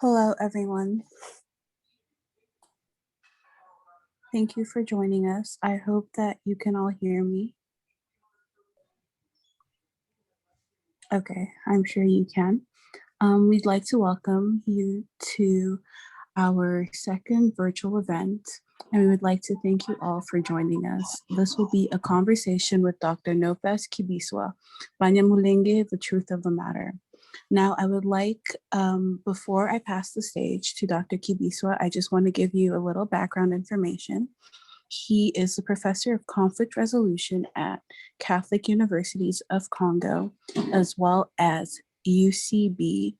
Hello, everyone. Thank you for joining us. I hope that you can all hear me. Okay, I'm sure you can. We'd like to welcome you to our second virtual event, and we would like to thank you all for joining us. This will be a conversation with Dr. Naupess Kibiswa, Banyamulenge, the truth of the matter. Now, I would like, before I pass the stage to Dr. Kibiswa, I just want to give you a little background information. He is a professor of conflict resolution at Catholic Universities of Congo, as well as UCB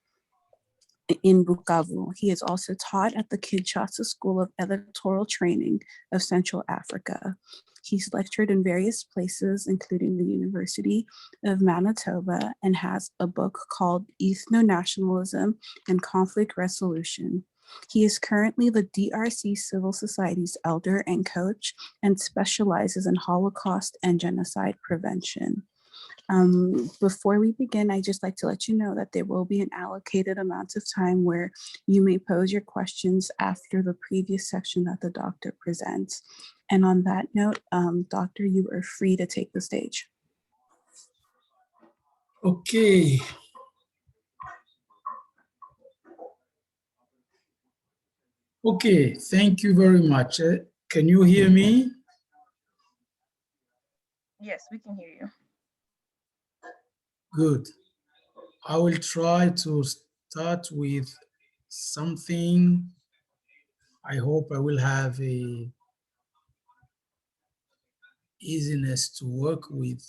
in Bukavu. He is also taught at the Kinshasa School of Electoral Training of Central Africa. He's lectured in various places, including the University of Manitoba, and has a book called Ethno-Nationalism and Conflict Resolution. He is currently the DRC Civil Society's elder and coach and specializes in Holocaust and genocide prevention. Before we begin, I'd just like to let you know that there will be an allocated amount of time where you may pose your questions after the previous section that the doctor presents. And on that note, doctor, you are free to take the stage. Okay. Okay, thank you very much. Can you hear me? Yes, we can hear you. Good. I will try to start with something. I hope I will have a easiness to work with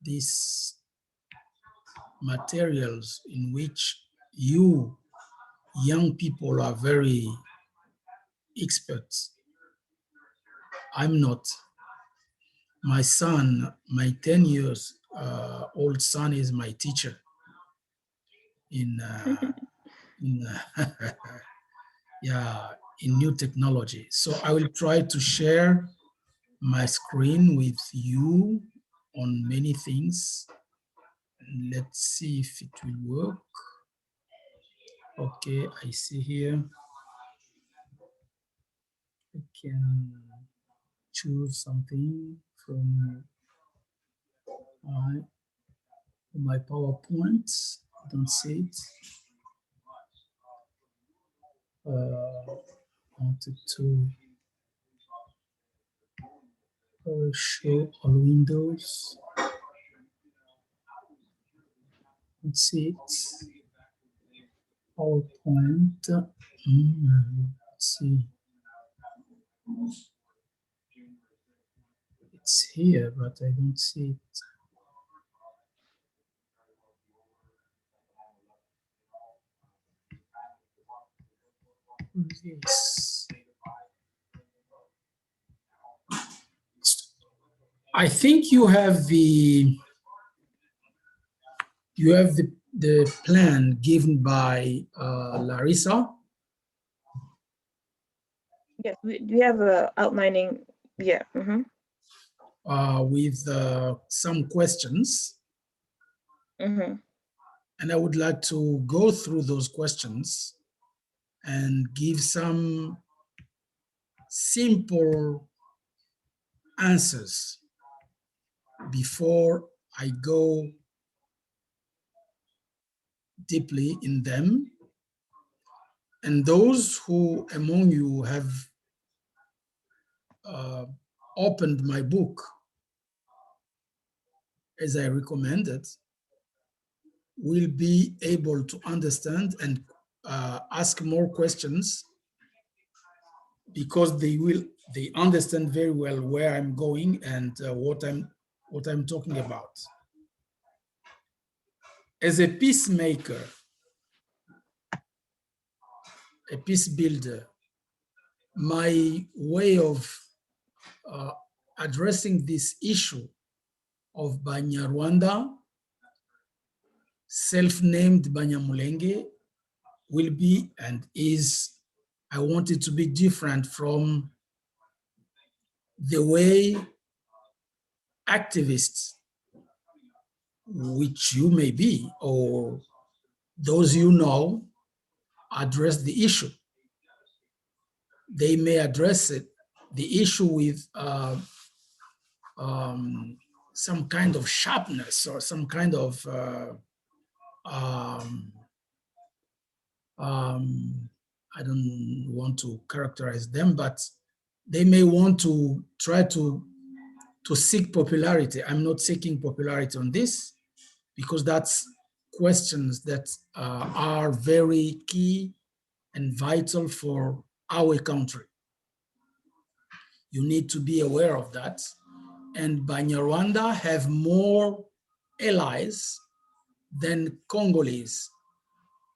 these materials in which you young people are very experts. I'm not. My son, my 10 years old son is my teacher in yeah, in new technology. So I will try to share my screen with you on many things. Let's see if it will work. Okay, I see here. I can choose something from my PowerPoint. I don't see it. Wanted to show all windows. Let's see it. PowerPoint. Let's see. It's here, but I don't see it. Yes. I think you have the plan given by Larissa. Yes, we have a outlining, yeah. With some questions. And I would like to go through those questions and give some simple answers before I go deeply in them. And those who among you have opened my book, as I recommended, will be able to understand and ask more questions, because they understand very well where I'm going and what I'm talking about. As a peacemaker, a peace builder, my way of addressing this issue of Banyarwanda, self-named Banyamulenge, will be and is, I want it to be different from the way activists which you may be, or those you know, address the issue. They may address the issue with some kind of sharpness or some kind of I don't want to characterize them, but they may want to try to seek popularity. I'm not seeking popularity on this, because that's questions that are very key and vital for our country. You need to be aware of that. And Banyarwanda have more allies than Congolese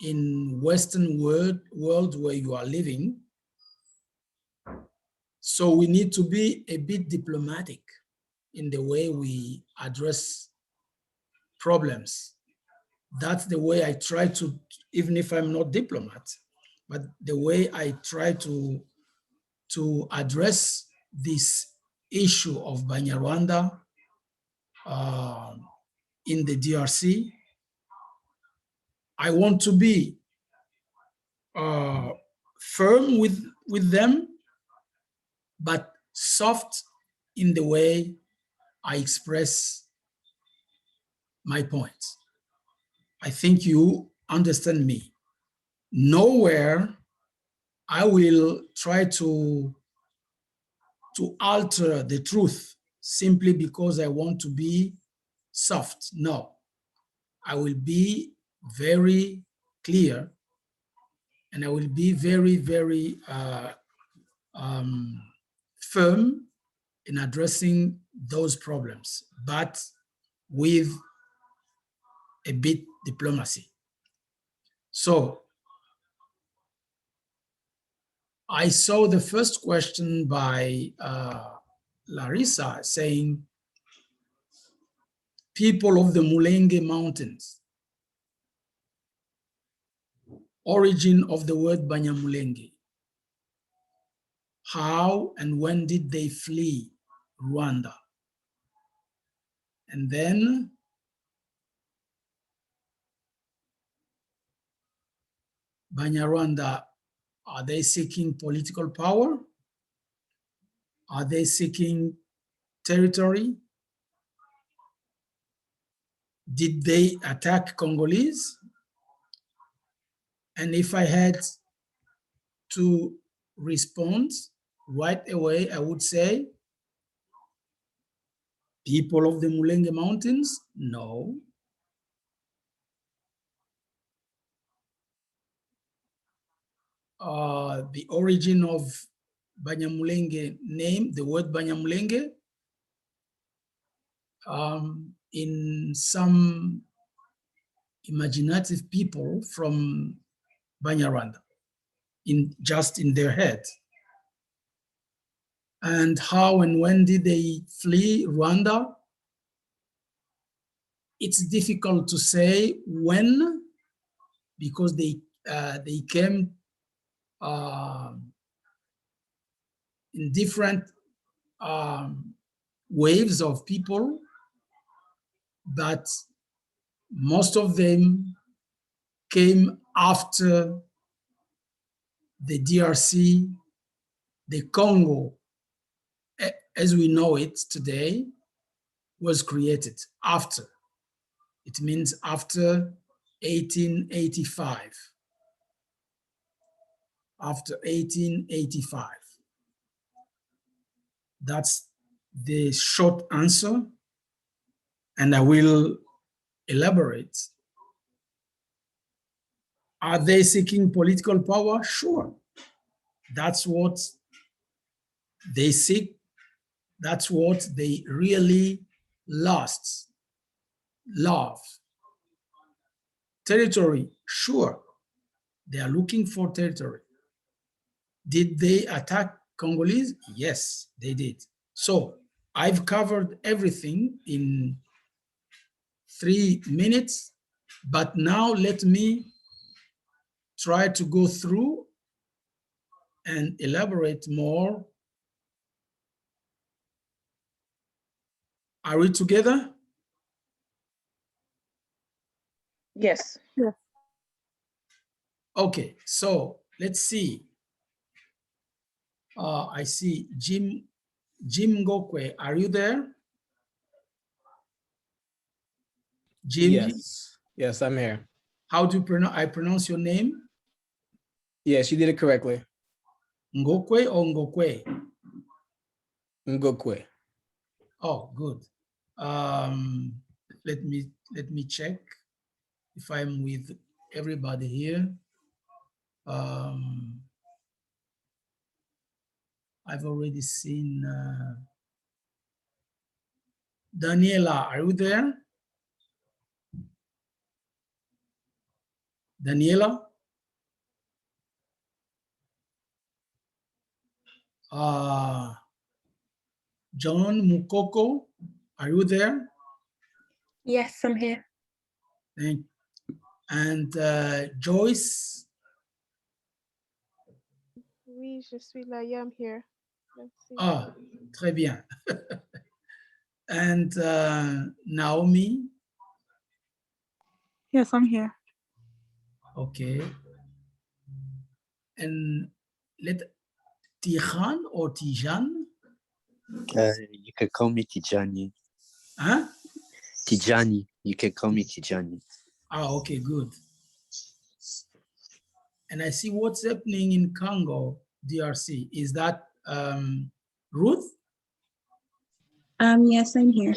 in Western world where you are living. So we need to be a bit diplomatic in the way we address problems. That's the way I try to, even if I'm not diplomat, but the way I try to address this issue of Banyarwanda in the DRC. I want to be firm with them, but soft in the way I express my points. I think you understand me. Nowhere I will try to alter the truth simply because I want to be soft. No, I will be very clear, and I will be very, very firm in addressing those problems, but with a bit diplomacy. So I saw the first question by Larissa saying, people of the Mulenge Mountains, origin of the word Banyamulenge. How and when did they flee Rwanda? And then Banyarwanda, are they seeking political power? Are they seeking territory? Did they attack Congolese? And if I had to respond right away, I would say, people of the Mulenge Mountains, no. The origin of Banyamulenge name, the word Banyamulenge, in some imaginative people from Banyarwanda, just in their head. And how and when did they flee Rwanda? It's difficult to say when, because they came in different waves of people, but most of them came after the DRC, the Congo, as we know it today, was created after. It means after 1885. After 1885. That's the short answer, and I will elaborate. Are they seeking political power? Sure. That's what they seek. That's what they really love. Territory, sure. They are looking for territory. Did they attack Congolese? Yes, they did. So I've covered everything in 3 minutes, but now let me try to go through and elaborate more. Are we together? Yes. Okay, so let's see. I see Jim Ngokwe. Are you there? Jim, Yes, I'm here. how do you pronounce your name? Yes, you did it correctly. Ngokwe or Ngokwe? Ngokwe. Oh, good. Let me check if I'm with everybody here. I've already seen Daniela. Are you there? Daniela? John Mukoko, are you there? Yes, I'm here. And Joyce? Oui, je suis là. Yeah, I'm here. Merci. Ah, très bien. And Naomi? Yes, I'm here. Okay. And let Tijan or Tijan? You can call me Tijani. Huh? Tijani. You can call me Tijani. Ah, okay, good. And I see what's happening in Congo, DRC. Is that Ruth? Yes, I'm here.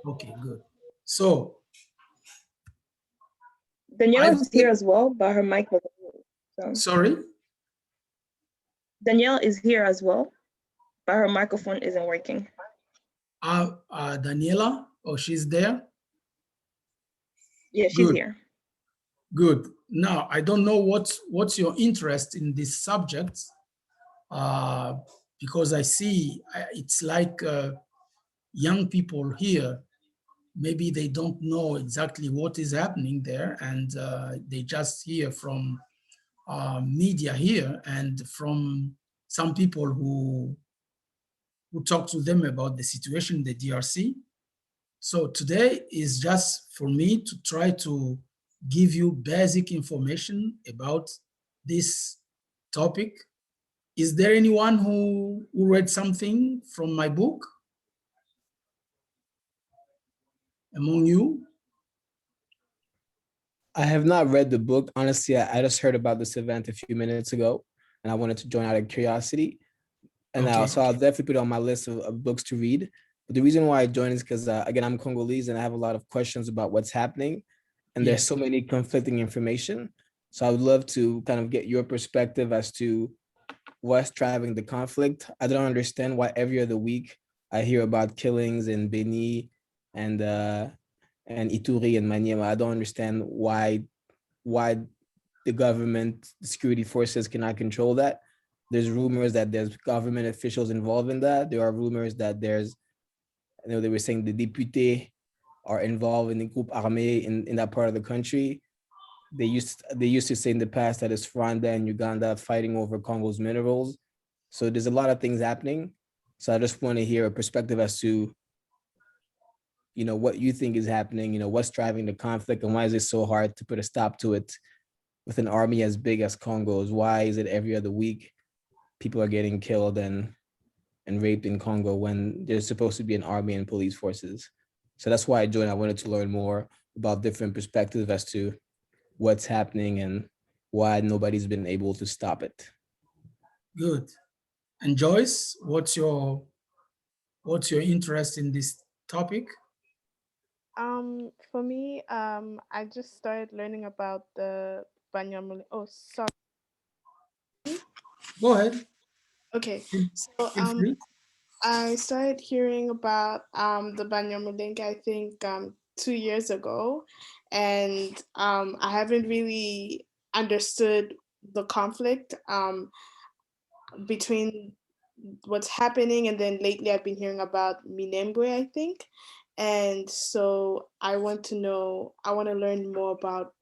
Okay, good. So Danielle is here as well, but her mic was so. Sorry? Danielle is here as well, but her microphone isn't working. Daniela? Oh, she's there? Yeah, she's Good. here. Good. Now, I don't know what's your interest in this subject, because I see it's like young people here, maybe they don't know exactly what is happening there, and they just hear from media here and from some people who talk to them about the situation in the DRC. So today is just for me to try to give you basic information about this topic. Is there anyone who read something from my book among you? I have not read the book. Honestly, I just heard about this event a few minutes ago, and I wanted to join out of curiosity. And Okay. so I'll definitely put it on my list of books to read. But the reason why I joined is because, again, I'm Congolese and I have a lot of questions about what's happening. And there's Yes. so many conflicting information. So I would love to kind of get your perspective as to what's driving the conflict. I don't understand why every other week I hear about killings in Beni and Ituri and Maniema. I don't understand why the government, the security forces cannot control that. There's rumors that there's government officials involved in that. There are rumors that there's, they were saying the députés are involved in the group armé in that part of the country. They used to say in the past that it's Rwanda and Uganda fighting over Congo's minerals. So there's a lot of things happening. So I just want to hear a perspective as to, what you think is happening, what's driving the conflict and why is it so hard to put a stop to it with an army as big as Congo's? Why is it every other week people are getting killed and raped in Congo when there's supposed to be an army and police forces? So that's why I joined. I wanted to learn more about different perspectives as to what's happening and why nobody's been able to stop it. Good. And Joyce, what's your interest in this topic? For me, I just started learning about the Banyamulenge. Oh, sorry. Go ahead. Okay. So Feel free. I started hearing about the Banyamulenge, I think 2 years ago, and I haven't really understood the conflict between what's happening, and then lately I've been hearing about Minembwe, I think. And so I want to learn more about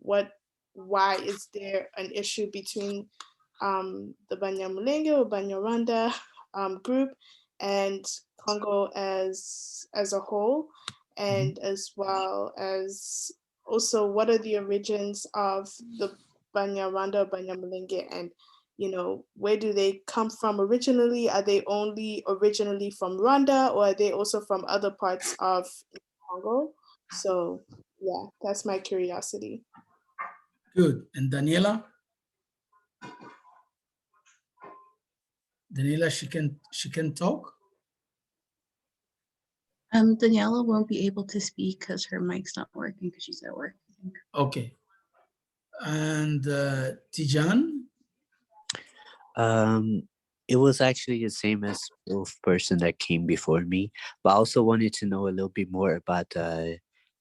why is there an issue between the Banyamulenge or Banyarwanda group and Congo as a whole, and as well as also what are the origins of the Banyarwanda, Banyamulenge, and where do they come from originally? Are they only originally from Rwanda, or are they also from other parts of Congo? So yeah, that's my curiosity. Good. And Daniela? Daniela, she can talk? Daniela won't be able to speak because her mic's not working because she's at work. Okay. And Tijan? It was actually the same as both person that came before me, but I also wanted to know a little bit more about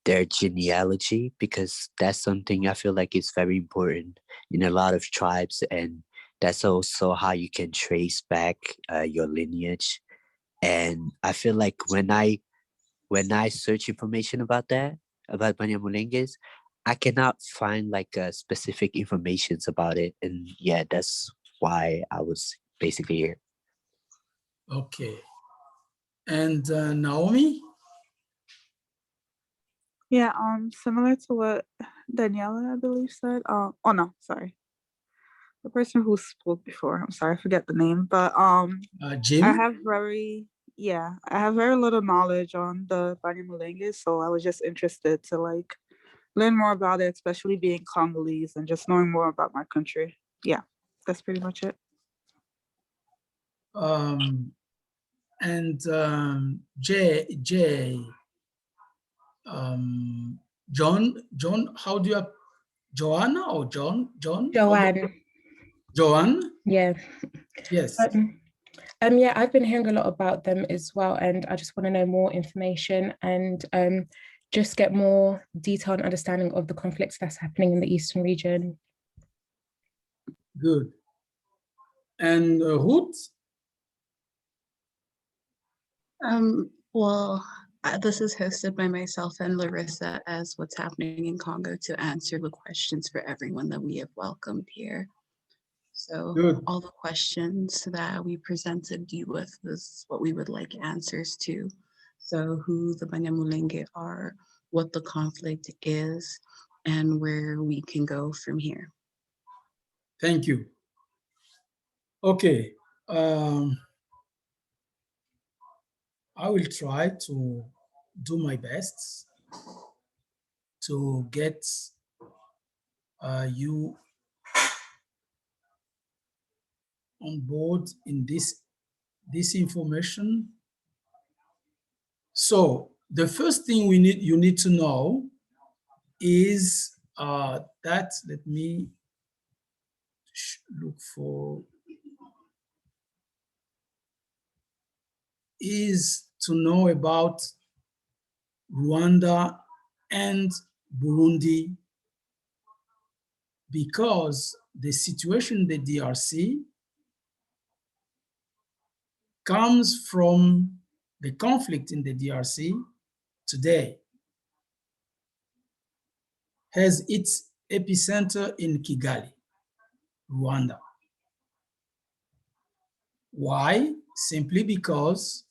their genealogy, because that's something I feel like is very important in a lot of tribes, and that's also how you can trace back your lineage. And I feel like when I search information about that, about Banyamulenges, I cannot find like specific informations about it, and yeah, that's why I was basically here. Okay. And Naomi? Yeah, similar to what Daniela, I believe, said. Oh no, sorry. The person who spoke before, I'm sorry, I forget the name, but I Jim? have very little knowledge on the Banyamulenge, so I was just interested to like learn more about it, especially being Congolese and just knowing more about my country. Yeah, that's pretty much it. And Jay, John, how do you, Joanna or John? Joanne. Joanne? Yeah. Yes. Yeah, I've been hearing a lot about them as well, and I just want to know more information and just get more detailed understanding of the conflicts that's happening in the Eastern region. Good. And Ruth? Well, this is hosted by myself and Larissa as What's Happening in Congo to answer the questions for everyone that we have welcomed here. So Good. all the questions that we presented you with is what we would like answers to. So who the Banyamulenge are, what the conflict is, and where we can go from here. Thank you. Okay. I will try to do my best to get you on board in this information. So the first thing you need to know is that, let me look for, is to know about Rwanda and Burundi, because the situation in the DRC comes from the conflict in the DRC today, has its epicenter in Kigali, Rwanda. Why? Simply because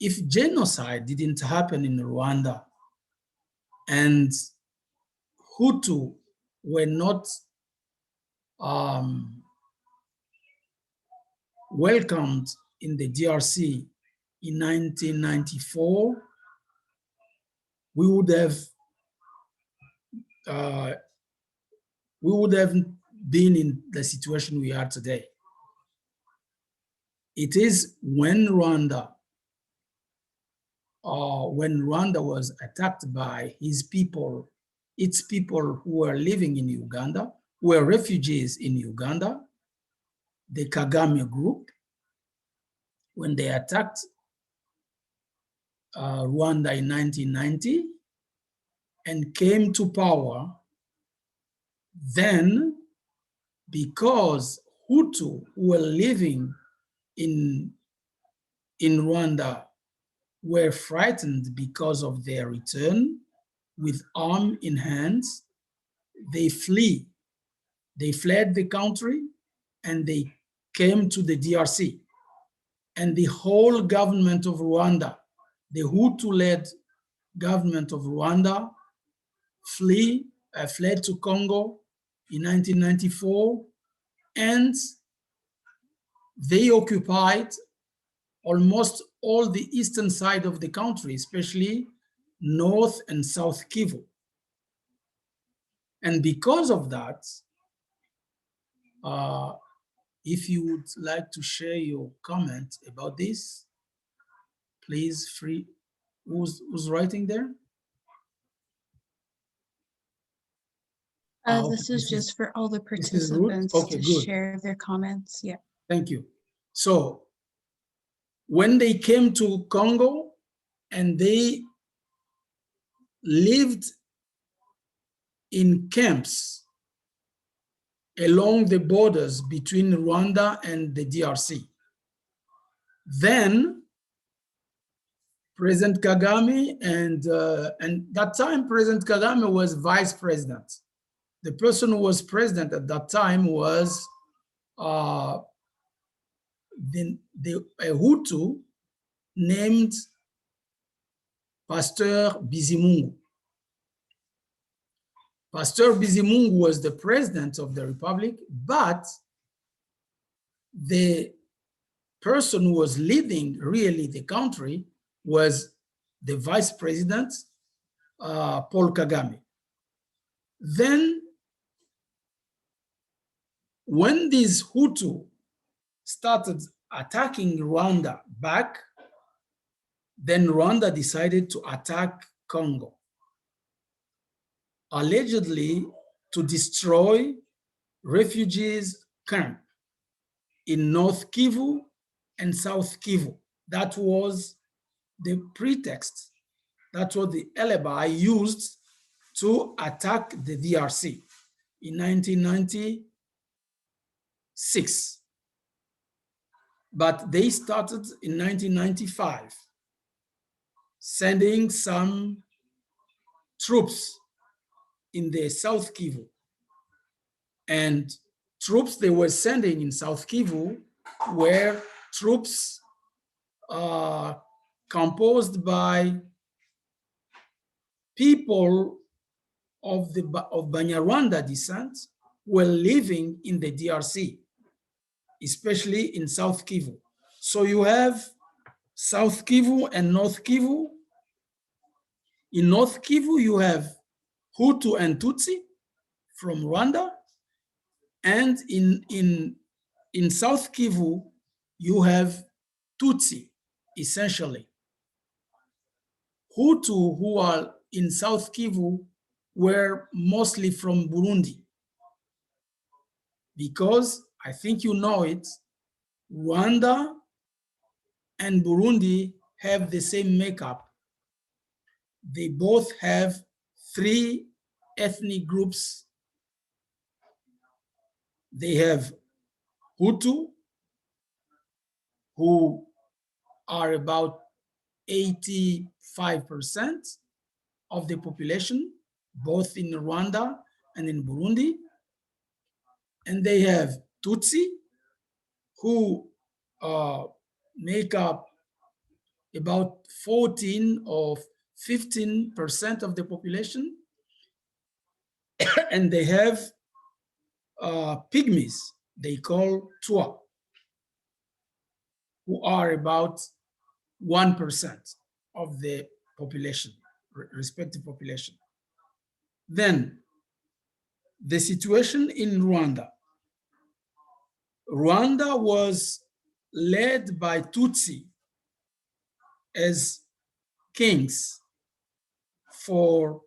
if genocide didn't happen in Rwanda and Hutu were not welcomed in the DRC in 1994, we would have been in the situation we are today. It is when Rwanda was attacked by its people who were living in Uganda, who were refugees in Uganda, the Kagame group, when they attacked Rwanda in 1990 and came to power, then because Hutu who were living in Rwanda were frightened because of their return with arms in hands, they fled the country and they came to the DRC. And the whole government of Rwanda, the Hutu-led government of Rwanda, fled to Congo in 1994, and they occupied almost all the eastern side of the country, especially North and South Kivu. And because of that, if you would like to share your comment about this, please free. Who's writing there? This is just for all the this is Ruth? participants Okay, to good. share their comments. Yeah. Thank you. So when they came to Congo and they lived in camps along the borders between Rwanda and the DRC, then President Kagame, and that time President Kagame was vice president. The person who was president at that time was a Hutu named Pasteur Bizimungu. Pasteur Bizimungu was the president of the republic, but the person who was leading really the country was the vice president, Paul Kagame. Then when these Hutu started attacking Rwanda back, then Rwanda decided to attack Congo, allegedly to destroy refugees camp in North Kivu and South Kivu. That was the pretext. That's what the alibi used to attack the DRC in 1996. But they started in 1995, sending some troops in the South Kivu. And troops they were sending in South Kivu were troops composed by people of Banyarwanda descent who were living in the DRC, especially in South Kivu. So you have South Kivu and North Kivu. In North Kivu, you have Hutu and Tutsi from Rwanda. And in South Kivu, you have Tutsi, essentially. Hutu who are in South Kivu were mostly from Burundi, because I think you know it, Rwanda and Burundi have the same makeup. They both have 3 ethnic groups. They have Hutu, who are about 85% of the population, both in Rwanda and in Burundi. And they have Tutsi, who make up about 14 or 15% of the population. And they have pygmies, they call Twa, who are about 1% of the population, respective population. Then the situation in Rwanda. Rwanda was led by Tutsi as kings for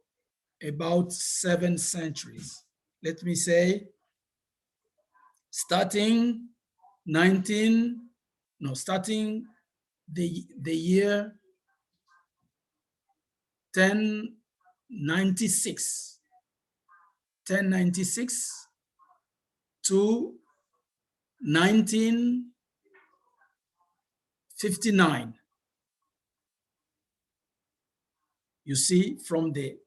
about 7 centuries. Let me say, starting the year 1096 to 1959. You see, from the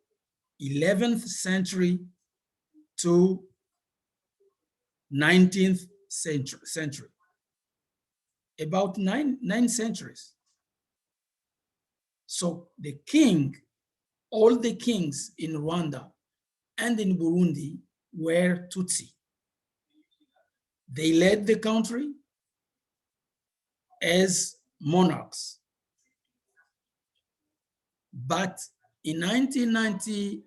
11th century to 19th century, about nine centuries. So all the kings in Rwanda and in Burundi were Tutsi. They led the country as monarchs. But in 1959,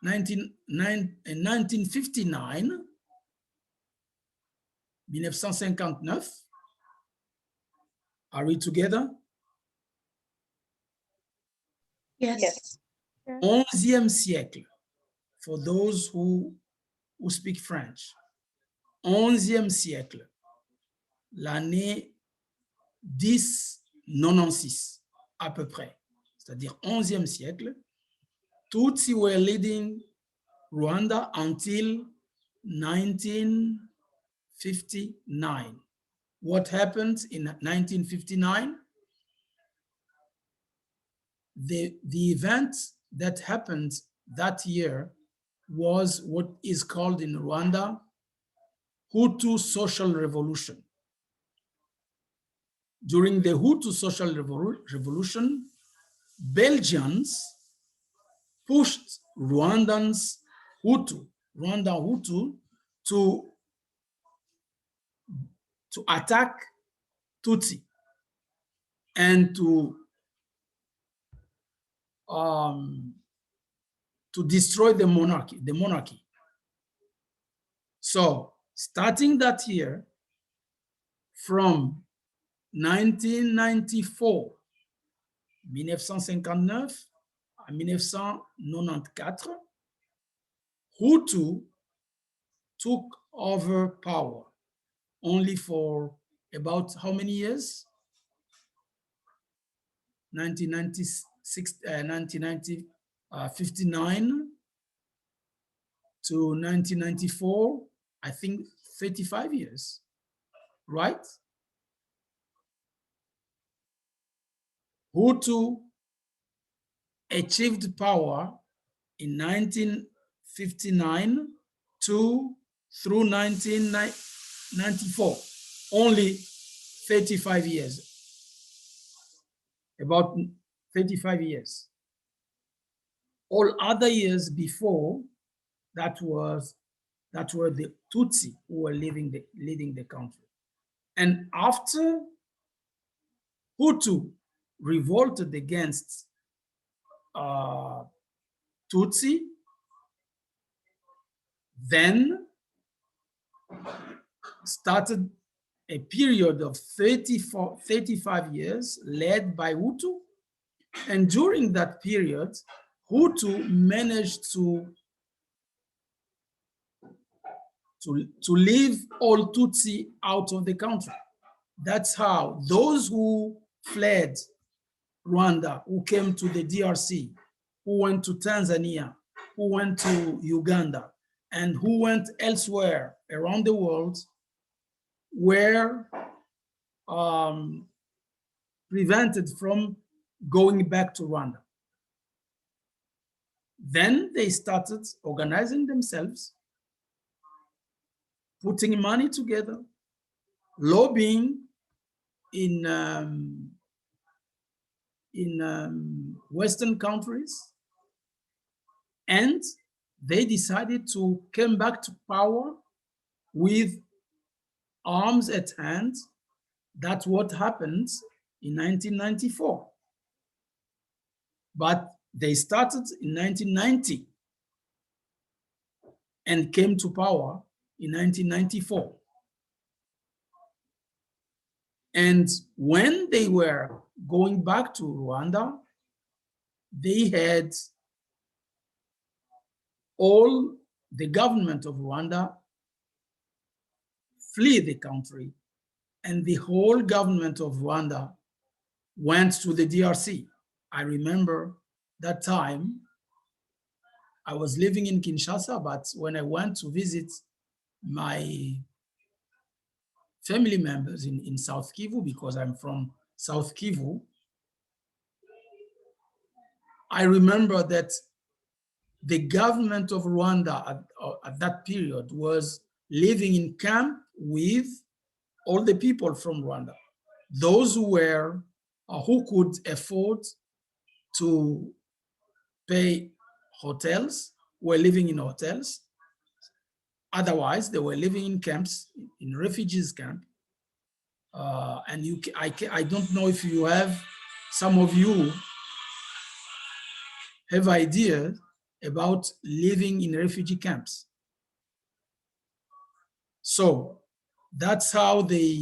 1959, are we together? Yes. 11e siècle, for those who speak French. 11e siècle, l'année 1096 à peu près, c'est-à-dire 11e siècle, Tutsi were leading Rwanda until 1959. What happened in 1959? The event that happened that year was what is called in Rwanda Hutu social revolution. During the Hutu social revolution, Belgians pushed Rwanda Hutu to attack Tutsi and to destroy the monarchy. So starting that year, from 1994, 1959 à 1994, Hutu took over power only for about how many years? 1959 to 1994, I think 35 years, right? Hutu achieved power in 1959 through 1994, only 35 years, about 35 years. All other years before that were the Tutsi who were leading the country. And after Hutu revolted against Tutsi, then started a period of 35 years led by Hutu. And during that period, Hutu managed to leave all Tutsi out of the country. That's how those who fled Rwanda, who came to the DRC, who went to Tanzania, who went to Uganda, and who went elsewhere around the world, were prevented from going back to Rwanda. Then they started organizing themselves, putting money together, lobbying in Western countries, and they decided to come back to power with arms at hand. That's what happened in 1994. But they started in 1990 and came to power in 1994. And when they were going back to Rwanda, they had all the government of Rwanda flee the country, and the whole government of Rwanda went to the DRC. I remember that time I was living in Kinshasa, but when I went to visit my family members in South Kivu, because I'm from South Kivu, I remember that the government of Rwanda at that period was living in camp with all the people from Rwanda. Those who could afford to pay hotels were living in hotels. Otherwise, they were living in camps, in refugees camp. And I don't know if you have, some of you have ideas about living in refugee camps. So that's how they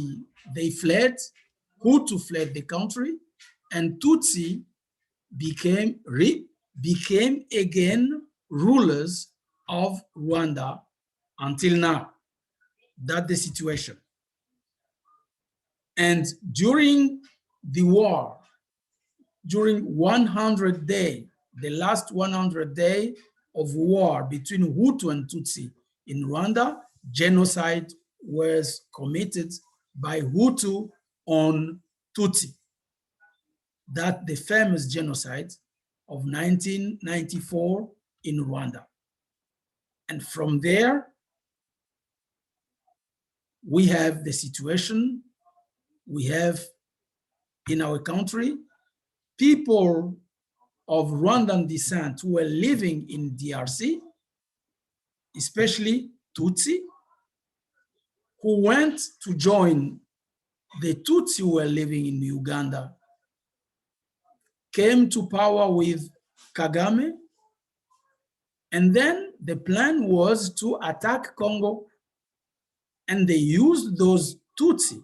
fled. Hutu fled the country, and Tutsi became again rulers of Rwanda until now. That's the situation. And during the war, during 100 days, the last 100 days of war between Hutu and Tutsi in Rwanda, genocide was committed by Hutu on Tutsi. That the famous genocide of 1994 in Rwanda. And from there, we have the situation we have in our country. People of Rwandan descent who were living in DRC, especially Tutsi, who went to join the Tutsi who were living in Uganda, came to power with Kagame, and then the plan was to attack Congo, and they used those Tutsi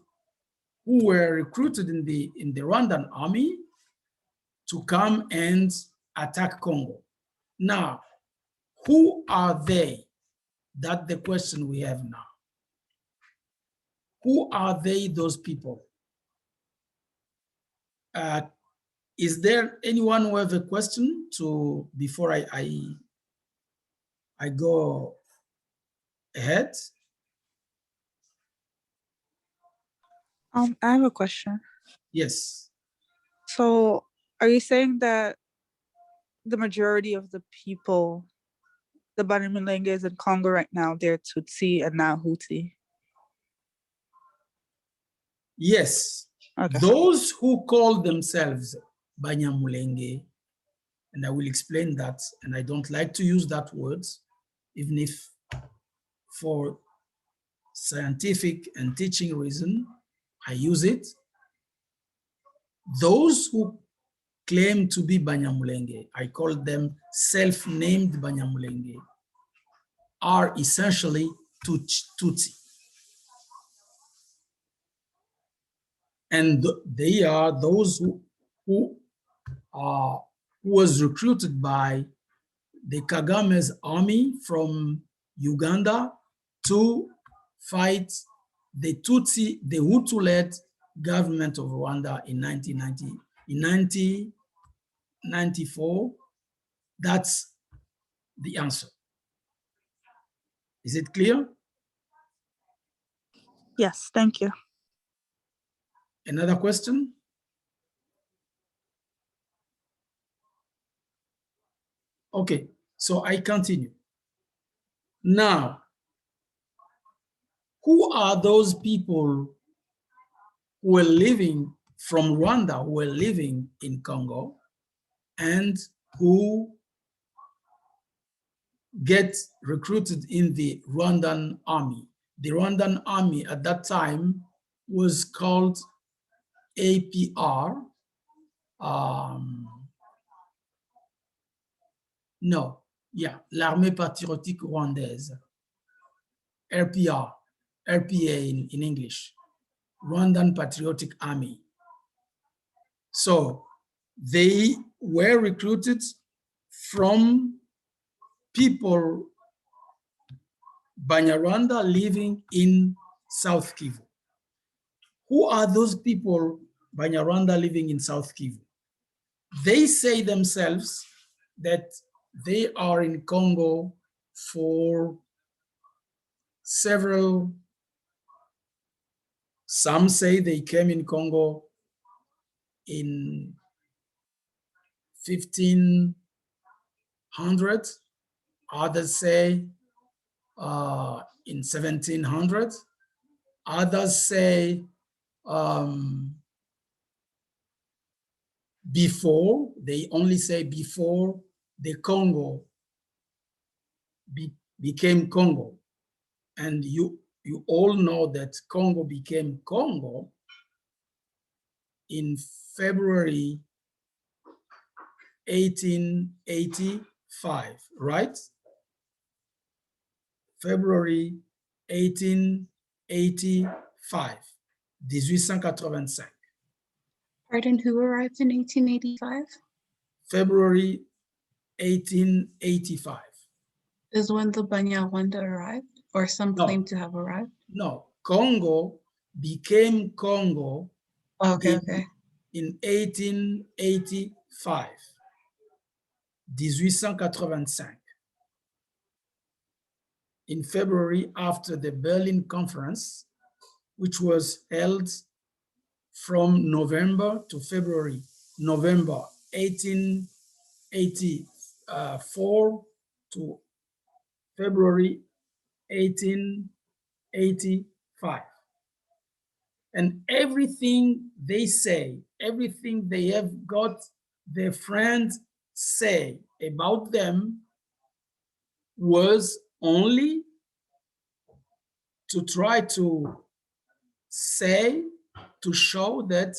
who were recruited in the Rwandan army to come and attack Congo. Now, who are they? That's the question we have now. Who are they, those people? Is there anyone who have a question before I go ahead? I have a question. Yes. So are you saying that the majority of the people, the Banyamulenge in Congo right now, they're Tutsi and now Hutu? Yes. Okay. Those who call themselves Banyamulenge, and I will explain that, and I don't like to use that word, even if for scientific and teaching reason, I use it. Those who claim to be Banyamulenge, I call them self-named Banyamulenge, are essentially Tutsi. And they are those who was recruited by the Kagame's army from Uganda to fight the Tutsi, the Hutu-led government of Rwanda in 1994. That's the answer. Is it clear? Yes, thank you. Another question? Okay, so I continue. Now, who are those people who were living from Rwanda, who were living in Congo, and who get recruited in the Rwandan army? The Rwandan army at that time was called APR. L'Armée Patriotique Rwandaise, RPA in English, Rwandan Patriotic Army. So they were recruited from people, Banyarwanda living in South Kivu. Who are those people, Banyarwanda living in South Kivu? They say themselves that they are in Congo for several. Some say they came in Congo in 1500. Others say in 1700. Others say before. They only say before the Congo became Congo. And you all know that Congo became Congo in February 1885, right? February 1885, 1885. Pardon, who arrived in 1885? February 1885. Is when the Banyarwanda arrived, or some No. claim to have arrived? No, Congo became Congo Okay, in, okay. in 1885. 1885. In February, after the Berlin Conference, which was held from November to February, November 1884 to February 1885. And everything they say, everything they have got their friends say about them was only to try to say, to show that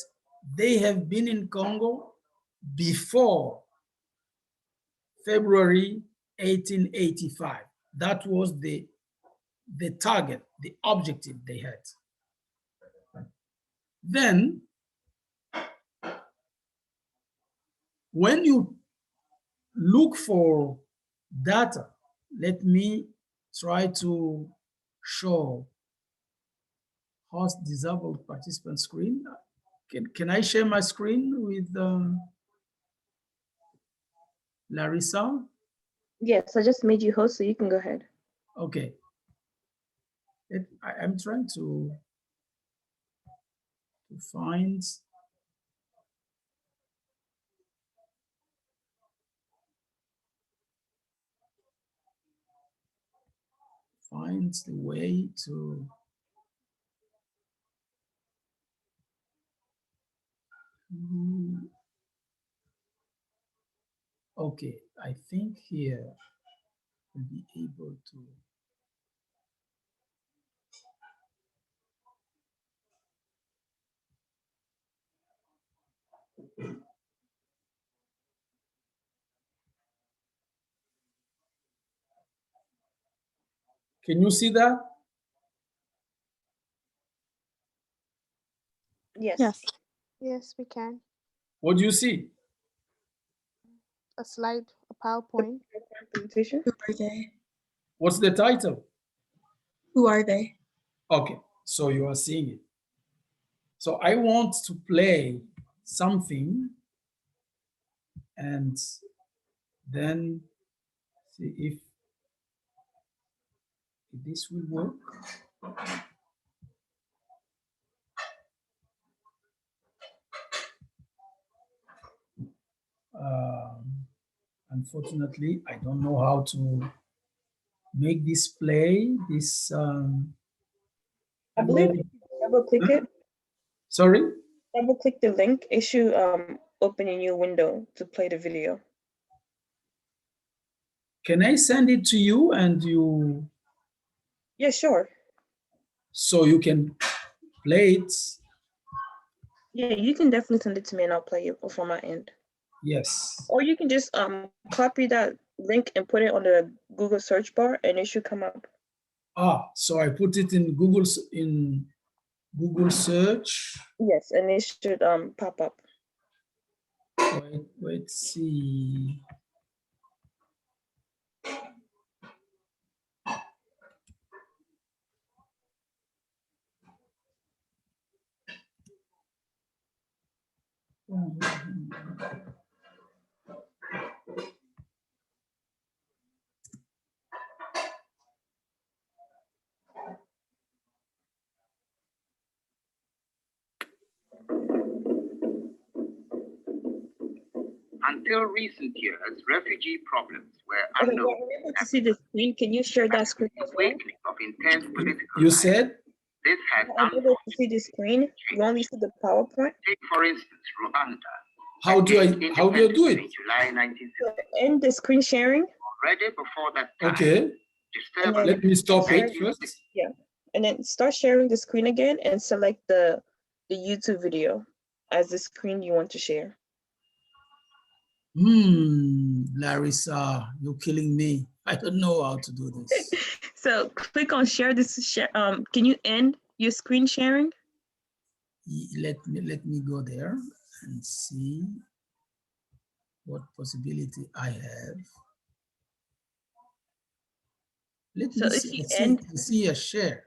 they have been in Congo before February 1885. That was the target, the objective they had. Then, when you look for data, let me try to show host disabled participant screen. Can I share my screen with Larissa? Yes, I just made you host, so you can go ahead. Okay. I'm trying to find the way to okay, I think here we'll be able to. Can you see that? Yes. Yes. Yes, we can. What do you see? A slide, a PowerPoint. Presentation. Who are they? What's the title? Who are they? Okay, so you are seeing it. So I want to play something and then see if this will work. Unfortunately, I don't know how to make this play. This I believe if you double click it, sorry? double click the link, it should open a new window to play the video. Can I send it to you and you? Yeah, sure. So you can play it? Yeah, you can definitely send it to me and I'll play it from my end. Yes. Or you can just copy that link and put it on the Google search bar and it should come up. So I put it in Google search. Yes, and it should pop up. Wait, see. Until recent years, refugee problems were Okay, unknown. yeah, I'm able to see the screen. Can you share that screen as well? Awakening of intense political You life. said? This has I'm able to see the screen. You only see the PowerPoint. Take, for instance, Rwanda. How do you do it? In July 1960, So in the screen sharing, ready before that time. Okay, And then let me stop share- it first. Yeah, and then start sharing the screen again and select the YouTube video as the screen you want to share. Larissa, you're killing me. I don't know how to do this. So click on share this. Can you end your screen sharing? Let me go there and see what possibility I have. Let So me if see. you I end, see a share.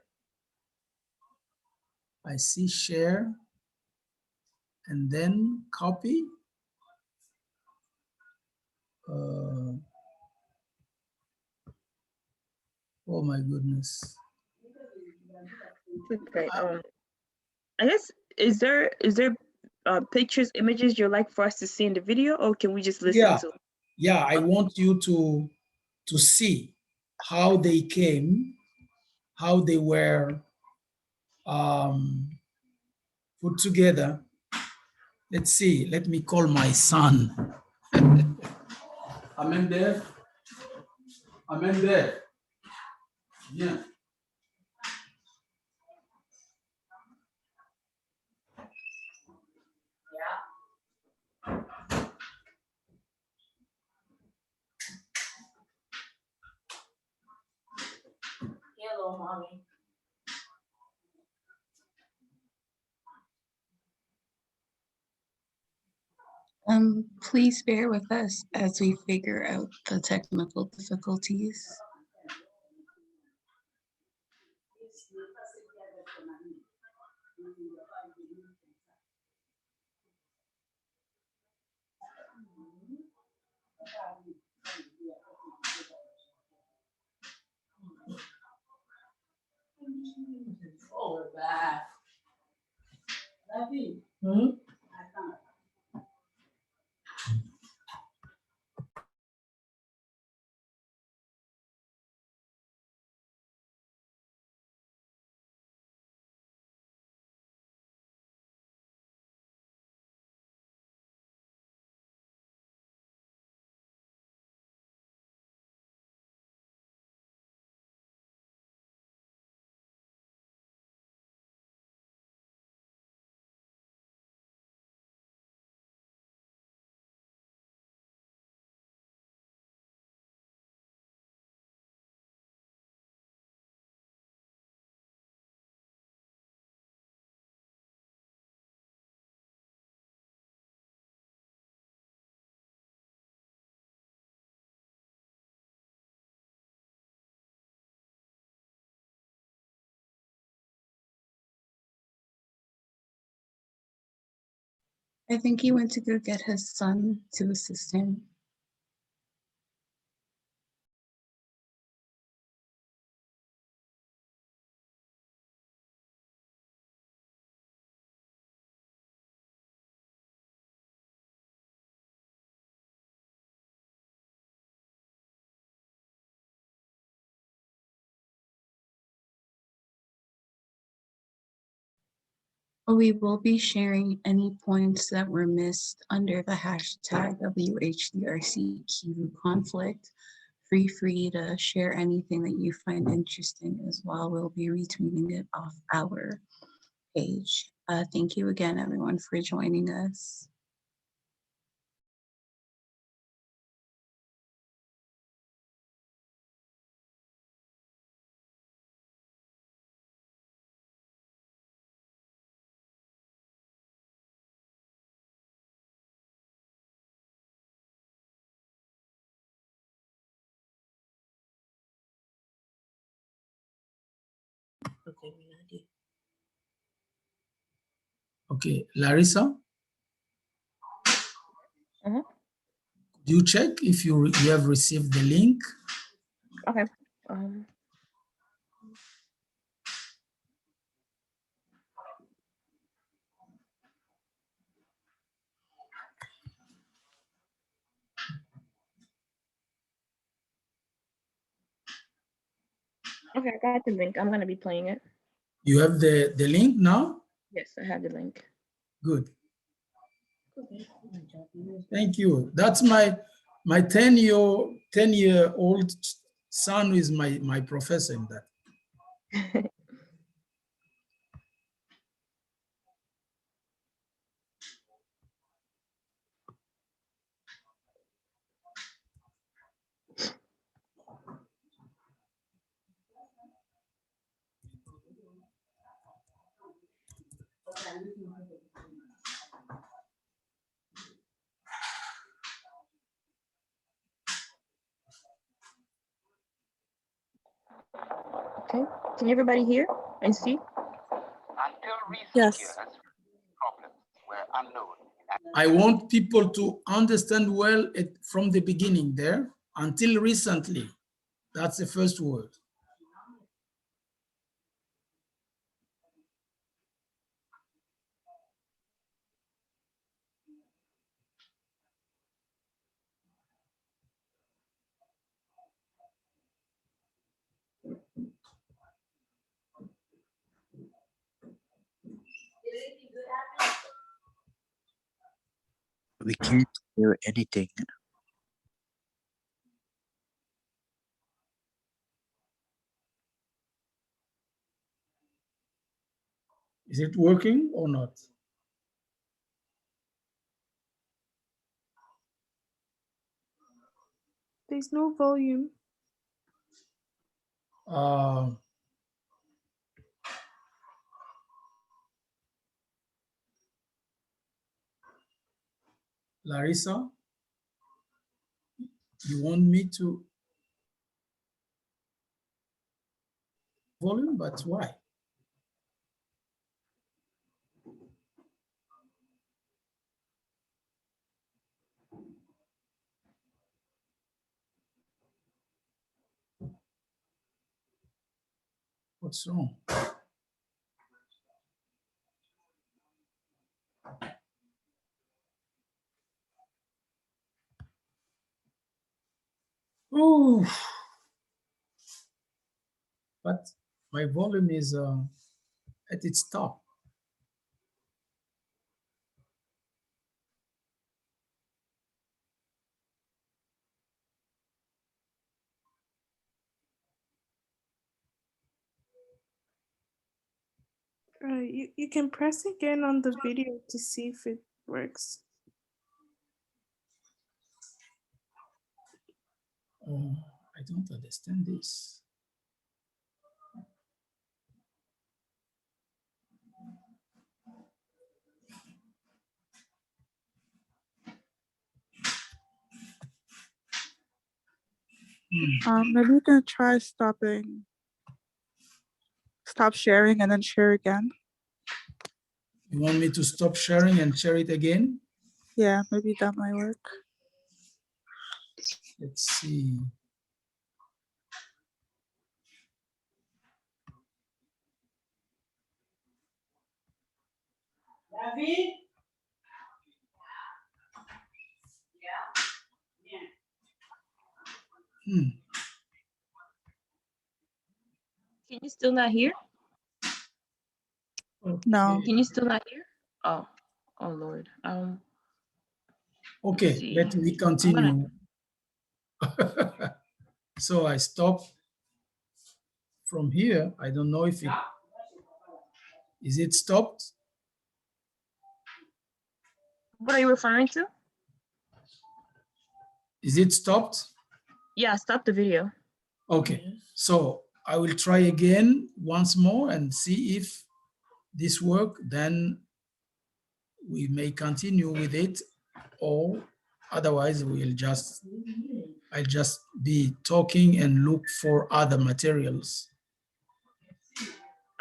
I see share and then copy. Oh my goodness. okay. I guess is there pictures, images you'd like for us to see in the video, or can we just listen to? Yeah, I want you to see how they came, how they were put together. Let's see. Let me call my son. Amen there. Amen there. Yeah. Hello, mommy. Please bear with us as we figure out the technical difficulties. Oh, bad. David. I think he went to go get his son to assist him. We will be sharing any points that were missed under the hashtag WHDRC Kivu conflict. Feel free to share anything that you find interesting as well. We'll be retweeting it off our page. Thank you again, everyone, for joining us. Okay, Larissa, Mhm. do you check if you have received the link? Okay. Okay, I got the link. I'm gonna be playing it. You have the link now? Yes, I have the link. Good. Thank you. That's my My 10-year-old son is my professor in that. Okay, can everybody hear and see? Until recent Yes. years, problems were unknown. I want people to understand well it from the beginning there until recently. That's the first word. We can't hear anything. Is it working or not? There's no volume. Larissa, you want me to volume, but why? What's wrong? Oh, but my volume is at its top. You can press again on the video to see if it works. Oh, I don't understand this. Maybe you can try stop sharing and then share again. You want me to stop sharing and share it again? Yeah, maybe that might work. Let's see. David? Can you still not hear? No. Can you still not hear? Oh, oh Lord. Okay, let me continue. So I stop from here. I don't know if it is it stopped. What are you referring to? Is it stopped? Yeah, stop the video. Okay, so I will try again once more and see if this work. Then we may continue with it, or otherwise I'll just be talking and look for other materials.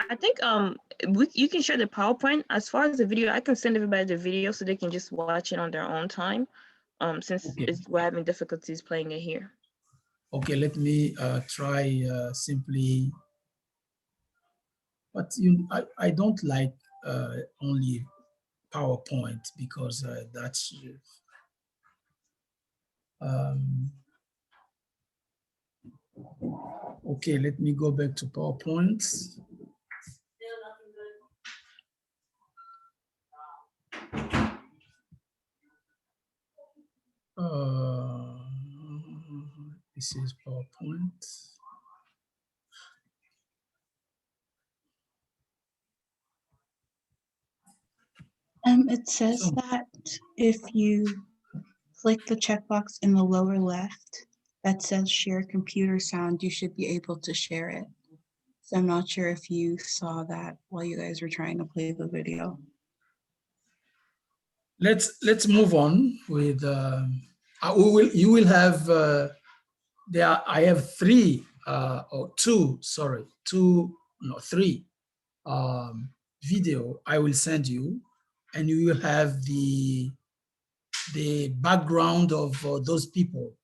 I think you can share the PowerPoint. As far as the video, I can send everybody the video so they can just watch it on their own time. Since we're having difficulties playing it here. Okay, let me try simply. But I don't like only PowerPoint because that's. Okay, let me go back to PowerPoint. This is PowerPoint. It says that if you click the checkbox in the lower left that says share computer sound, you should be able to share it. So I'm not sure if you saw that while you guys were trying to play the video. Let's move on with. You will have. I have three three video I will send you, and you will have the background of those people.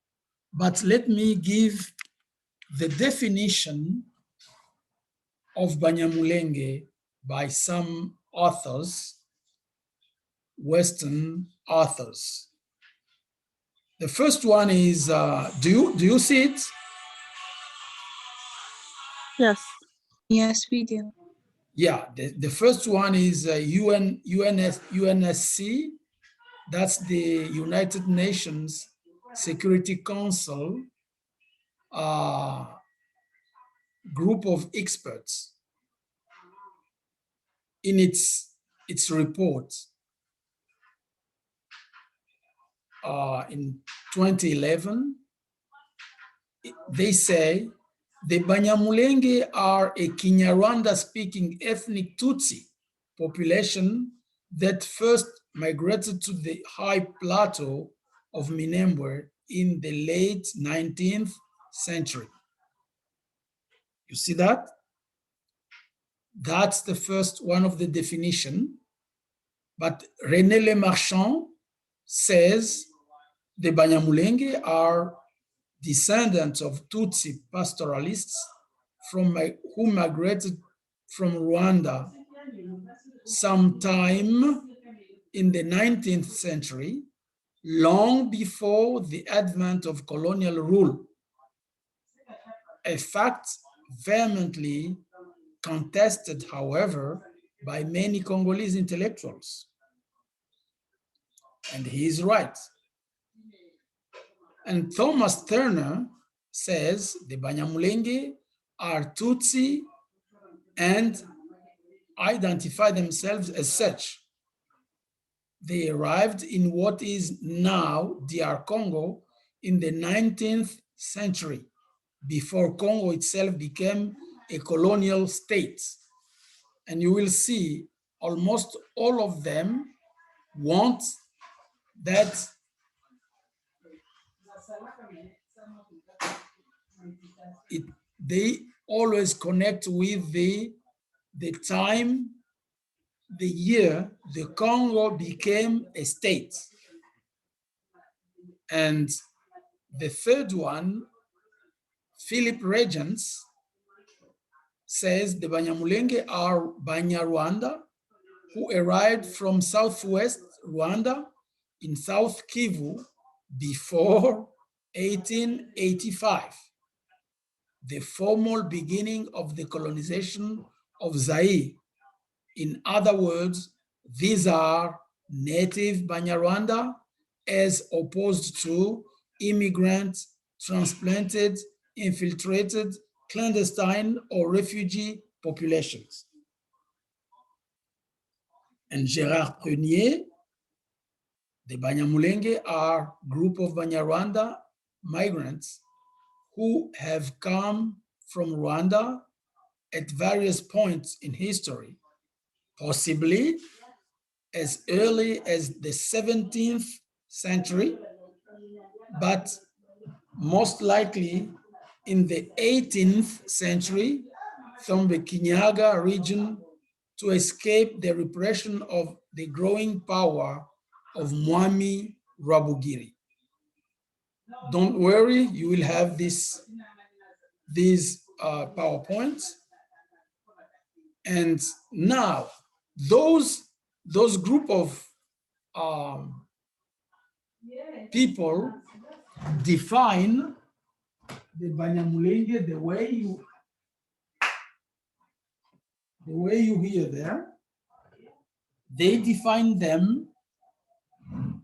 But let me give the definition of Banyamulenge by some authors, Western authors. The first one is, do you see it? Yes. Yes, we do. Yeah, the first one is UNSC, that's the United Nations Security Council group of experts. In its report in 2011, they say the Banyamulenge are a Kinyarwanda-speaking ethnic Tutsi population that first migrated to the high plateau of Minembwe in the late 19th century. You see that? That's the first one of the definition. But René Lemarchand says the Banyamulenge are descendants of Tutsi pastoralists who migrated from Rwanda sometime in the 19th century, long before the advent of colonial rule, a fact vehemently contested, however, by many Congolese intellectuals. And he is right. And Thomas Turner says the Banyamulenge are Tutsi and identify themselves as such. They arrived in what is now DR Congo in the 19th century, before Congo itself became a colonial state. And you will see almost all of them want that they always connect with the time, the year the Congo became a state. And the third one, Philip Regents, says the Banyamulenge are Banyarwanda who arrived from southwest Rwanda in South Kivu before 1885, the formal beginning of the colonization of Zaire. In other words, these are native Banyarwanda as opposed to immigrant, transplanted, infiltrated, clandestine, or refugee populations. And Gérard Prunier, the Banyamulenge are a group of Banyarwanda migrants who have come from Rwanda at various points in history, possibly as early as the 17th century, but most likely in the 18th century from the Kinyaga region to escape the repression of the growing power of Mwami Rwabugiri. Don't worry, you will have these PowerPoints. And now, those group of people define the Banyamulenge the way you hear there. They define them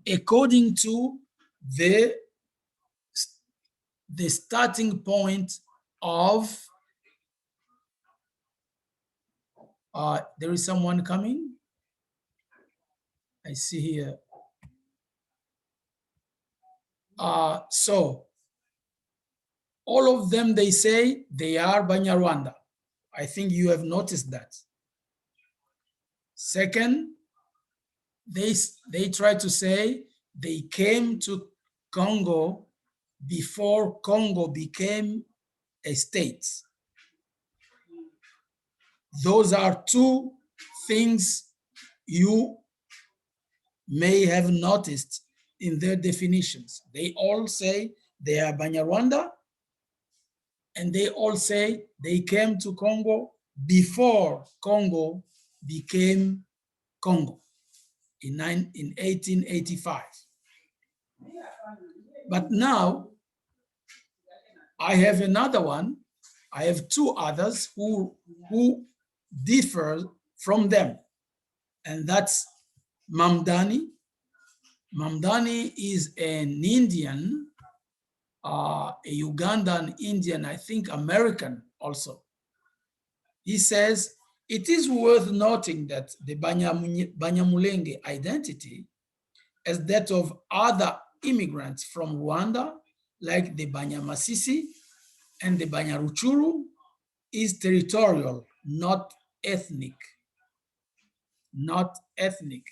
according to the the starting point of, there is someone coming. I see here. So all of them, they say they are Banyarwanda. I think you have noticed that. Second, they try to say they came to Congo before Congo became a state. Those are two things you may have noticed in their definitions. They all say they are Banyarwanda, and they all say they came to Congo before Congo became Congo in 1885. But now I have another one. I have two others who differ from them, and that's Mamdani. Mamdani is an Indian, a Ugandan Indian, I think American also. He says, it is worth noting that the Banyamulenge identity as that of other immigrants from Rwanda, like the Banyamasisi and the Banyaruchuru, is territorial, not ethnic. Not ethnic.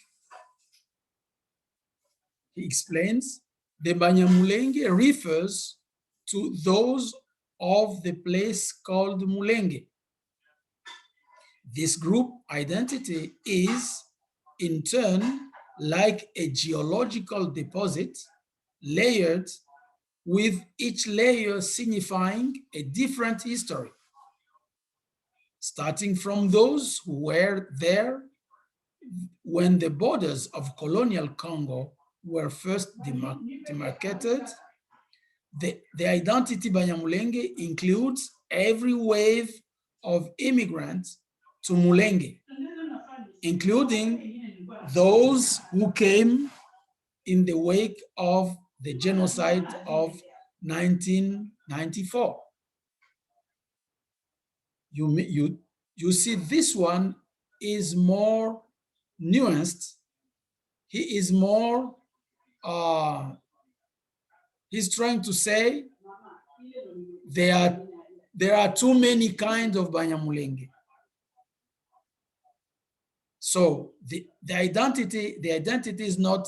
He explains, the Banyamulenge refers to those of the place called Mulenge. This group identity is, in turn, like a geological deposit, layered, with each layer signifying a different history, starting from those who were there when the borders of colonial Congo were first demarcated. The identity Banyamulenge includes every wave of immigrants to Mulenge, including those who came in the wake of the genocide of 1994. You see, this one is more nuanced. He is more, he's trying to say there are too many kinds of Banyamulenge. So the identity is not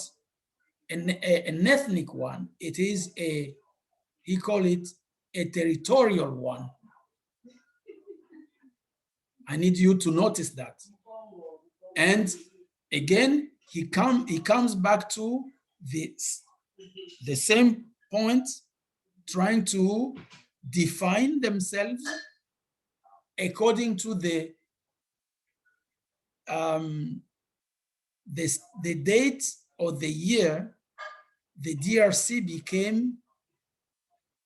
an ethnic one. It is he call it a territorial one. I need you to notice that. And again, he comes back to the same point, trying to define themselves according to the date or the year the DRC became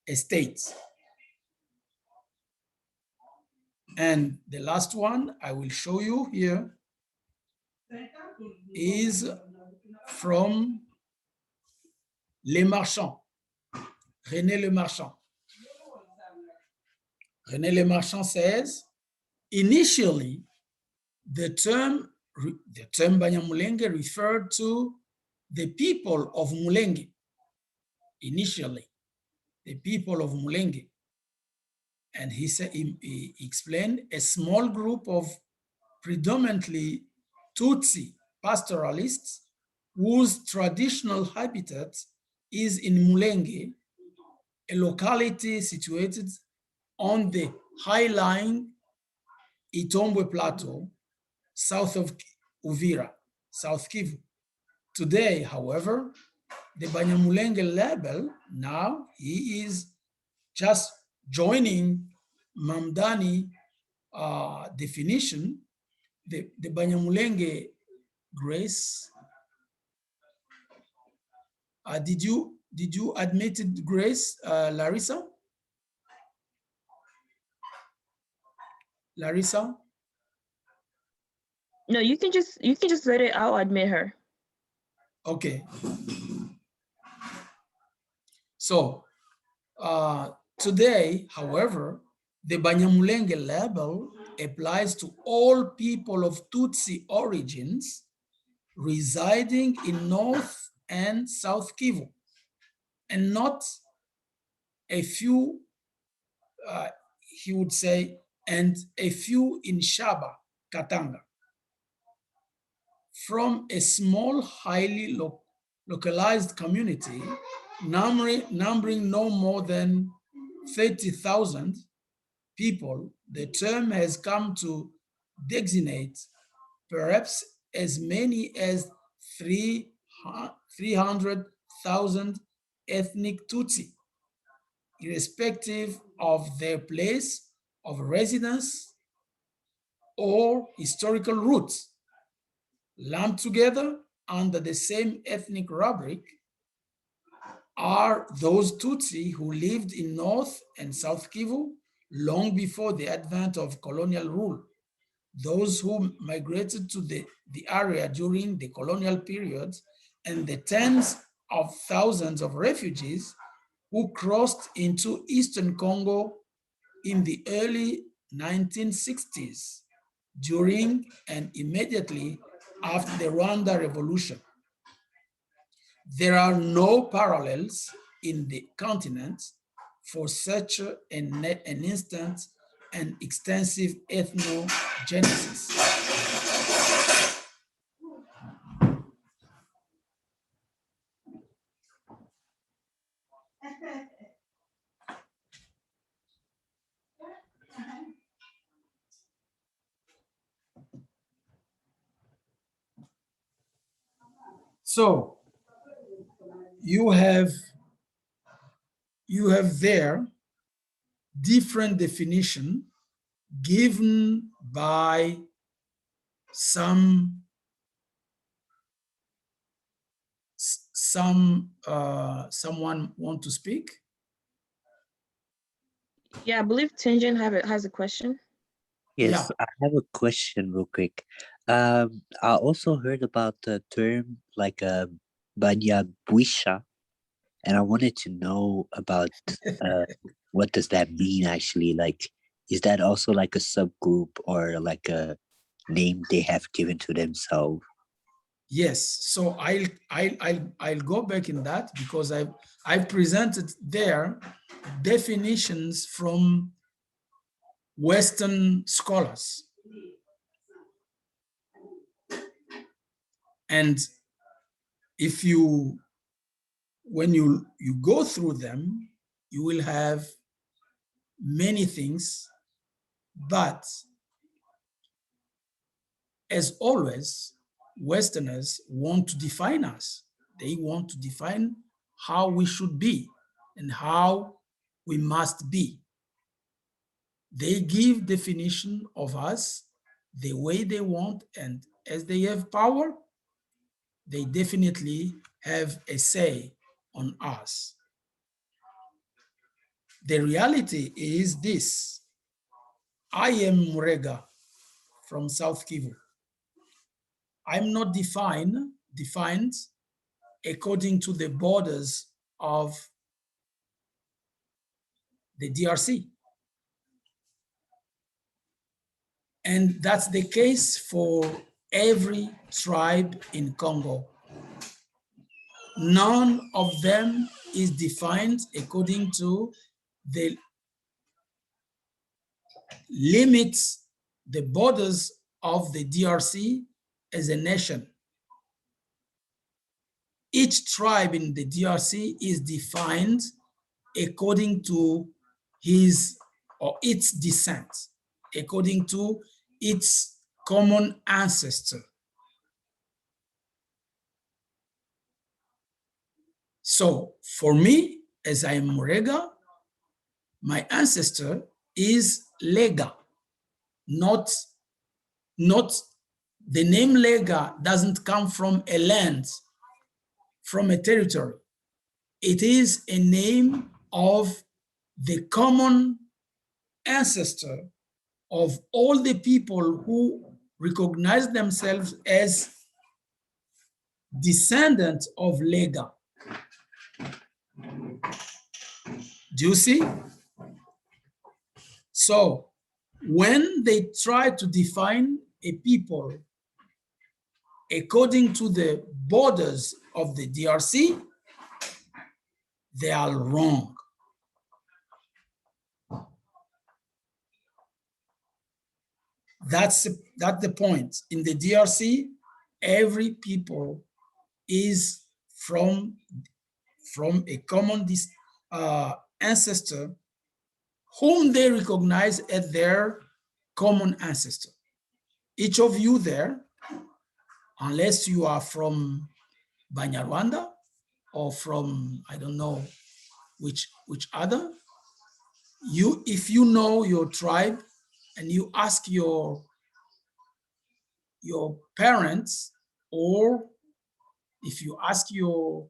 a state. And the last one I will show you here is from Les Marchands, René Le Marchand. René Le Marchand says, initially, the term Banyamulenge referred to the people of Mulenge. Initially, the people of Mulenge. And he said, he explained a small group of predominantly Tutsi pastoralists whose traditional habitat is in Mulenge, a locality situated on the high-lying Itombwe Plateau, south of Uvira, South Kivu. Today, however, the Banyamulenge label, now he is just joining Mamdani definition, the Banyamulenge grace. Did you admit it, Grace, Larissa? Larissa? No, you can just let it. I'll admit her. Okay. So Today, however, the Banyamulenge label applies to all people of Tutsi origins residing in North and South Kivu, and not a few, he would say, and a few in Shaba, Katanga. From a small, highly localized community, numbering no more than 30,000 people, the term has come to designate perhaps as many as 300,000 ethnic Tutsi, irrespective of their place of residence or historical roots, lumped together under the same ethnic rubric are those Tutsi who lived in North and South Kivu long before the advent of colonial rule, those who migrated to the area during the colonial period, and the tens of thousands of refugees who crossed into Eastern Congo in the early 1960s during and immediately after the Rwanda Revolution. There are no parallels in the continent for such an instant and extensive ethnogenesis. So you have there different definition given by someone want to speak? Yeah, I believe Tinjin has a question. Yes, Yeah. I have a question real quick. I also heard about the term like Banyabwisha, and I wanted to know about what does that mean actually? Like, is that also like a subgroup or like a name they have given to themselves? Yes, so I'll go back in that because I've presented there definitions from Western scholars. And if when you go through them, you will have many things, but as always, Westerners want to define us. They want to define how we should be and how we must be. They give definition of us the way they want, and as they have power, they definitely have a say on us. The reality is this: I am Murega from South Kivu. I'm not defined according to the borders of the DRC. And that's the case for every tribe in Congo. None of them is defined according to the limits, the borders of the DRC as a nation. Each tribe in the DRC is defined according to his or its descent, according to its common ancestor. So for me, as I am Murega, my ancestor is Lega, not the name Lega doesn't come from a land, from a territory. It is a name of the common ancestor of all the people who recognize themselves as descendants of Lega. Do you see? So when they try to define a people according to the borders of the DRC, they are wrong. That's the point. In the DRC, every people is from a common ancestor whom they recognize as their common ancestor. Each of you there, unless you are from Banyarwanda or from, I don't know which other, if you know your tribe and you ask your parents, or if you ask your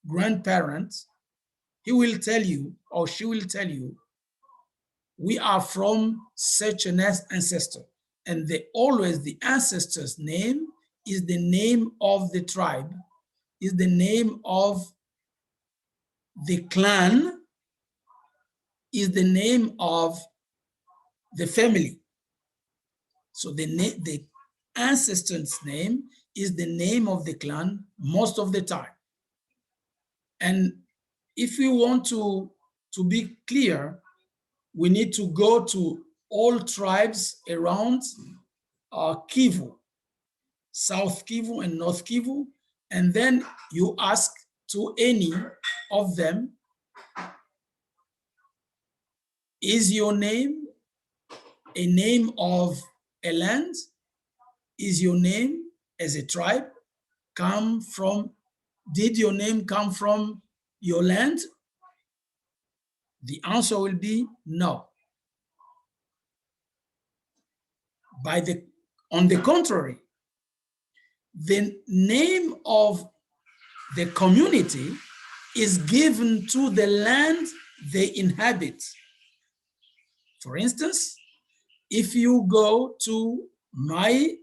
grandparents, he will tell you or she will tell you, we are from such an ancestor. And always the ancestor's name is the name of the tribe, is the name of the clan, is the name of the family. So the ancestor's name is the name of the clan most of the time. And if we want to be clear, we need to go to all tribes around Kivu, South Kivu and North Kivu, and then you ask to any of them, is your name a name of a land? Is your name as a tribe did your name come from your land? The answer will be no. On the contrary, the name of the community is given to the land they inhabit. For instance, if you go to my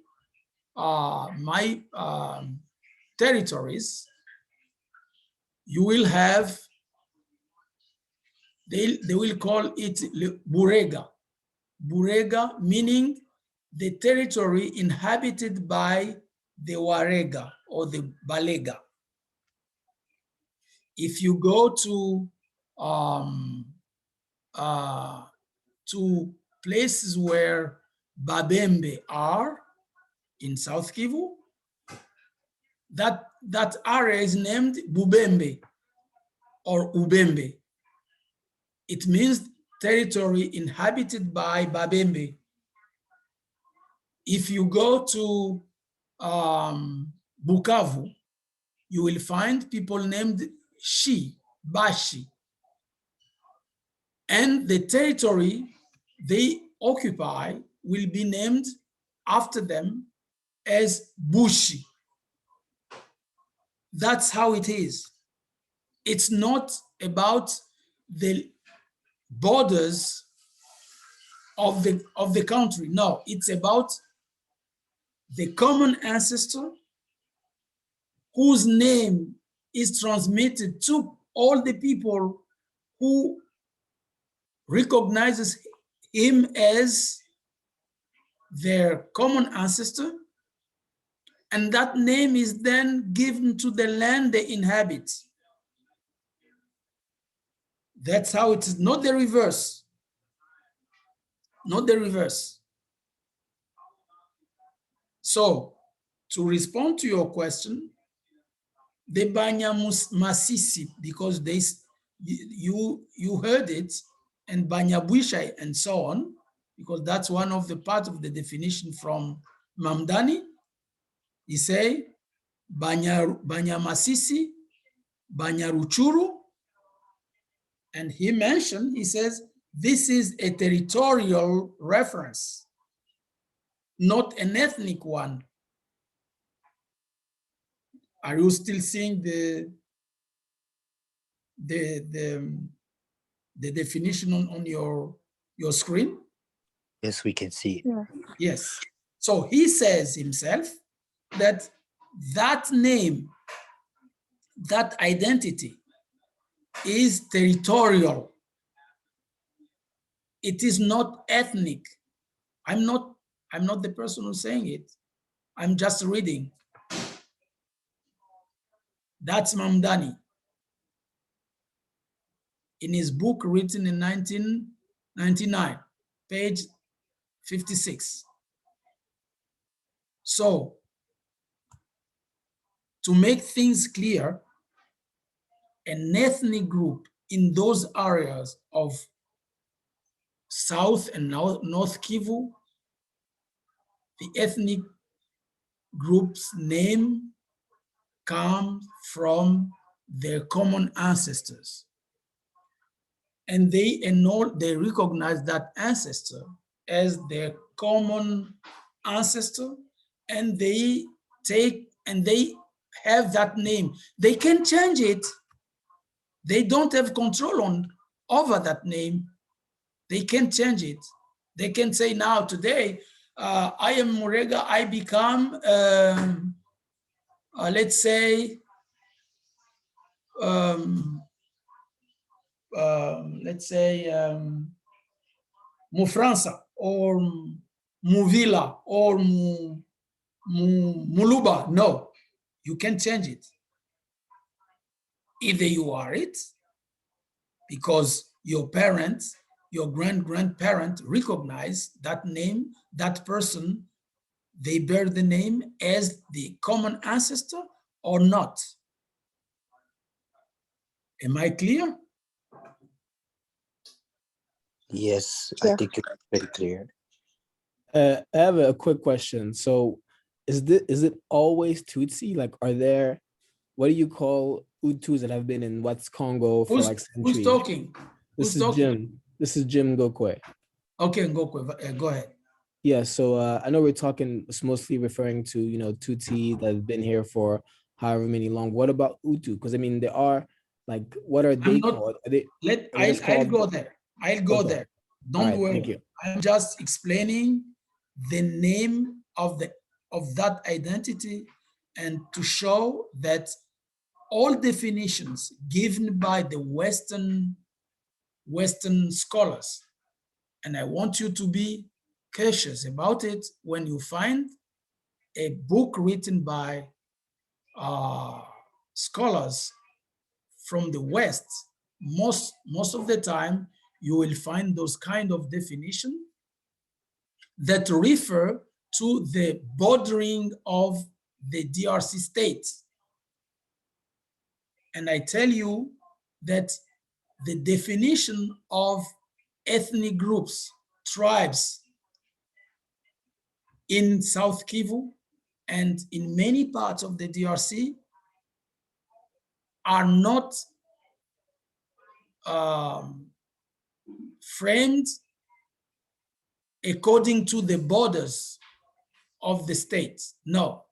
territories, you will have, they will call it Burega. Burega meaning the territory inhabited by the Warega or the Balega. If you go to places where Babembe are in South Kivu, that area is named Bubembe or Ubembe. It means territory inhabited by Babembe. If you go to Bukavu, you will find people named Shi, Bashi. And the territory they occupy will be named after them as Bushi. That's how it is. It's not about the borders of the country. No, it's about the common ancestor whose name is transmitted to all the people who recognizes him as their common ancestor, and that name is then given to the land they inhabit. That's how it is, not the reverse. Not the reverse. So, to respond to your question, the Banyamasisi, because you heard it, and Banyabwishai and so on, because that's one of the part of the definition from Mamdani. He say Banyamasisi, Banyaruchuru, and he says, this is a territorial reference, not an ethnic one. Are you still seeing the definition on your screen? Yes, we can see. Yeah. Yes. So he says himself that name, that identity is territorial. It is not ethnic. I'm not the person who's saying it. I'm just reading. That's Mamdani in his book written in 1999, page 56. So, to make things clear, an ethnic group in those areas of South and North Kivu, the ethnic group's name comes from their common ancestors. And they recognize that ancestor as their common ancestor, and they have that name. They can change it. They don't have control over that name. They can change it. They can say now, today, I am Murega, I become, let's say, Mufransa or Muvila or Muluba. No, you can change it. Either you are it, because your parents, your grandparent recognize that name, that person, they bear the name as the common ancestor or not. Am I clear? Yes, I think it's pretty clear. I have a quick question. So is it always Tutsi? Like, are there, what do you call Hutus that have been in West Congo for like centuries? Who's talking? This is Jim. This is Jim Ngokwe. Okay, Ngokwe, go ahead. Yeah, so I know we're talking, it's mostly referring to, Tutsi that have been here for however many long. What about Hutu? Because I mean, there are, like, what are they called? Are they, I'll go there. I'll go there. Don't worry. Thank you. I'm just explaining the name of that identity, and to show that all definitions given by the Western scholars, and I want you to be cautious about it when you find a book written by scholars from the West. Most of the time, you will find those kind of definitions that refer to the bordering of the DRC states. And I tell you that the definition of ethnic groups, tribes in South Kivu and in many parts of the DRC are not framed according to the borders of the states. No,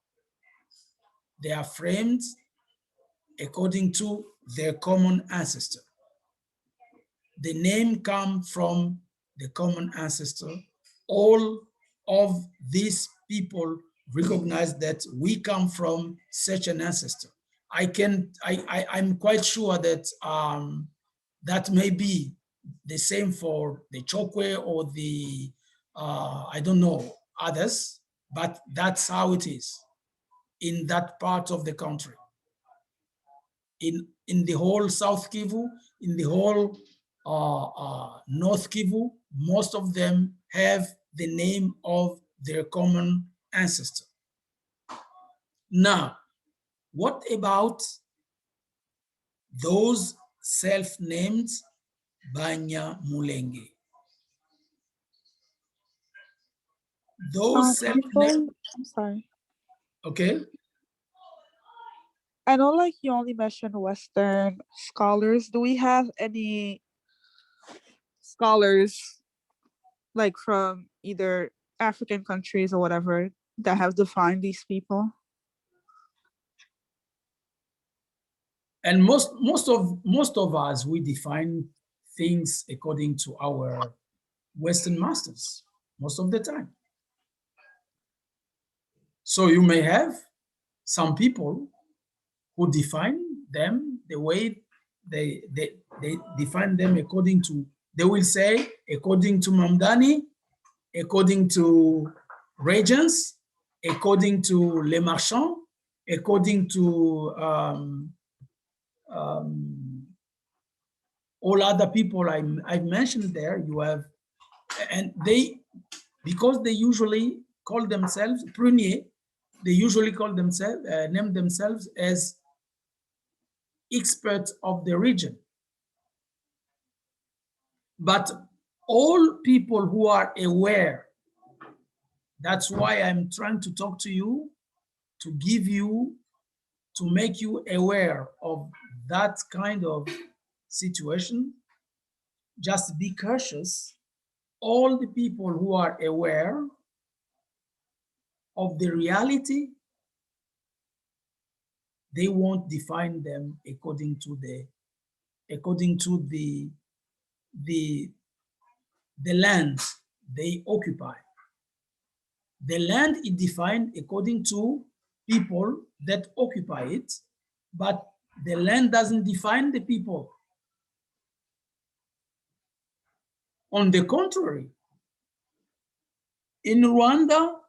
they are framed according to their common ancestor. The name comes from the common ancestor. All of these people recognize that we come from such an ancestor. I'm quite sure that that may be the same for the Chokwe or the, I don't know, others, but that's how it is in that part of the country. In the whole South Kivu, in the whole North Kivu, most of them have the name of their common ancestor. Now, what about those self-named Banyamulenge? Those self-named, I'm sorry. okay. I know, like, you only mentioned Western scholars. Do we have any scholars, like, from either African countries or whatever, that have defined these people? And most of us, we define things according to our Western masters most of the time. So you may have some people who define them the way they define them according to They will say, according to Mamdani, according to Regents, according to Les Marchands, according to all other people I've mentioned there, you have, and they, because they usually call themselves prunier, they usually call themselves, name themselves as experts of the region. But all people who are aware, that's why I'm trying to talk to you, to give you, to make you aware of that kind of situation. Just be cautious. All the people who are aware of the reality, they won't define them according to the land they occupy. The land is defined according to people that occupy it, but the land doesn't define the people. On the contrary, in Rwanda,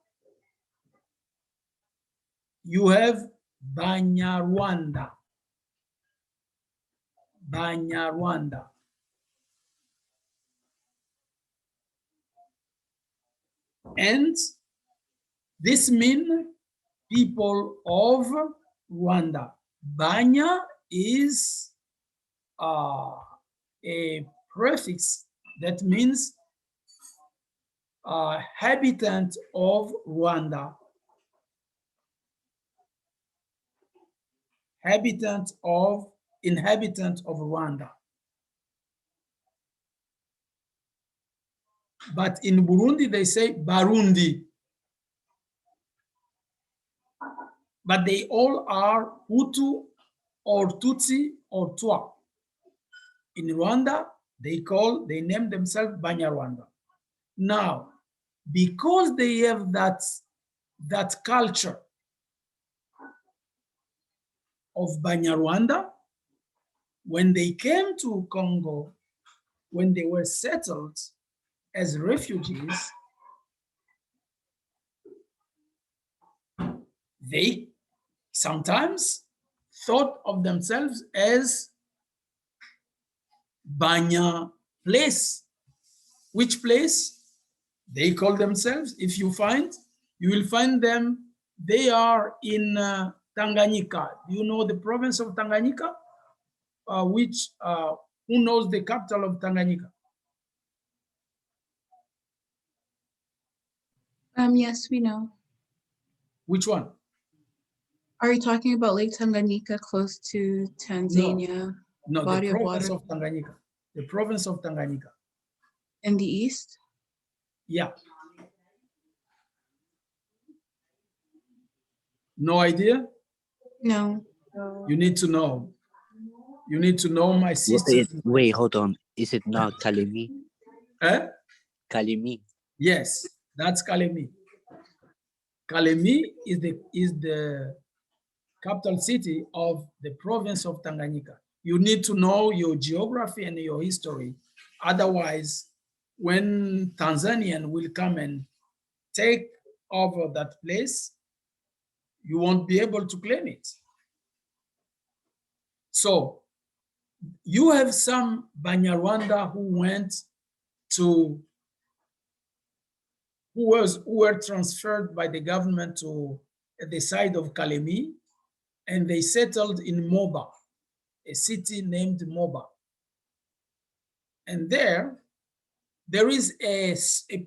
you have Banyarwanda. Banyarwanda. And this means people of Rwanda. Banya is a prefix that means habitant of Rwanda. Inhabitant of Rwanda. But in Burundi, they say Barundi. But they all are Hutu or Tutsi or Twa. In Rwanda, they name themselves Banyarwanda. Now, because they have that culture of Banyarwanda, when they came to Congo, when they were settled as refugees, they sometimes thought of themselves as Banya place. Which place? They call themselves, if you will find them, they are in Tanganyika. Do you know the province of Tanganyika? Who knows the capital of Tanganyika? Yes, we know. Which one? Are you talking about Lake Tanganyika close to Tanzania? No, Body the of province water? of Tanganyika. The province of Tanganyika. In the east? Yeah. No idea? No. You need to know. You need to know, my sister. Wait, hold on. Is it not Kalemi? Eh? Kalemi. Yes, that's Kalemi. Kalemi is the capital city of the province of Tanganyika. You need to know your geography and your history. Otherwise, when Tanzanian will come and take over that place, you won't be able to claim it. So you have some Banyarwanda who were transferred by the government to the side of Kalemi, and they settled in Moba, a city named Moba. And there is a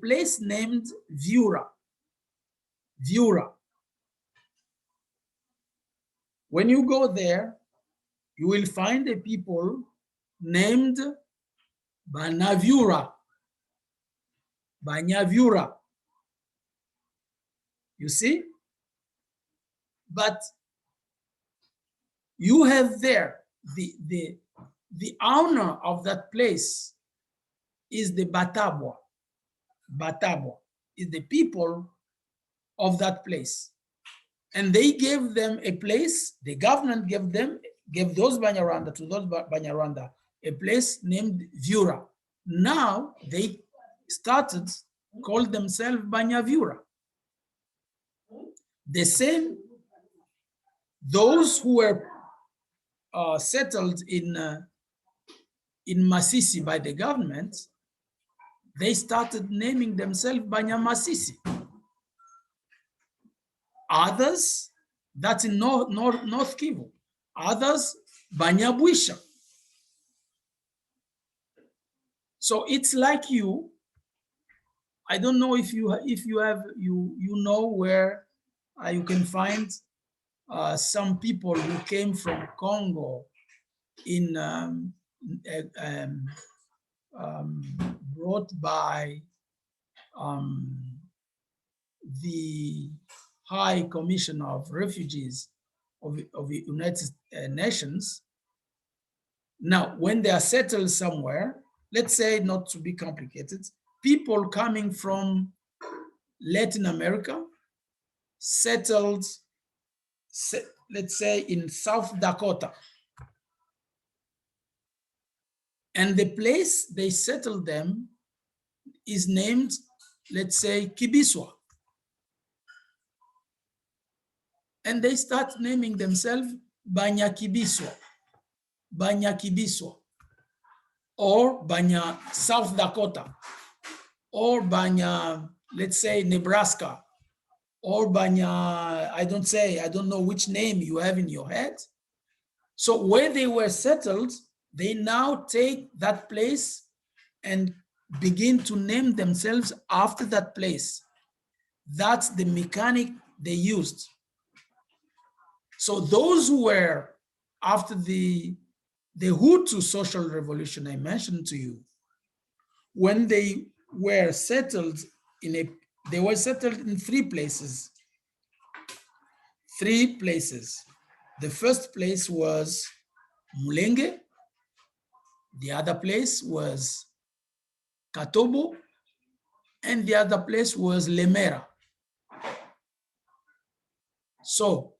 place named Viura. Viura. When you go there, you will find a people named Banyavura. Banyavura. You see? But you have there the owner of that place is the Batabwa. Batabwa is the people of that place. And they gave them a place, the government gave those Banyarwanda, a place named Viura. Now they started call themselves Banyavura. The same, those who were settled in Masisi by the government, they started naming themselves Banyamasisi. Others, that's in North Kivu. Others, Banyabwisha. So it's like you. I don't know if you know where you can find some people who came from Congo in brought by the High Commission of Refugees of the United Nations. Now, when they are settled somewhere, let's say, not to be complicated, people coming from Latin America settled, let's say, in South Dakota. And the place they settled them is named, let's say, Kibiswa. And they start naming themselves Banya Kibiswa, or Banya South Dakota, or Banya, let's say, Nebraska, or Banya, I don't know which name you have in your head. So where they were settled, they now take that place and begin to name themselves after that place. That's the mechanic they used. So those who were after the Hutu social revolution I mentioned to you, when they were settled they were settled in three places. The first place was Mulenge. The other place was Katobo. And the other place was Lemera. So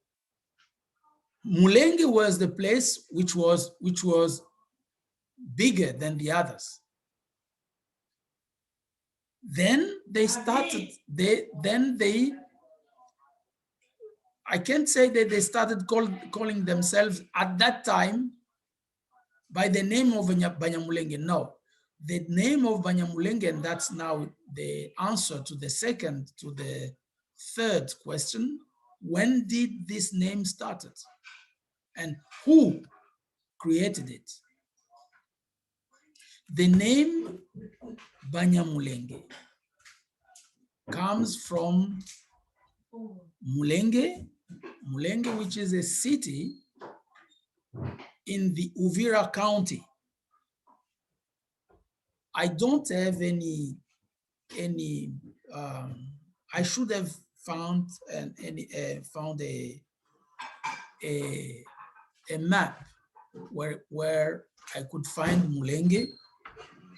Mulenge was the place which was bigger than the others. Then they started, I can't say that they started calling themselves at that time by the name of Banyamulenge. No, the name of Banyamulenge, and that's now the answer to the third question. When did this name started? And who created it? The name Banyamulenge comes from Mulenge, which is a city in the Uvira County. I don't have any I should have found a map where I could find Mulenge,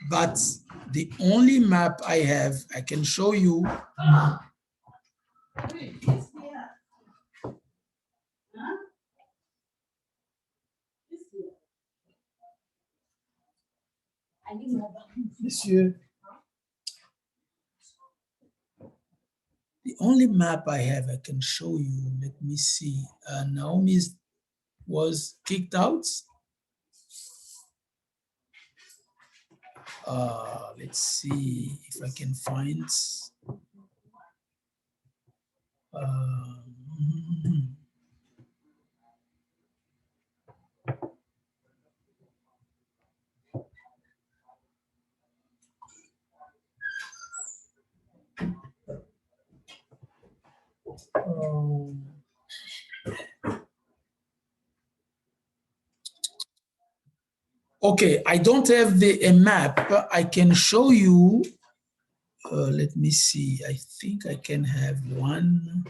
but the only map I have, I can show you. Monsieur, the only map I have, I can show you. Let me see. Naomi was kicked out. Let's see if I can find. Okay, I don't have a map. I can show you. Let me see. I think I can have one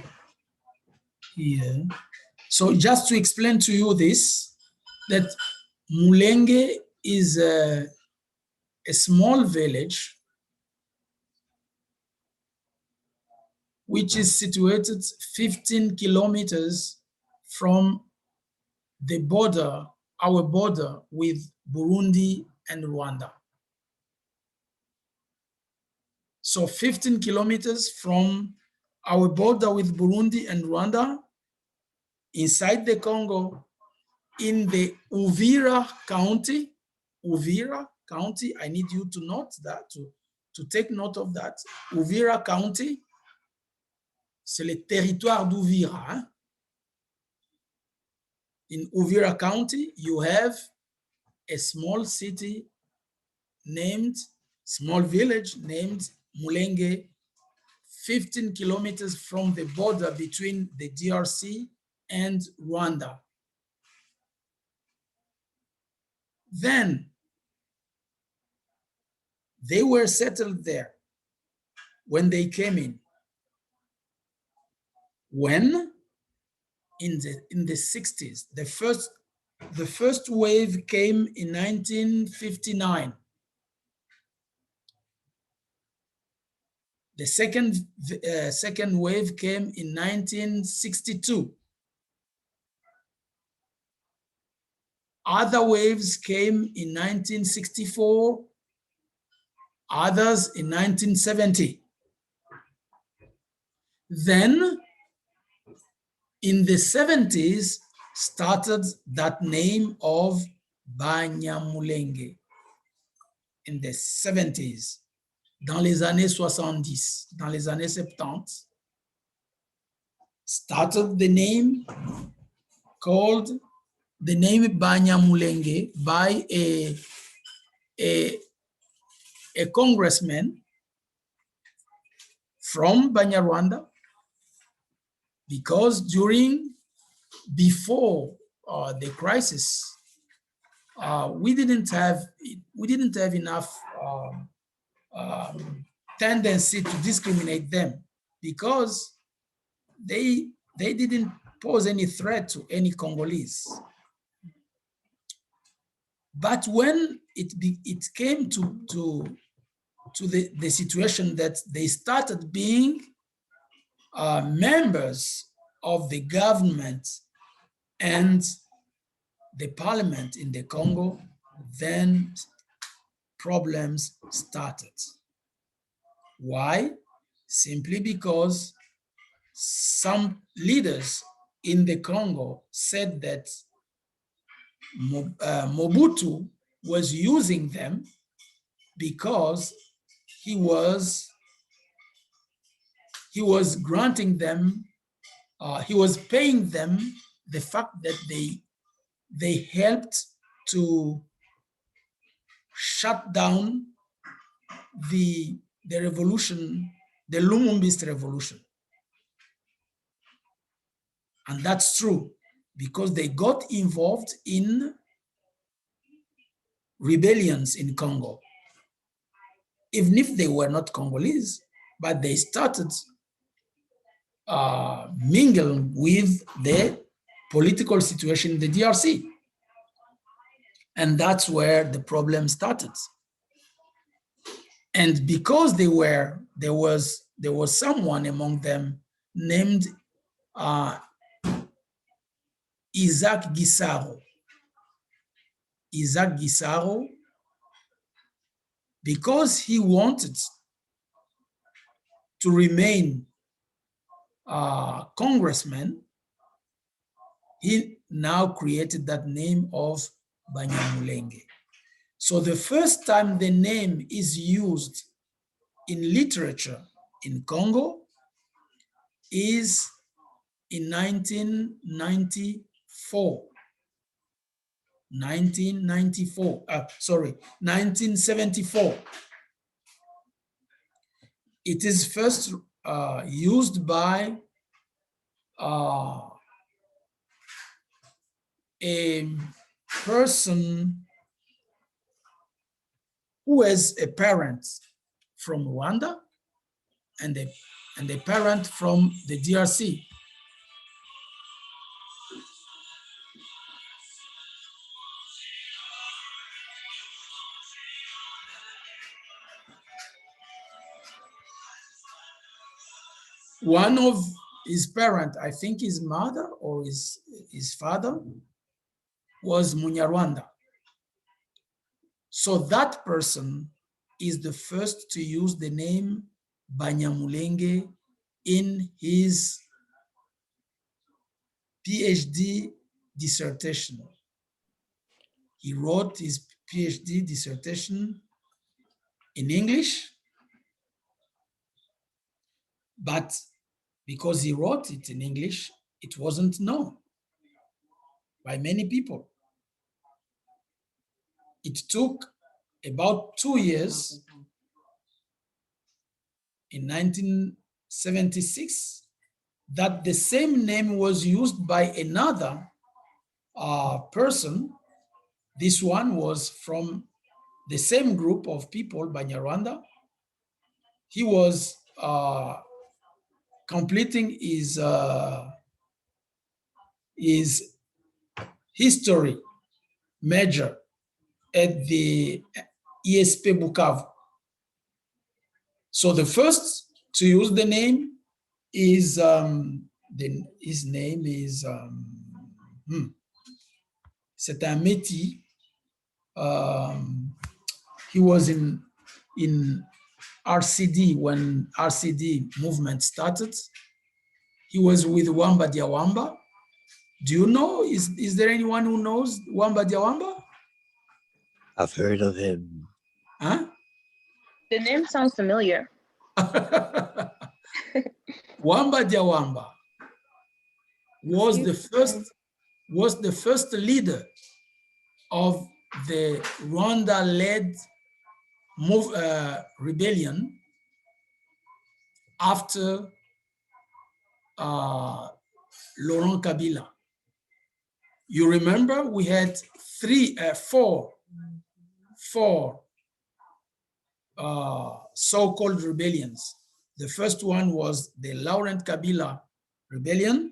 here. So just to explain to you this, that Mulenge is a small village which is situated 15 kilometers from the border, our border with Burundi and Rwanda. So 15 kilometers from our border with Burundi and Rwanda, inside the Congo, in the Uvira County, I need you to note that, to take note of that. Uvira County, c'est le territoire d'Uvira. Hein? In Uvira County, you have a small city named, small village named Mulenge, 15 kilometers from the border between the DRC and Rwanda. Then they were settled there when they came in. When in the 60s, the first wave came in 1959. The second wave came in 1962. Other waves came in 1964, others in 1970. Then, in the 70s, started that name of Banyamulenge. In the 70s, dans les années 70, dans les années 70, started the name called the name Banyamulenge by a congressman from Banyarwanda, because before the crisis, we didn't have enough tendency to discriminate them, because they didn't pose any threat to any Congolese. But when it came to the situation that they started being members of the government and the parliament in the Congo, then problems started. Why? Simply because some leaders in the Congo said that Mobutu was using them because he was granting them, he was paying them the fact that they helped to shut down the revolution, the Lumumbist revolution. And that's true, because they got involved in rebellions in Congo. Even if they were not Congolese, but they started mingling with the political situation in the DRC. And that's where the problem started. And because there was someone among them named Isaac Gisaro, because he wanted to remain congressman, he now created that name of Banyamulenge. So the first time the name is used in literature in Congo is in 1974. 1974. It is first used by a person who has a parent from Rwanda and a parent from the DRC. One of his parents, I think his mother or his father, was Munyarwanda. So that person is the first to use the name Banyamulenge in his PhD dissertation. He wrote his PhD dissertation in English, but because he wrote it in English, it wasn't known by many people. It took about 2 years, in 1976, that the same name was used by another person. This one was from the same group of people, Banyarwanda. He was completing his history major at the ESP Bukavu. So the first to use the name is his name is c'est un Métis. He was in RCD when RCD movement started. He was with Wamba Diawamba. Do you know? Is there anyone who knows Wamba Diawamba? I've heard of him. Huh? The name sounds familiar. Wamba Diawamba was the first leader of the Rwanda-led rebellion after Laurent Kabila. You remember we had four so-called rebellions. The first one was the Laurent Kabila rebellion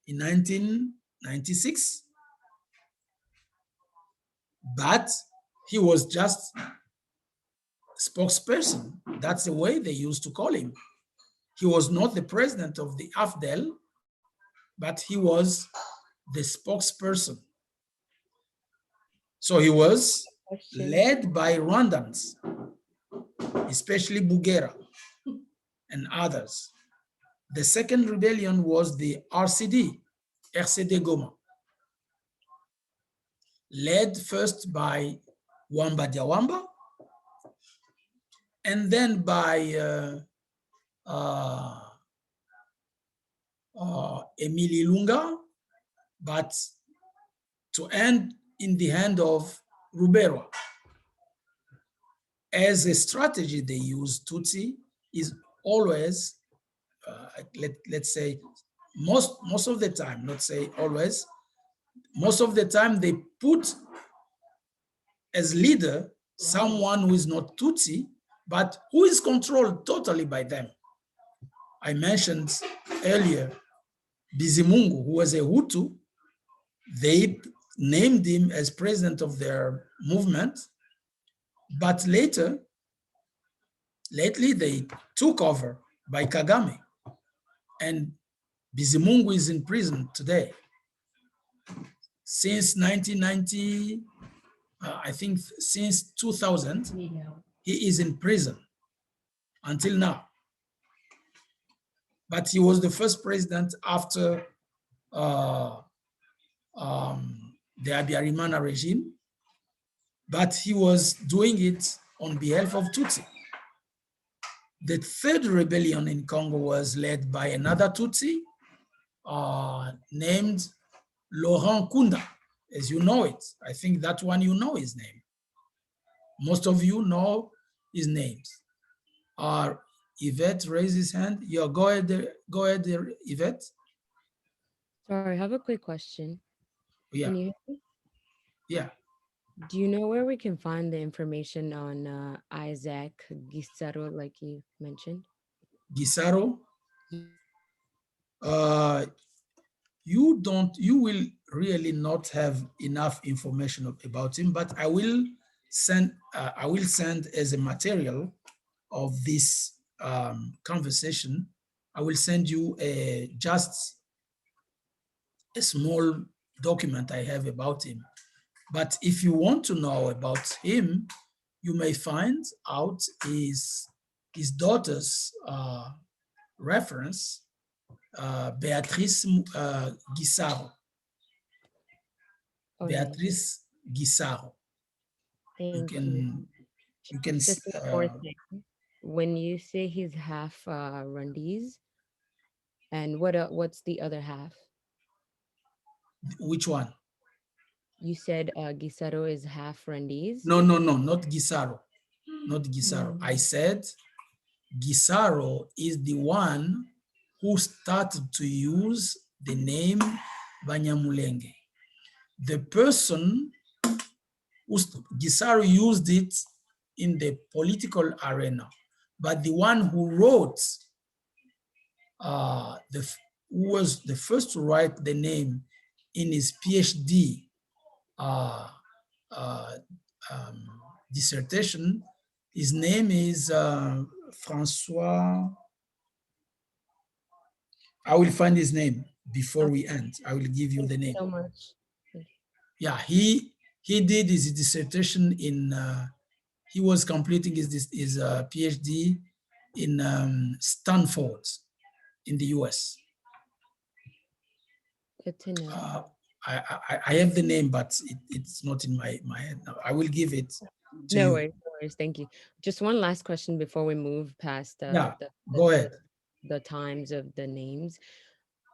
in 1996, but he was just spokesperson. That's the way they used to call him. He was not the president of the AFDEL, but he was the spokesperson. So he was led by Rwandans, especially Bugera and others. The second rebellion was the RCD Goma, led first by Wamba Diawamba and then by Emily Lunga, but to end in the hand of Ruberwa. As a strategy they use, Tutsi is always, let's say, most of the time, not say always, most of the time they put as leader someone who is not Tutsi, but who is controlled totally by them. I mentioned earlier Bizimungu, who was a Hutu. They named him as president of their movement, but lately they took over by Kagame, and Bizimungu is in prison today. Since 1990, I think since 2000, he is in prison until now. But he was the first president after the Habyarimana regime, but he was doing it on behalf of Tutsi. The third rebellion in Congo was led by another Tutsi named Laurent Kunda, as you know it. I think that one you know his name. Most of you know his names. Yvette raised his hand. Yeah, go ahead, Yvette. Sorry, I have a quick question. Yeah. Can you hear me? Yeah. Do you know where we can find the information on Isaac Gisaro, like you mentioned? Gisaro? You will really not have enough information about him, but I will send as a material of this conversation, I will send you just a small document I have about him. But if you want to know about him, you may find out his his daughter's reference, Beatrice Gisaro. Oh, Beatrice Gisaro. thank You can Just one more thing. When you say he's half Rwandese, and what's the other half? Which one? You said Gisaro is half Rwandese? No, not Gisaro. Not Gisaro. I said Gisaro is the one who started to use the name Banyamulenge. The person who Gisaro used it in the political arena, but the one who wrote, who was the first to write the name in his PhD dissertation, his name is Francois. I will find his name before we end. I will give you the name. So much. Yeah, he did his dissertation in, he was completing his PhD in Stanford in the US. Good to know. I have the name, but it's not in my head now. I will give it to you. No worries. Thank you. Just one last question before we move past go ahead. The times of the names.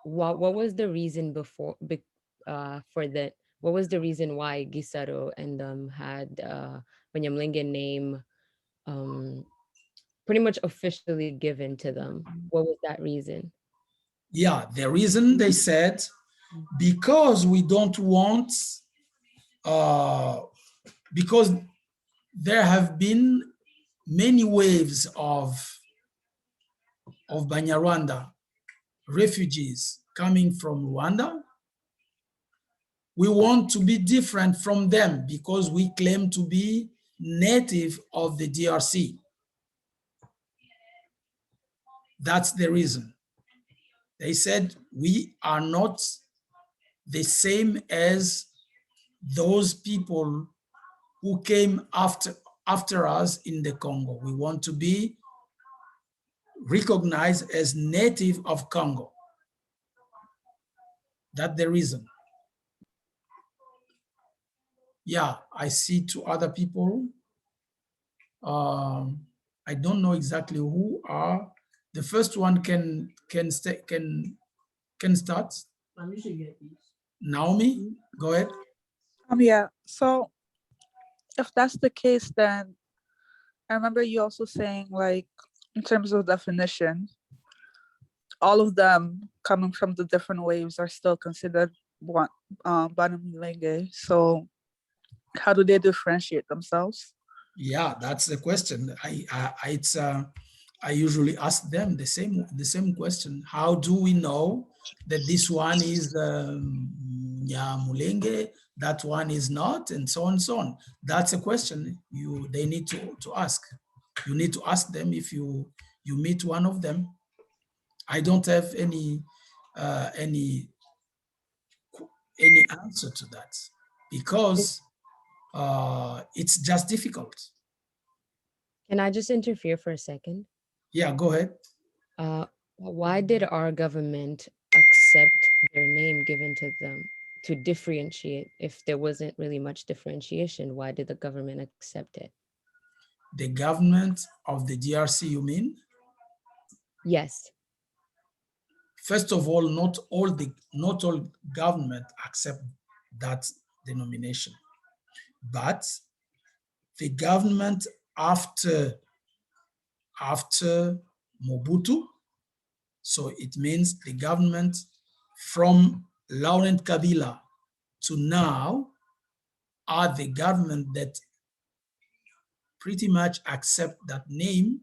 What was the reason before for that? What was the reason why Gisaro and had Banyamulenge name pretty much officially given to them? What was that reason? Yeah, the reason they said, because we don't want, because there have been many waves of Banyarwanda refugees coming from Rwanda. We want to be different from them because we claim to be native of the DRC. That's the reason. They said we are not the same as those people who came after us in the Congo. We want to be recognized as native of Congo. That's the reason. Yeah, I see two other people. I don't know exactly who are. The first one can start. Naomi, go ahead. Yeah. So if that's the case, then I remember you also saying, like, in terms of definition, all of them coming from the different waves are still considered one Banyamulenge. So how do they differentiate themselves? Yeah, that's the question. I usually ask them the same question. How do we know that this one is Mulenge, that one is not, and so on and so on? That's a question they need to ask. You need to ask them if you meet one of them. I don't have any answer to that because it's just difficult. Can I just interfere for a second? Yeah, go ahead. Why did our government accept their name given to them to differentiate? If there wasn't really much differentiation, why did the government accept it? The government of the DRC, you mean? Yes. First of all, not all government accept that denomination, but the government after Mobutu, so it means the government from Laurent Kabila to now are the government that pretty much accept that name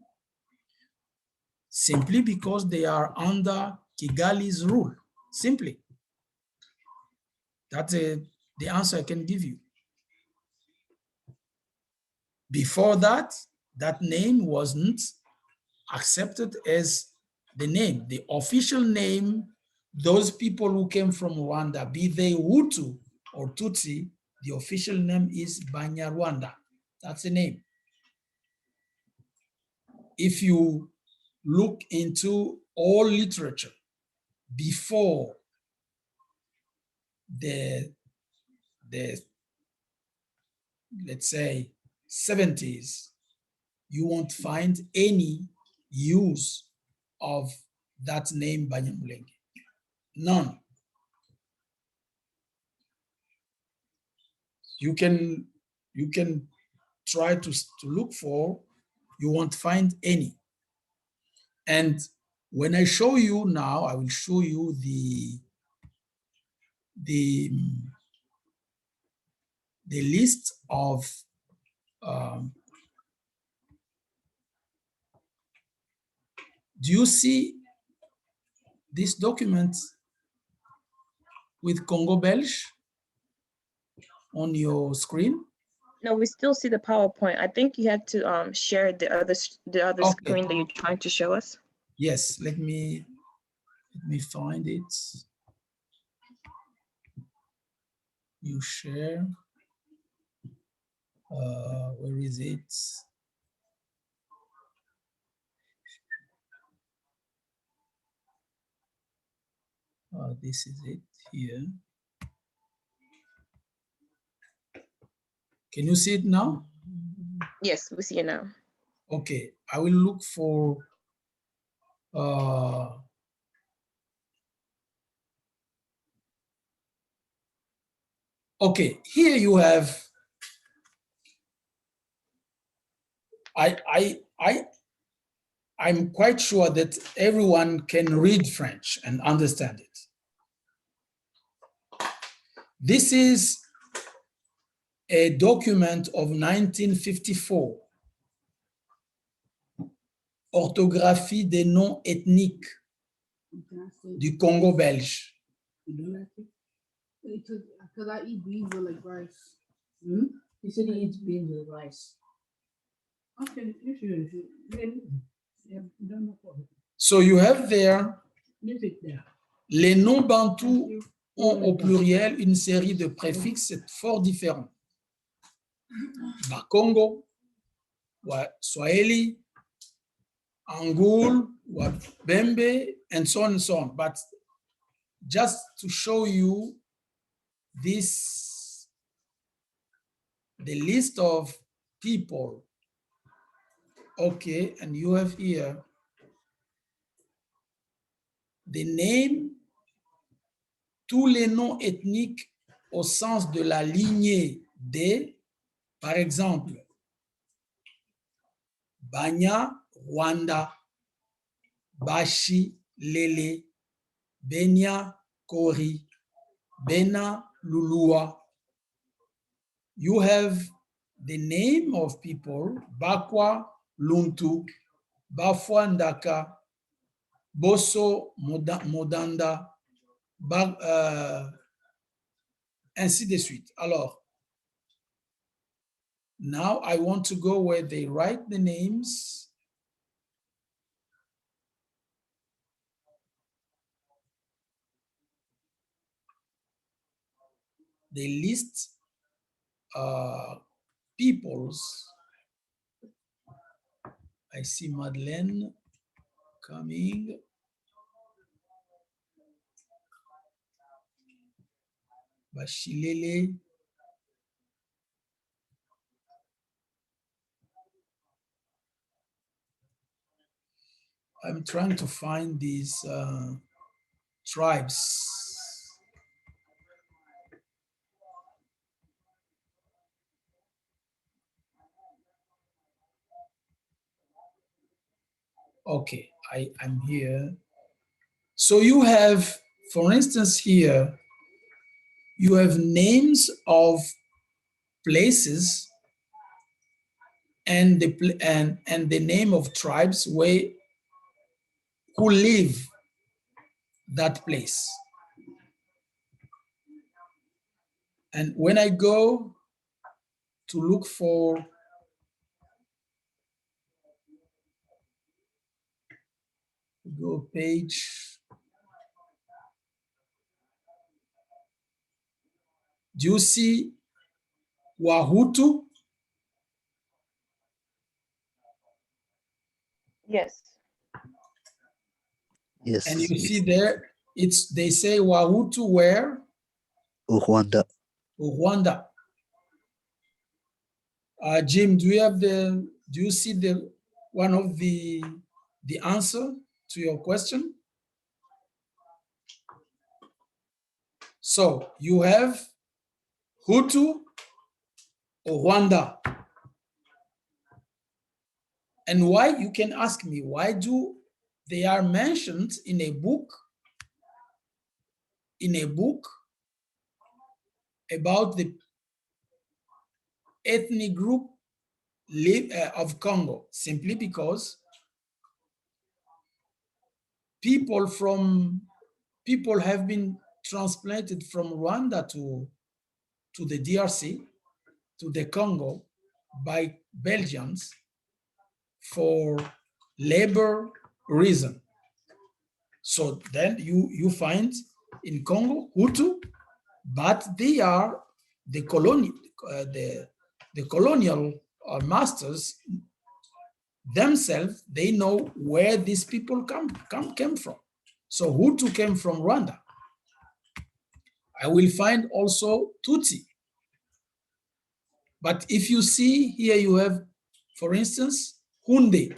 simply because they are under Kigali's rule, simply. That's the answer I can give you. Before that, that name wasn't accepted as the name, the official name. Those people who came from Rwanda, be they Hutu or Tutsi, the official name is Banyarwanda. That's the name. if you look into all literature before the let's say 70s, you won't find any use of that name Banyamulenge. None. You can try to look for, you won't find any. And when I show you now, I will show you the list of do you see this document with Congo Belge on your screen? No, we still see the PowerPoint. I think you have to share the other Okay. screen that you're trying to show us. Yes, let me find it. You share. Where is it? This is it here. Can you see it now? Yes, we see it now. Okay, I will look for okay, here you have I'm quite sure that everyone can read French and understand it. This is a document of 1954, Orthographie des noms ethniques du Congo belge. Because I eat beans with like rice. He said he eats beans with rice. Okay, you should. So you have there les noms bantous ont au pluriel une série de préfixes fort différents. Bakongo, Swahili, Angul, Bembe, and so on and so on. But just to show you this, the list of people, okay, and you have here the name, tous les noms ethniques au sens de la lignée D, par exemple, Banja, Rwanda, Bashi, Lele, Benya, Kori, Bena, Lulua. You have the name of people, Bakwa, Luntu, Bafwa Ndaka, Boso, Modanda, ainsi de suite. Alors, now I want to go where they write the names. They list peoples. I see Madeleine coming. Bashilele. I'm trying to find these tribes. Okay, I'm here. So you have, for instance, here, you have names of places and the name of tribes who live that place. And when I go to look for page, do you see Wahutu? Yes. Yes. And you see there, they say Wahutu where? Rwanda. Rwanda. Jim, do you see one of the answer to your question? So you have Hutu, Rwanda. And why, you can ask me, why do they are mentioned in a book about the ethnic group of Congo? Simply because people have been transplanted from Rwanda to the DRC, to the Congo, by Belgians for labor reason. So then you find in Congo Hutu, but they are the colonial masters themselves. They know where these people came from. So Hutu came from Rwanda. I will find also Tutsi. But if you see here, you have, for instance, Hunde.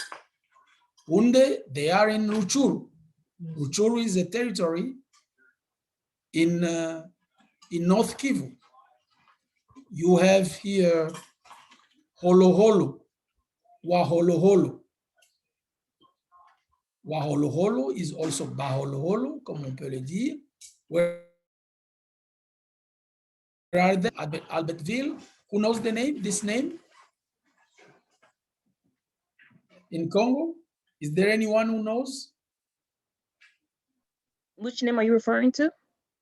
Hunde, they are in Ruchuru. Ruchuru is a territory in North Kivu. You have here Holoholo, Waholoholo. Waholoholo is also Baholoholo, comme on peut le dire. Where are they? Albertville. Who knows this name? In Congo? Is there anyone who knows? Which name are you referring to?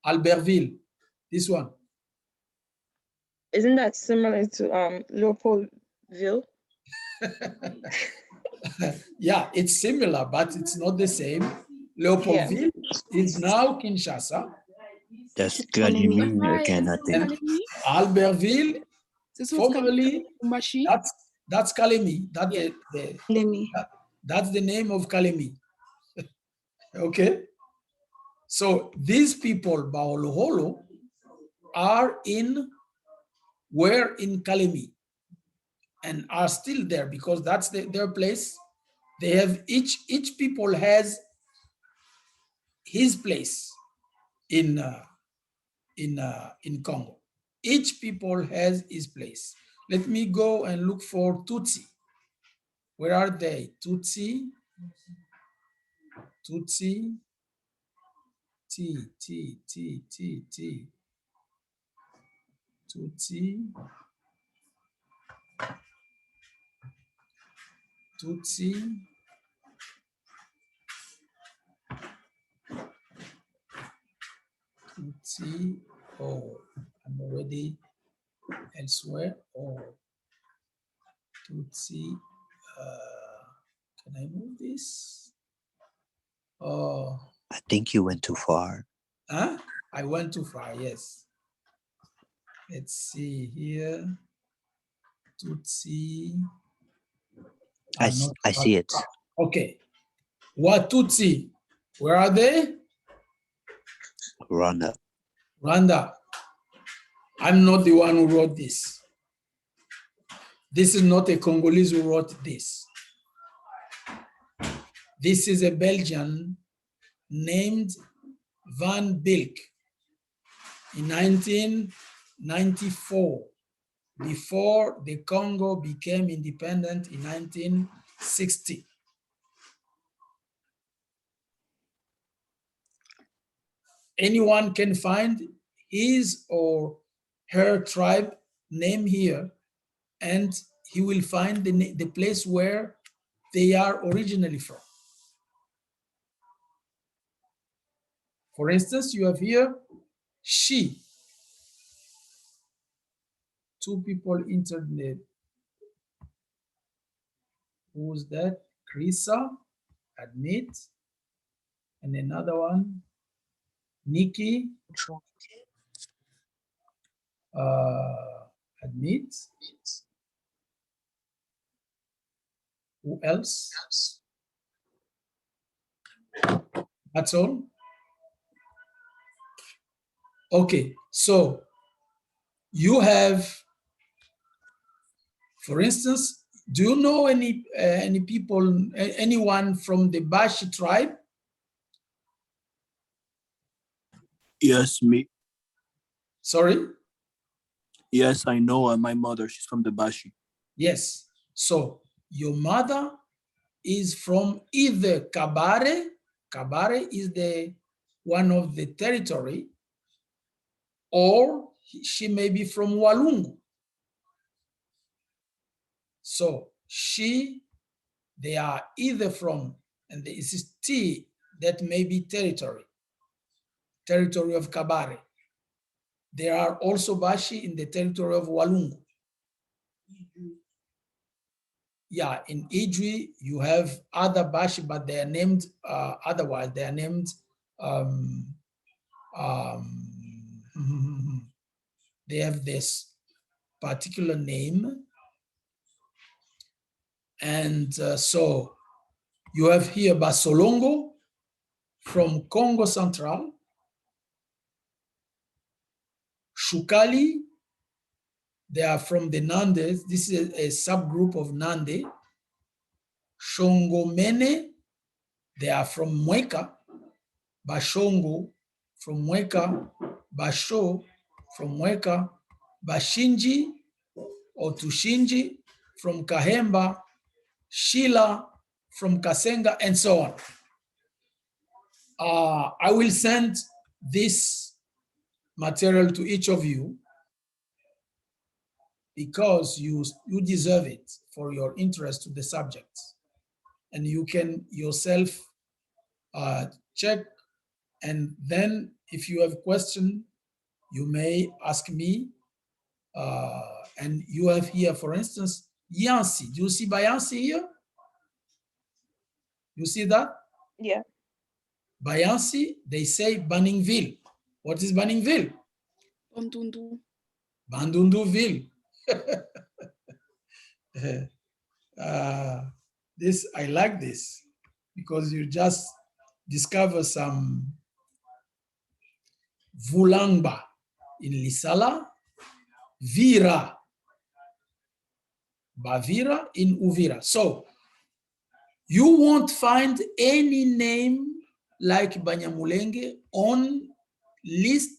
Albertville, this one. Isn't that similar to Leopoldville? Yeah, it's similar, but it's not the same. Leopoldville is now Kinshasa. That's Galiming again, I think. And Albertville, formerly, that's Kalemi. That's the name of Kalemi. Okay? So these people, Baholoholo, were in Kalemi and are still there because that's their place. They have each people has his place in Congo. Each people has his place. Let me go and look for Tutsi. Where are they? Tutsi. Tutsi. T. Tutsi. Tutsi. Tutsi. Oh, I'm already elsewhere. Oh, Tutsi. Can I move this? Oh. I think you went too far. Huh? I went too far, yes. Let's see here. Tutsi. I see it. Okay. Watutsi. Where are they? Rwanda. Rwanda. I'm not the one who wrote this. This is not a Congolese who wrote this. This is a Belgian named Van Bilk in 1994, before the Congo became independent in 1960. Anyone can find his or her tribe name here, and he will find the place where they are originally from. For instance, you have here she. Two people entered the. Who's that? Krisa, admit. And another one, Nikki, admit. Who else? That's all? Okay, so you have, for instance, do you know any people, anyone from the Bashi tribe? Yes, me. Sorry? Yes, I know my mother. She's from the Bashi. Yes. So your mother is from either Kabare. Kabare is the one of the territory, or she may be from Walungu. So they are either from, and this is T, that may be territory of Kabare. There are also Bashi in the territory of Walungu. Yeah, in Idri, you have other Bashi, but they are named otherwise. They are named, they have this particular name. And so you have here Basolongo from Congo Central, Shukali, they are from the Nandes. This is a subgroup of Nande. Shongomene, they are from Mweka. Bashongo from Mweka. Basho from Mweka. Bashinji or Tushinji from Kahemba. Shila from Kasenga, and so on. I will send this material to each of you because you deserve it for your interest to the subject. And you can yourself check, and then if you have a question, you may ask me. And you have here, for instance, Yansi. Do you see Bayansi here? You see that? Yeah. Bayansi, they say Baningville. What is Baningville? Bandundu. Bandunduville. This, I like this because you just discover some Vulangba in Lisala, Vira, Bavira in Uvira. So you won't find any name like Banyamulenge on list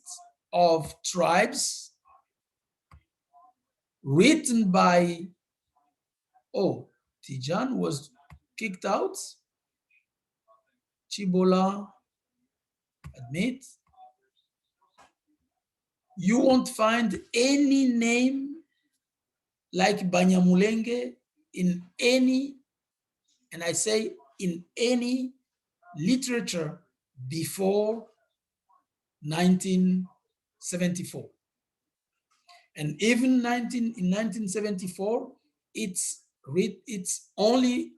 of tribes written by, oh, Tijan was kicked out. Chibola, admit. You won't find any name like Banyamulenge in any, and I say in any literature before 1974. And even in 1974, it's only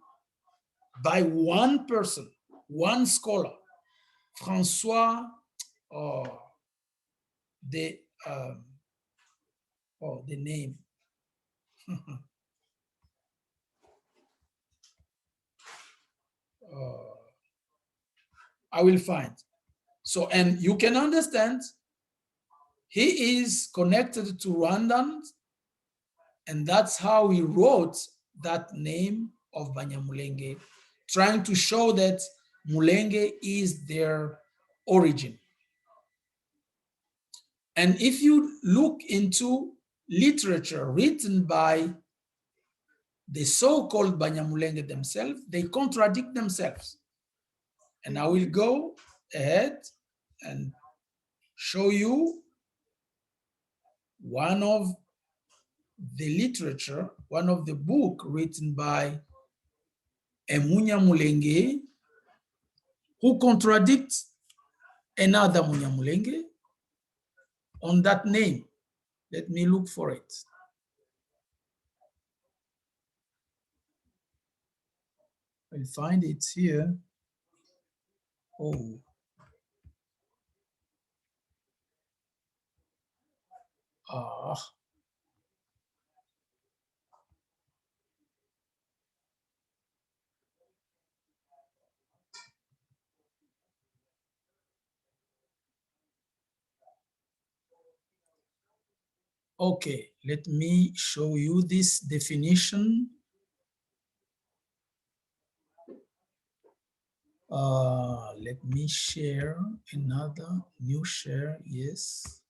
by one person, one scholar, Francois, the name. I will find. So, and you can understand, he is connected to Rwandan, and that's how he wrote that name of Banyamulenge, trying to show that Mulenge is their origin. And if you look into literature written by the so-called Banyamulenge themselves, they contradict themselves. And I will go ahead and show you one of the literature, one of the book written by Emunya Mulenge, who contradicts another Munyamulenge on that name. Let me look for it. I'll find it here. Oh. Okay, let me show you this definition. Let me share another new share. Yes.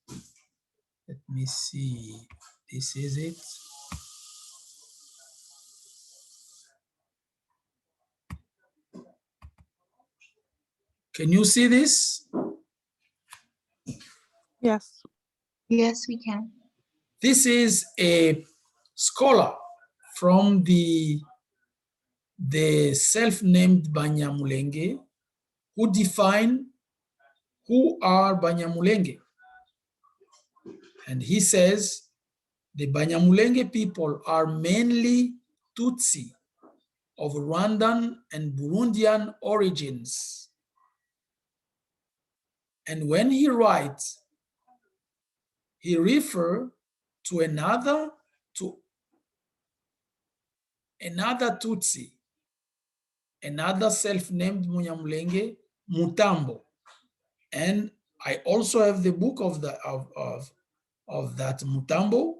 Let me see. This is it. Can you see this? Yes. Yes, we can. This is a scholar from the self-named Banyamulenge who define who are Banyamulenge. And he says the Banyamulenge people are mainly Tutsi of Rwandan and Burundian origins. And when he writes, he refers to another Tutsi, another self-named Munyamulenge, Mutambo. And I also have the book of that Mutambo.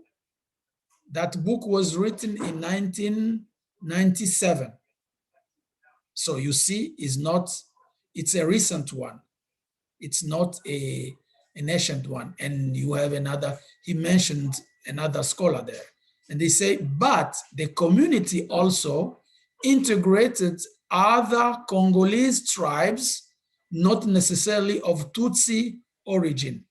That book was written in 1997. So you see, it's a recent one. It's not an ancient one. And you have another, he mentioned another scholar there. And they say, but the community also integrated other Congolese tribes, not necessarily of Tutsi origin.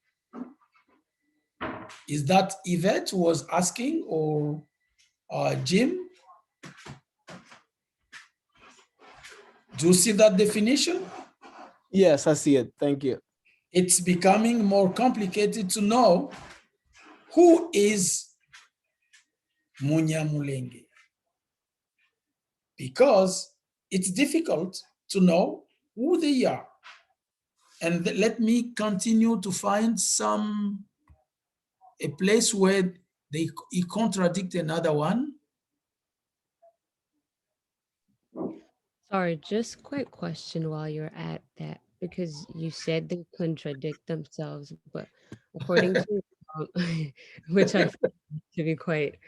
Is that Yvette was asking, or Jim? Do you see that definition? Yes, I see it. Thank you. It's becoming more complicated to know who is Munyamulenge, because it's difficult to know who they are. And let me continue to find a place where he contradict another one. Sorry, just quick question while you're at that, because you said they contradict themselves, but according to which I find to be quite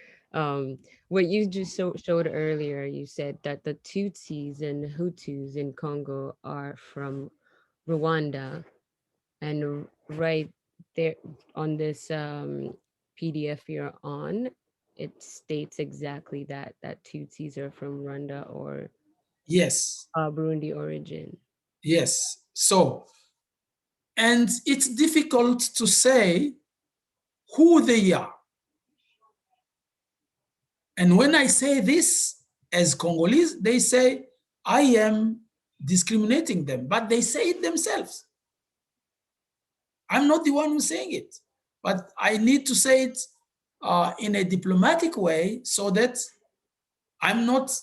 what you just showed earlier, you said that the Tutsis and Hutus in Congo are from Rwanda, and right there on this PDF you're on, it states exactly that Tutsis are from Rwanda or Yes. Burundi origin. Yes. So, and it's difficult to say who they are. And when I say this as Congolese, they say I am discriminating them, but they say it themselves. I'm not the one who's saying it, but I need to say it in a diplomatic way so that I'm not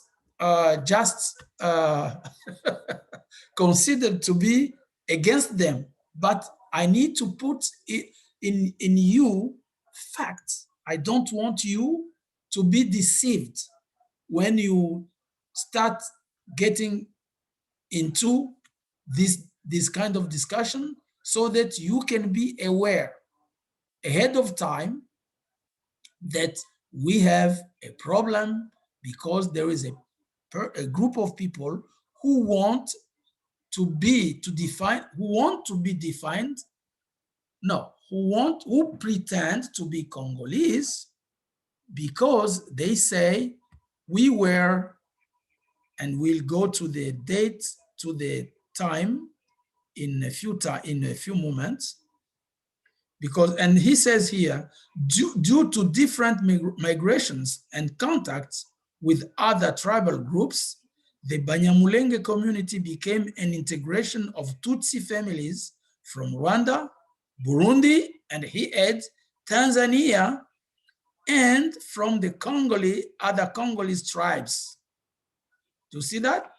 just considered to be against them, but I need to put in you facts. I don't want you to be deceived when you start getting into this kind of discussion, so that you can be aware ahead of time that we have a problem, because there is a group of people who want to be defined, who pretend to be Congolese, because they say we were, and we'll go to the date, to the time in a few moments, because, and he says here, due to different migrations and contacts with other tribal groups, the Banyamulenge community became an integration of Tutsi families from Rwanda, Burundi, and he adds Tanzania, and from the other Congolese tribes. Do you see that?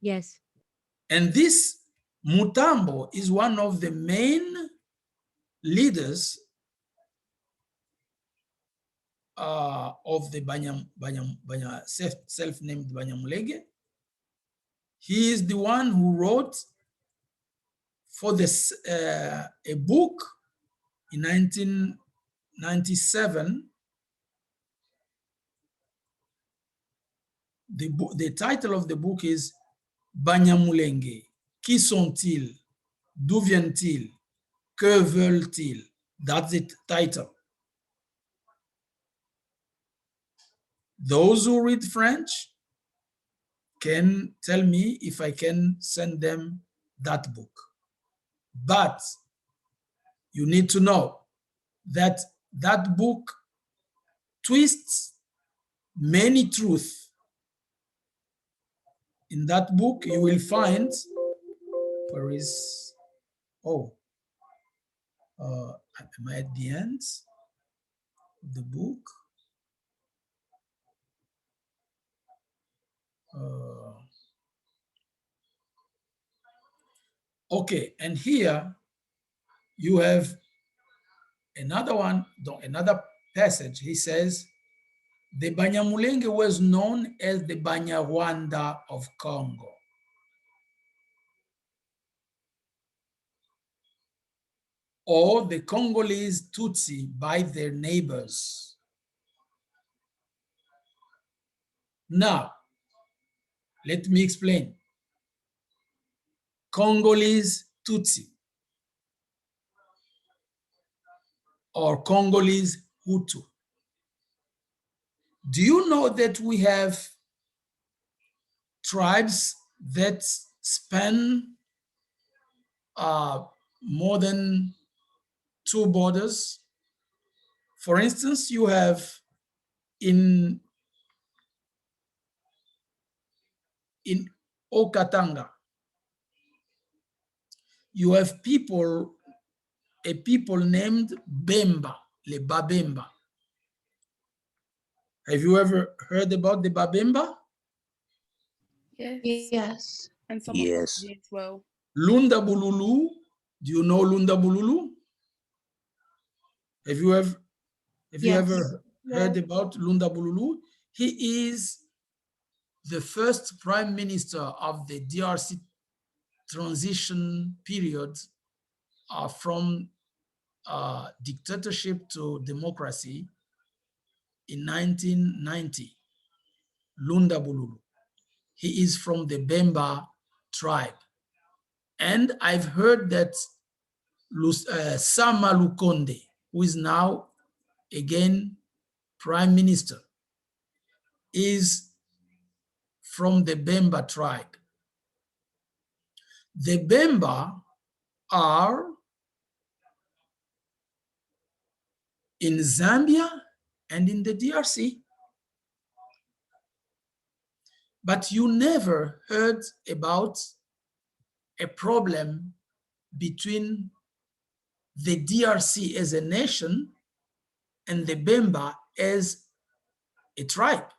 Yes. And this Mutambo is one of the main leaders of the self-named Banyamulenge. He is the one who wrote for this a book in 1997, the title of the book is Banyamulenge. Qui sont-ils? D'où viennent-ils? Que veulent-ils? That's the title. Those who read French can tell me if I can send them that book. But you need to know that that book twists many truths. In that book, you will find, where is, am I at the end of the book? Okay, and here you have another one, another passage. He says, the Banyamulenge was known as the Rwanda of Congo. Or the Congolese Tutsi by their neighbors. Now, let me explain. Congolese Tutsi or Congolese Hutu. Do you know that we have tribes that span more than 2 borders? For instance, you have in Okatanga, you have a people named Bemba, le Babemba. Have you ever heard about the Babemba? Yes. Yes. And some Yes. of us as well. Lunda Bululu. Do you know Lunda Bululu? Have you ever heard about Lunda Bululu? He is the first prime minister of the DRC transition period from dictatorship to democracy in 1990. Lunda Bululu. He is from the Bemba tribe. And I've heard that Sama Lukonde, who is now again prime minister, is from the Bemba tribe. The Bemba are in Zambia and in the DRC. But you never heard about a problem between the DRC as a nation and the Bemba as a tribe.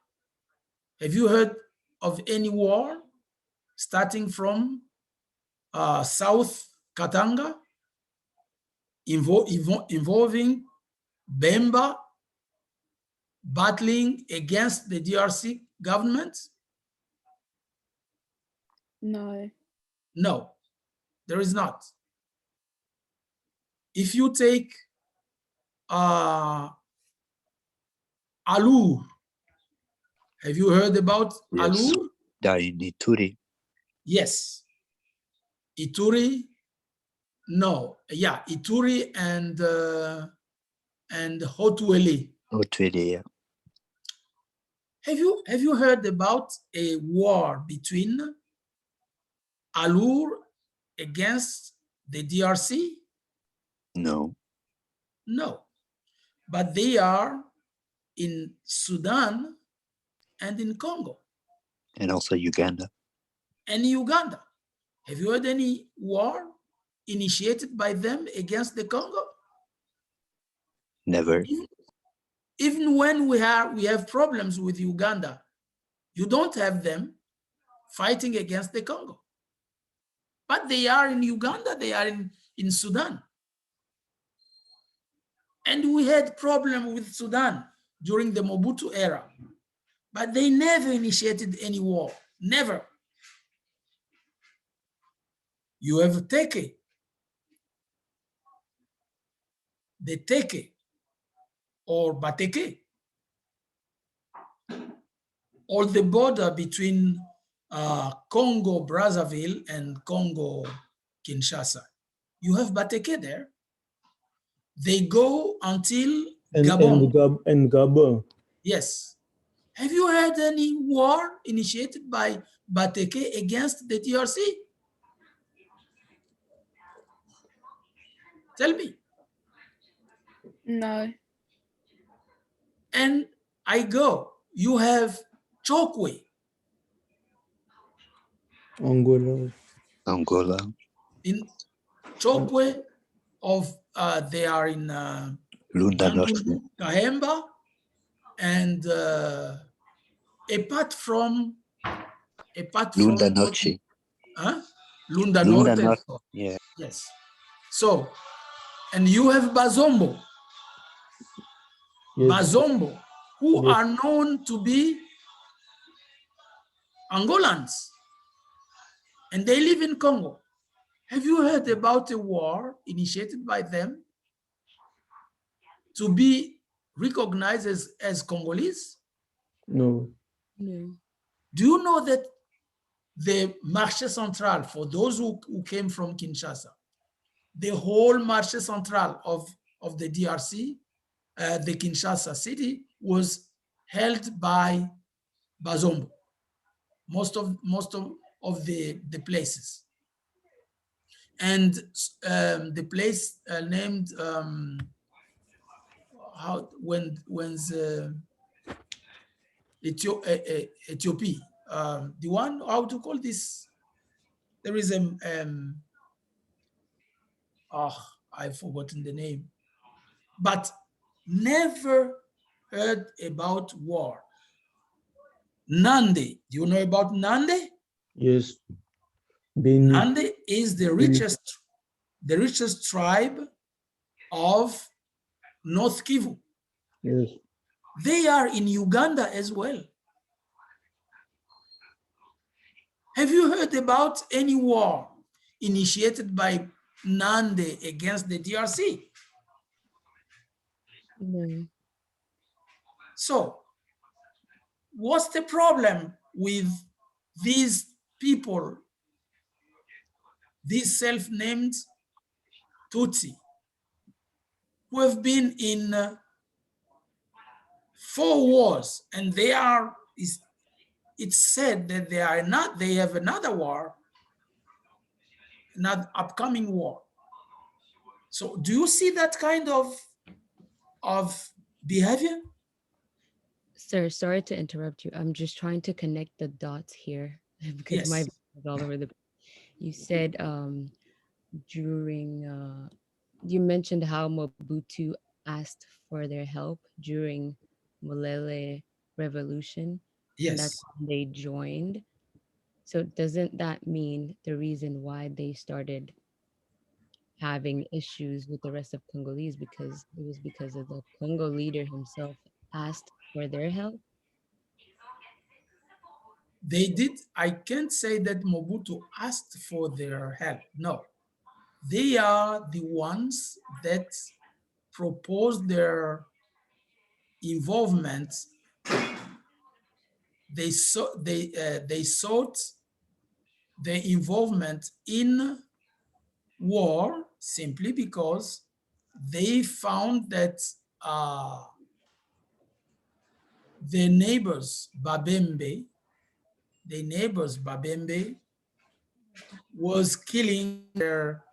Have you heard of any war starting from South Katanga involving Bemba battling against the DRC government? No. No, there is not. If you take Alur, have you heard about Yes. Alur? They're in Ituri. Yes. Ituri, no. Yeah, Ituri and Hotuele. Hotuele, yeah. Have you heard about a war between Alur against the DRC? No. No. But they are in Sudan and in Congo. And also Uganda. And Uganda. Have you heard any war initiated by them against the Congo? Never. Even when we have problems with Uganda, you don't have them fighting against the Congo. But they are in Uganda, they are in Sudan. And we had problem with Sudan during the Mobutu era, but they never initiated any war, never. You have Teke. the Teke or Bateke, or the border between Congo Brazzaville and Congo Kinshasa. You have Bateke there. They go until Gabon. And Gabon. Yes. Have you had any war initiated by Bateke against the DRC? Tell me. No. And I go, you have Chokwe. Angola. In Chokwe they are in Lunda Norte. Bandundu, Kahemba, and apart from Lunda Norte. Huh? Lunda Lunda Norte. Norte. Yeah. Yes. So, and you have Bazombo. Yes. Bazombo, who Yes. are known to be Angolans, and they live in Congo. Have you heard about a war initiated by them to be recognized as Congolese? No. No. Do you know that the Marché Central, for those who came from Kinshasa, the whole Marché Central of the DRC, the Kinshasa city, was held by Bazombo, most of the places. And the place named Ethiopia, the one, how to call this? There is I've forgotten the name, but never heard about war. Nande, do you know about Nande? Yes. Beni. Nande is the richest tribe of North Kivu. Yes. They are in Uganda as well. Have you heard about any war initiated by Nande against the DRC? No. So, what's the problem with these people, these self-named Tutsi, who have been in 4 wars, and it's said that they have another war, another upcoming war. So do you see that kind of behavior? Sir, sorry to interrupt you. I'm just trying to connect the dots here because my Yes. brain is all over the. You said during you mentioned how Mobutu asked for their help during Mulele Revolution, and that's Yes. when they joined. So doesn't that mean the reason why they started having issues with the rest of Congolese because it was because of the Congo leader himself asked for their help? They did. I can't say that Mobutu asked for their help. No, they are the ones that proposed their involvement. They sought their involvement in war simply because they found that their neighbors Babembe was killing their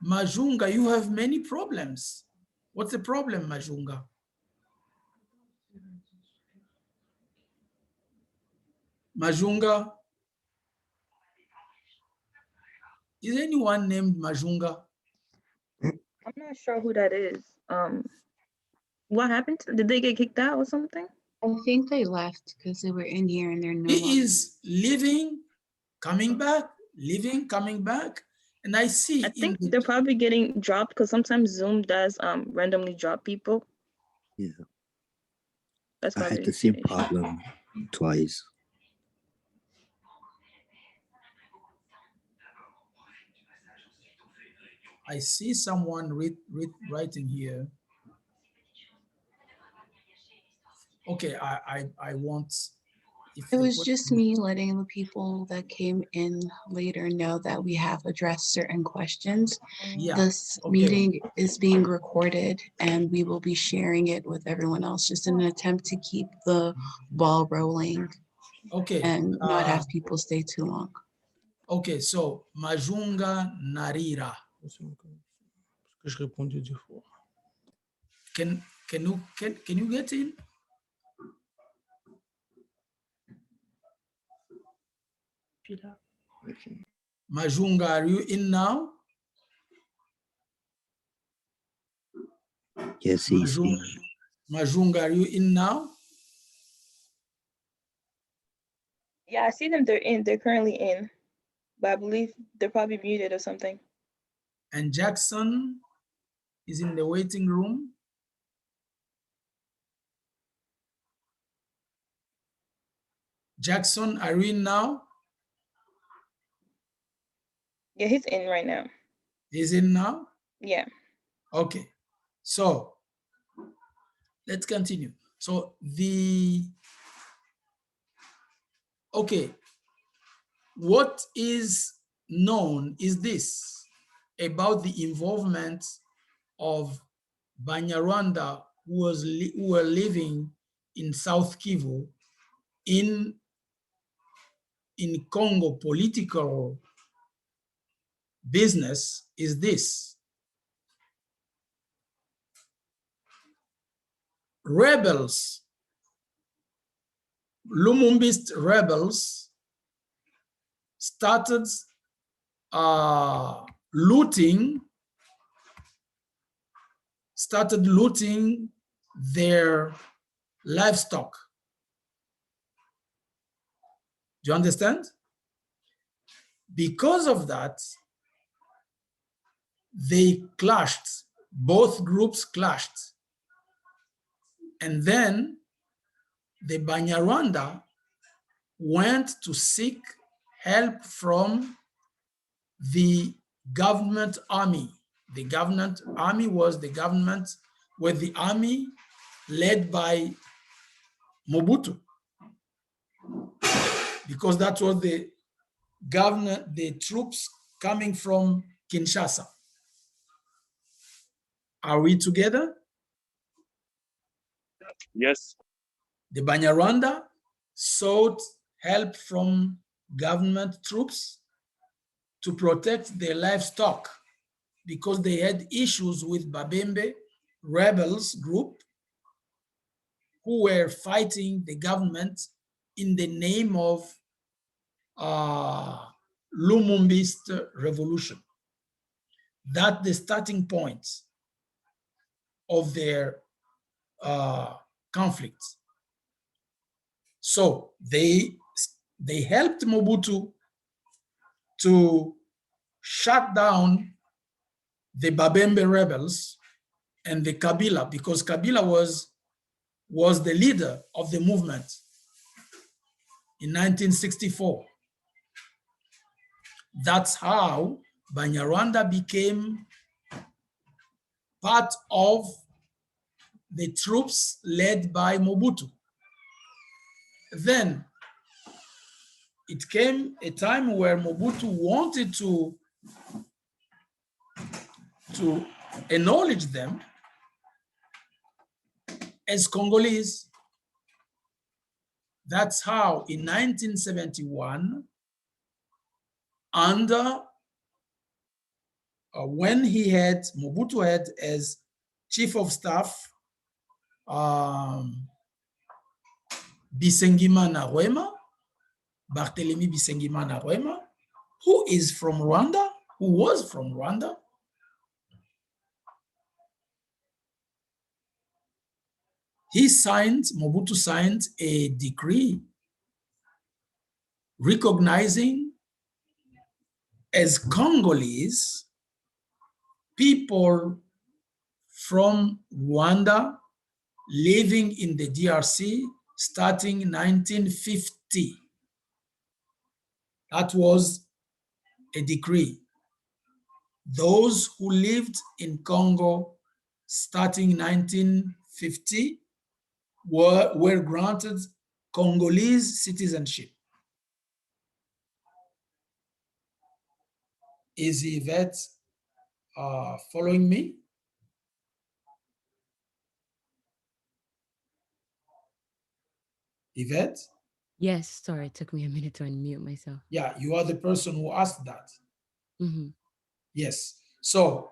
Majunga. You have many problems. What's the problem, Majunga? Majunga? Is anyone named Majunga? I'm not sure who that is. What happened? Did they get kicked out or something? I think they left because they were in here and they're no He longer. is living, coming back, living, coming back. And I see I think they're probably getting dropped because sometimes Zoom does randomly drop people. Yeah. That's I probably had the same the issue. problem twice. I see someone writing here. Okay, I want. It was just me letting the people that came in later know that we have addressed certain questions. Yeah. This Okay. meeting is being recorded and we will be sharing it with everyone else just in an attempt to keep the ball rolling. Okay. And not have people stay too long. Okay, so Majunga Narira. Can you get in? Majunga, are you in now? Yes, he's in. Majunga, are you in now? Yeah, I see them. They're in. They're currently in, but I believe they're probably muted or something. And Jackson is in the waiting room. Jackson, are you in now? Yeah, he's in right now. He's in now? Yeah. Okay, so let's continue. So what is known is this about the involvement of Banyarwanda who were living in South Kivu in Congo political business is this. Rebels, Lumumbist rebels started looting their livestock. Do you understand? Because of that, they clashed, both groups clashed. And then the Banyarwanda went to seek help from the government army. The government army was the army led by Mobutu, because that was the troops coming from Kinshasa. Are we together? Yes. The Banyarwanda sought help from government troops to protect their livestock because they had issues with Babembe rebels group who were fighting the government in the name of Lumumbist revolution. That's the starting point of their conflict. So they helped Mobutu to shut down the Babembe rebels and the Kabila, because Kabila was the leader of the movement in 1964. That's how Banyarwanda became part of the troops led by Mobutu. Then it came a time where Mobutu wanted to acknowledge them as Congolese. That's how in 1971, when Mobutu had as chief of staff Bisengimana Rwema, Barthélemy Bisengimana Rwema, who was from Rwanda. Mobutu signed a decree recognizing as Congolese people from Rwanda living in the DRC starting 1950. That was a decree. those who lived in Congo starting 1950 were granted Congolese citizenship. Is Yvette following me? Yvette? Yes, sorry, it took me a minute to unmute myself. Yeah, you are the person who asked that. Mm-hmm. Yes. So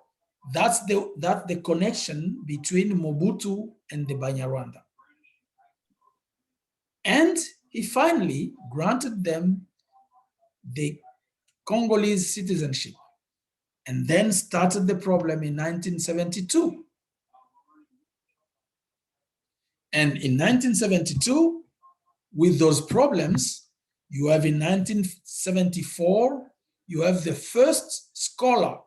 that's the connection between Mobutu and the Banyarwanda. And he finally granted them the Congolese citizenship, and then started the problem in 1972. And in 1972, with those problems, you have in 1974, you have the first scholar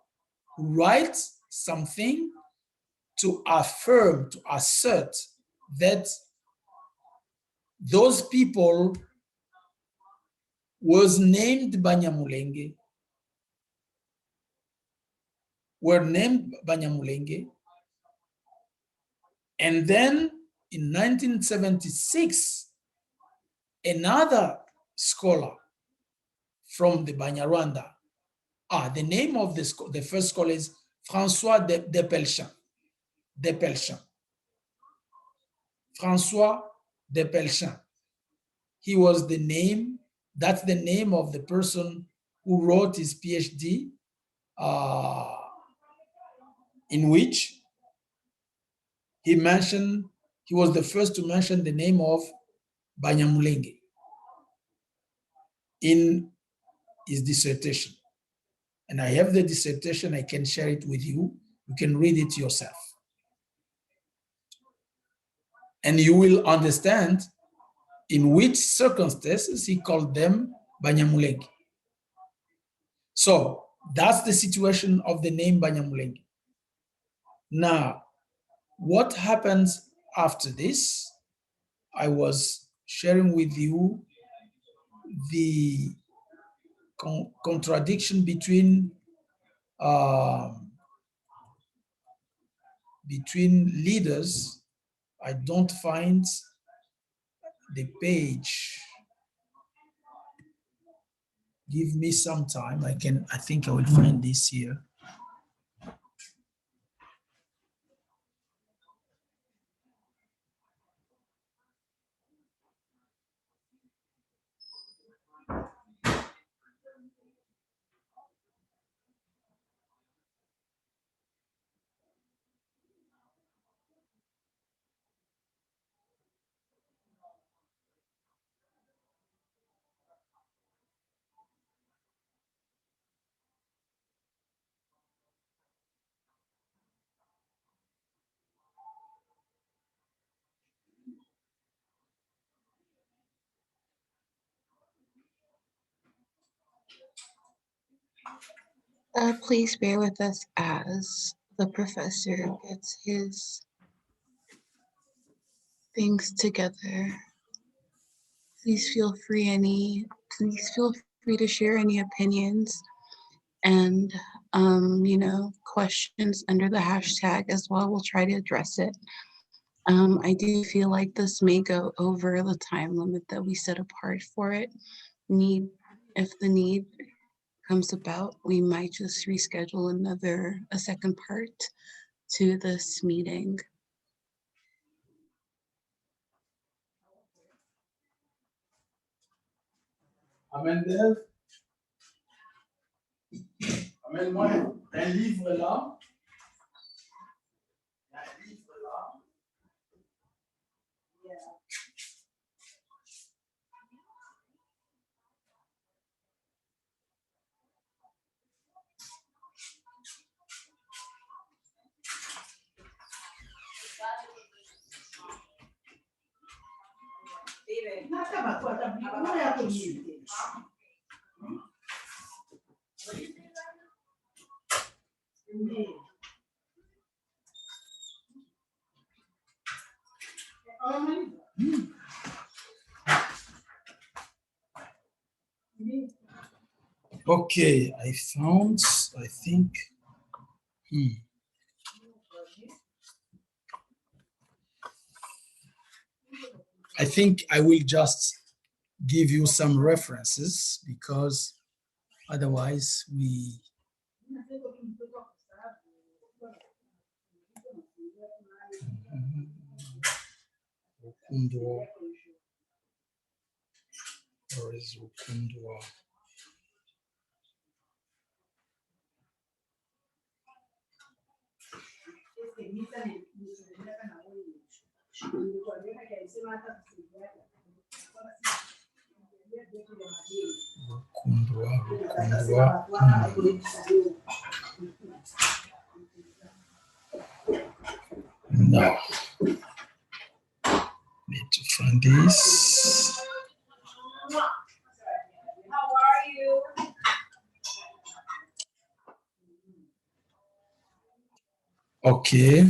who writes something to affirm, to assert that those people was named Banyamulenge, were named Banyamulenge, and then in 1976, another scholar from the Banyarwanda, the name of the first scholar is François de Pelchin. François de Pelchin. He was the name, that's the name of the person who wrote his PhD, in which he was the first to mention the name of Banyamulenge in his dissertation. And I have the dissertation, I can share it with you. You can read it yourself. And you will understand in which circumstances he called them Banyamulenge. So that's the situation of the name Banyamulenge. Now, what happens after this? I was sharing with you the contradiction between leaders. I don't find the page. Give me some time. I think I will find this here. Please bear with us as the professor gets his things together. Please feel free to share any opinions and questions under the hashtag as well. We'll try to address it. I do feel like this may go over the time limit that we set apart for it. If the need comes about, we might just reschedule a second part to this meeting. Amène moi un livre là. Un livre là. Okay, I think I think I will just give you some references because otherwise we Ukundwa. Where is Ukundwa? Ukundwa, Ukundwa. No. Need to find this. Okay.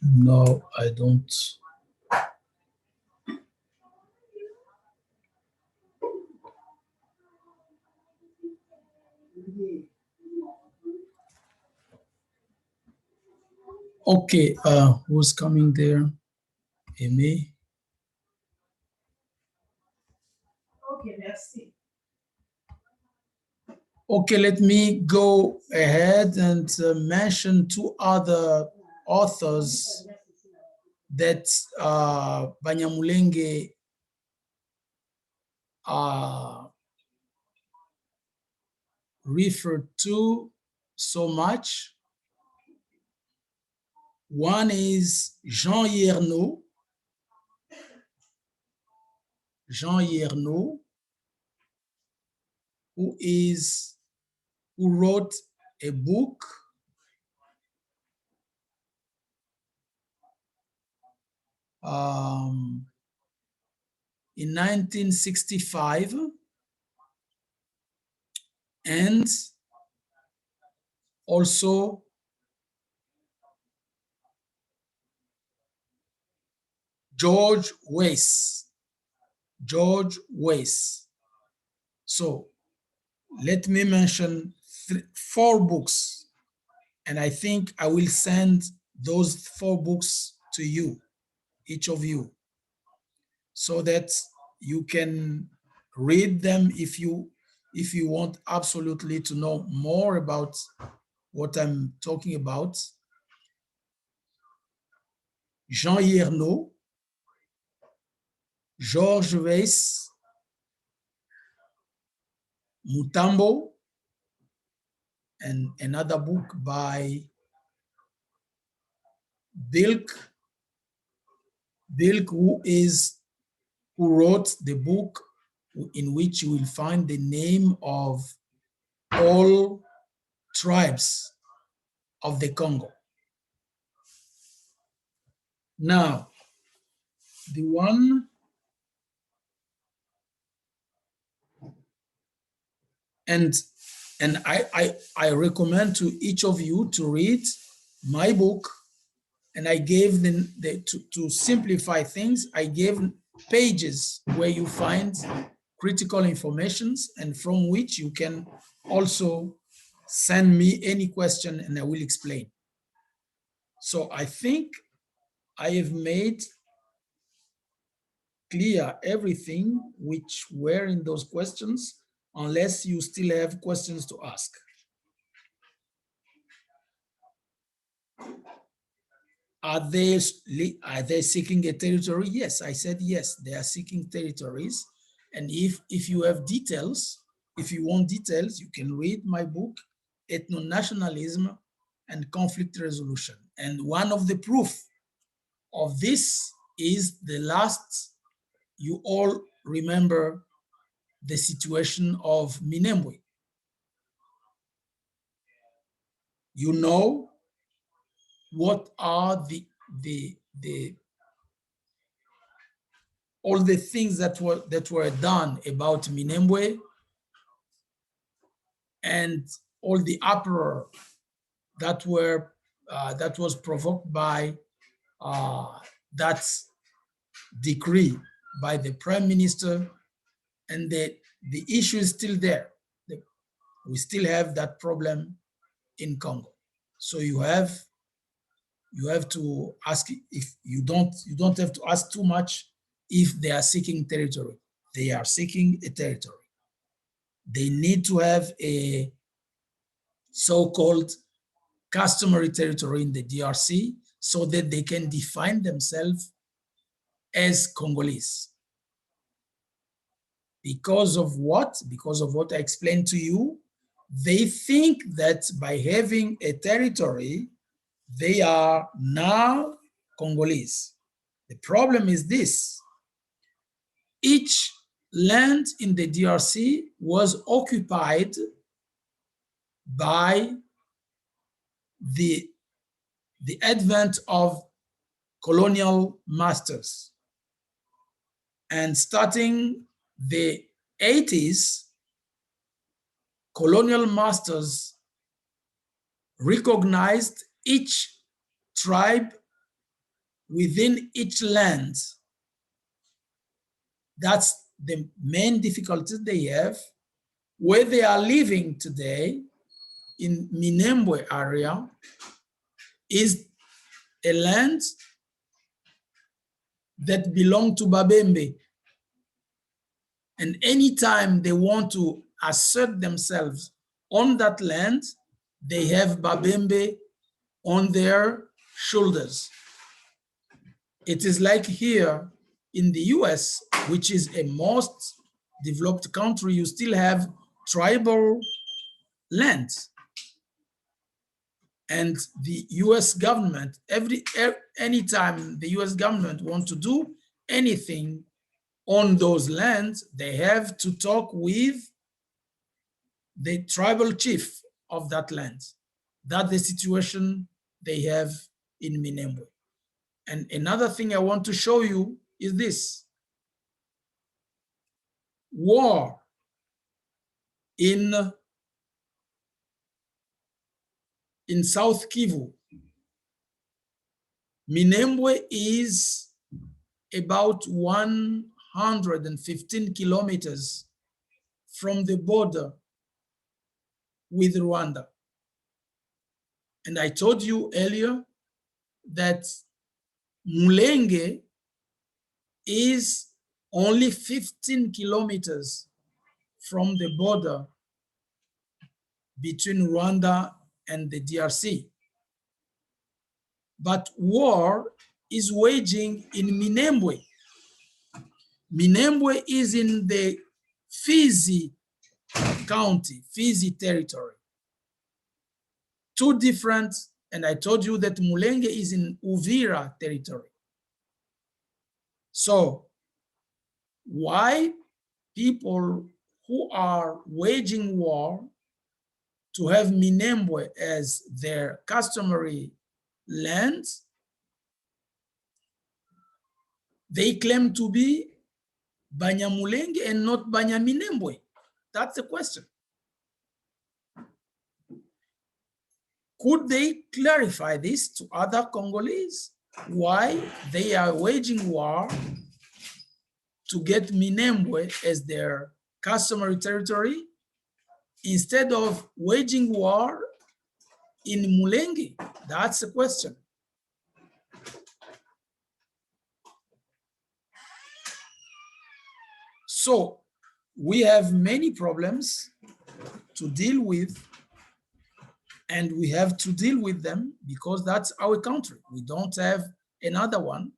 No, I don't. Okay, who's coming there? Amy? Okay, merci. Okay, let me go ahead and mention two other authors that Banyamulenge referred to so much. One is Jean Yerno. Jean Yerno, who wrote a book in 1965, and also George Weiss. George Weiss. So let me mention four books, and I think I will send those 4 books to you, each of you, so that you can read them if you want absolutely to know more about what I'm talking about. Jean Yerno, George Weiss, Mutambo, and another book by Bilk, who wrote the book in which you will find the name of all tribes of the Congo. Now, the one and I recommend to each of you to read my book, and I gave to simplify things, I gave pages where you find critical informations and from which you can also send me any question and I will explain. So I think I have made clear everything which were in those questions, unless you still have questions to ask. Are they seeking a territory? Yes, I said yes, they are seeking territories. And if you have details, if you want details, you can read my book, Ethno-Nationalism and Conflict Resolution. And one of the proof of this is the last, you all remember the situation of Minembwe. You know what are all the things that were done about Minembwe and all the uproar that was provoked by that decree by the Prime Minister, and the issue is still there. We still have that problem in Congo. So you have to ask, if you don't have to ask too much if they are seeking territory. They are seeking a territory. They need to have a so-called customary territory in the DRC so that they can define themselves as Congolese. Because of what? Because of what I explained to you. They think that by having a territory, they are now Congolese. The problem is this: each land in the DRC was occupied by the advent of colonial masters. And starting the 80s, colonial masters recognized each tribe within each land. That's the main difficulty they have. Where they are living today in Minembwe area is a land that belonged to Babembe. And anytime they want to assert themselves on that land, they have Babembe on their shoulders. It is like here in the US, which is a most developed country, you still have tribal lands. And the US government, anytime the US government wants to do anything on those lands, they have to talk with the tribal chief of that land. That's the situation they have in Minembwe. And another thing I want to show you is this. War in South Kivu. Minembwe is about 115 kilometers from the border with Rwanda. And I told you earlier that Mulenge is only 15 kilometers from the border between Rwanda and the DRC. But war is waging in Minembwe. Minembwe is in the Fizi County, Fizi territory. Two different, and I told you that Mulenge is in Uvira territory. So why people who are waging war to have Minembwe as their customary lands, they claim to be Banyamulenge and not Banyaminembwe? That's the question. Could they clarify this to other Congolese? Why they are waging war to get Minembwe as their customary territory instead of waging war in Mulenge? That's the question. So we have many problems to deal with, and we have to deal with them because that's our country. We don't have another one.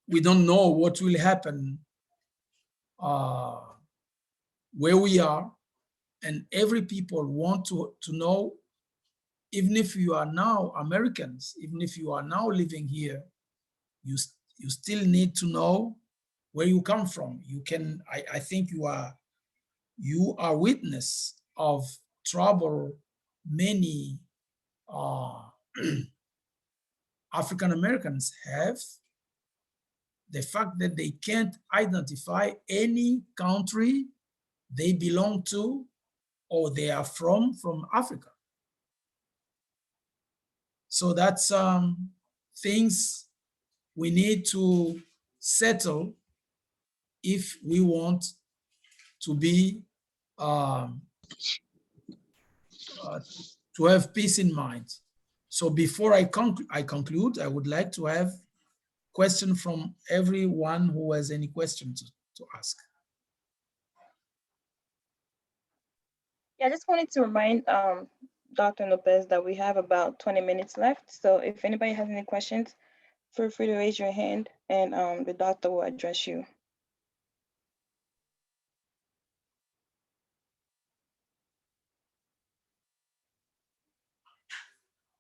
We don't know what will happen where we are, and every people want to know, even if you are now Americans, even if you are now living here, you still need to know where you come from. You can, I think you are witness of trouble many African Americans have, the fact that they can't identify any country they belong to or they are from Africa. So that's things we need to settle if we want to be to have peace in mind. So before I conclude, I would like to have question from everyone who has any questions to ask. Yeah, I just wanted to remind Dr. Naupess that we have about 20 minutes left. So if anybody has any questions, feel free to raise your hand and the doctor will address you.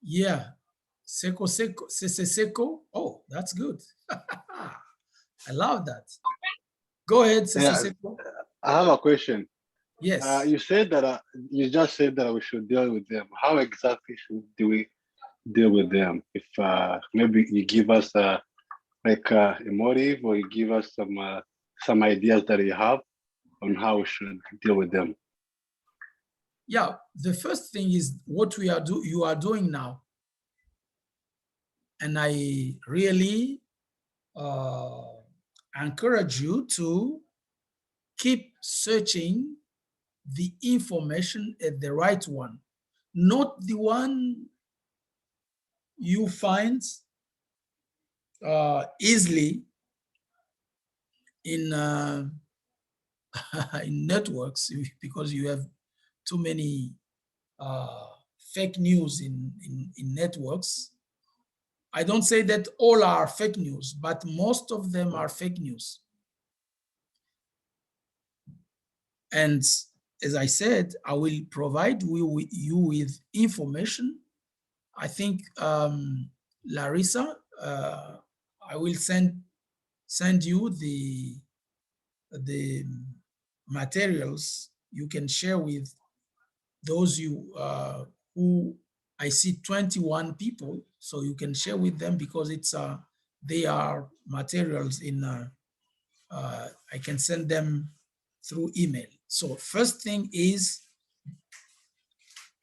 Yeah, Seko. Oh, that's good. I love that. Go ahead, Seko. I have a question. Yes. You said that you just said that we should deal with them. How exactly do we deal with them? If maybe you give us like a motive, or you give us some ideas that you have on how we should deal with them. Yeah, the first thing is what you are doing now, and I really encourage you to keep searching the information at the right one, not the one you find easily in in networks, because you have too many fake news in networks. I don't say that all are fake news, but most of them are fake news. And as I said, I will provide you with information. I think Larissa, I will send you the materials you can share with those who I see 21 people, so you can share with them, because it's they are materials in I can send them through email. So first thing is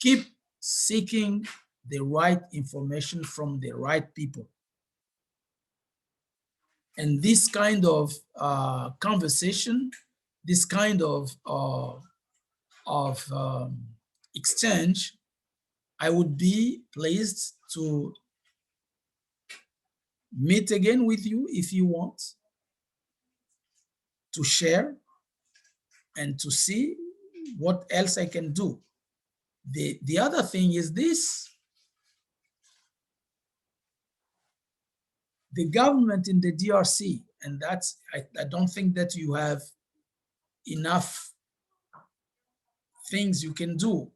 keep seeking the right information from the right people. And this kind of conversation, this kind of exchange, I would be pleased to meet again with you if you want, to share and to see what else I can do. The other thing is this: the government in the DRC, and that's, I don't think that you have enough things you can do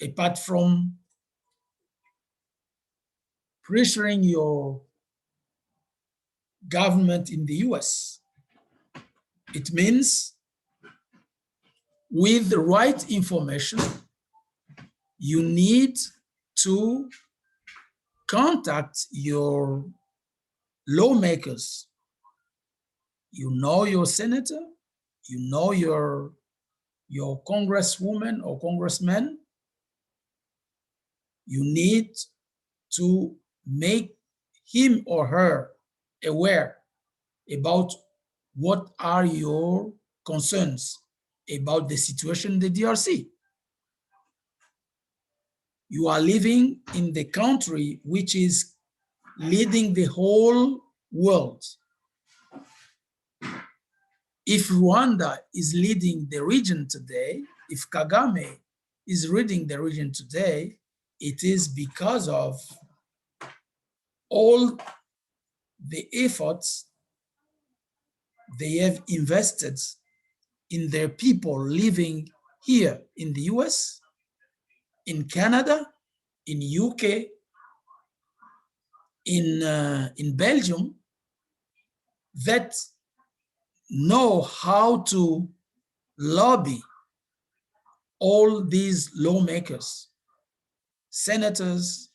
apart from pressuring your government in the US. It means with the right information, you need to contact your lawmakers. You know your senator, you know your congresswoman or congressman. You need to make him or her aware about what are your concerns about the situation in the DRC. You are living in the country which is leading the whole world. If Rwanda is leading the region today, if Kagame is leading the region today, it is because of all the efforts they have invested in their people living here in the US, in Canada, in UK, in Belgium, that know how to lobby all these lawmakers, senators,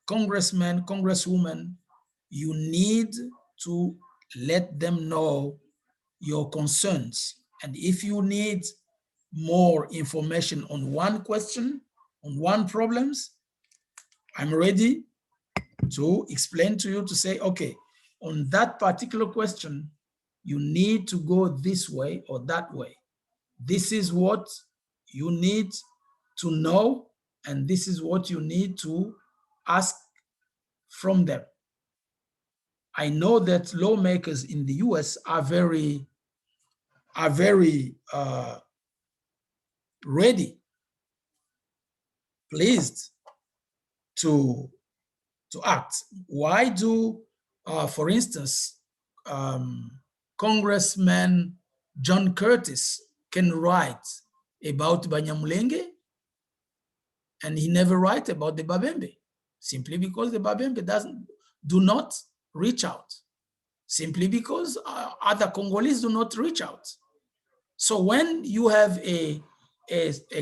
congressmen, congresswomen. You need to let them know your concerns. And if you need more information on one question, on one problems, I'm ready to explain to you to say, okay, on that particular question, you need to go this way or that way. This is what you need to know, and this is what you need to ask from them. I know that lawmakers in the US are very ready, pleased to act. Why do, for instance, Congressman John Curtis can write about Banyamulenge and he never write about the Babembe? Simply because the Babembe do not reach out. Simply because other Congolese do not reach out. So when you have a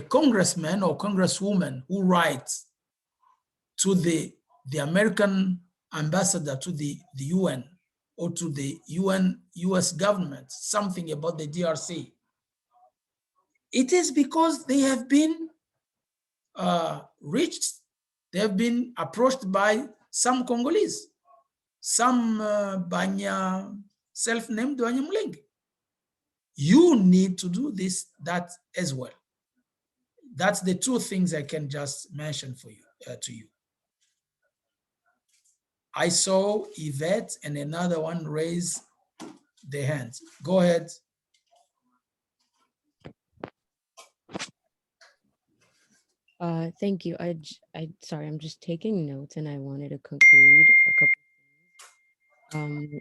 congressman or congresswoman who writes to the American ambassador to the UN or to the US government something about the DRC, it is because they have been reached, they have been approached by some Congolese, some Banya, self-named Banyamulenge. You need to do that as well. That's the two things I can just mention for you, to you. I saw Yvette and another one raise their hands. Go ahead. Thank you. Sorry, I'm just taking notes and I wanted to conclude a couple.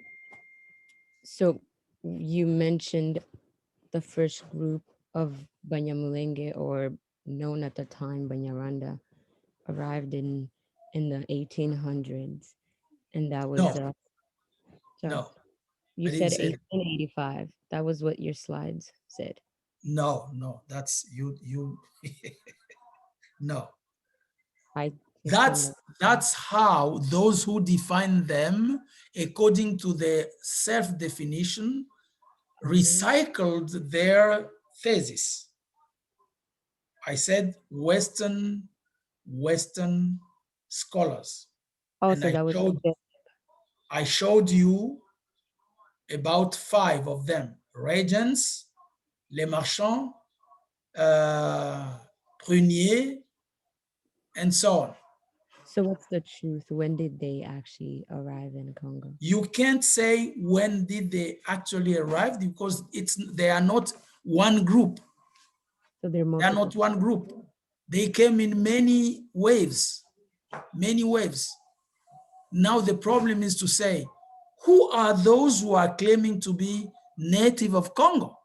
So you mentioned the first group of Banyamulenge, or known at the time Banyarwanda, arrived in the 1800s, and that was No. No, you I said didn't say that. 1885. That was what your slides said. No, that's you. No. I That's how those who define them according to the self-definition recycled their thesis. I said Western scholars. Oh, and so that was I showed you about 5 of them: Regents, Les Marchands, Prunier, and so on. So what's the truth? When did they actually arrive in Congo? You can't say when did they actually arrive, because they are not one group. So they're They are not one group. They came in many waves, many waves. Now the problem is to say, who are those who are claiming to be native of Congo?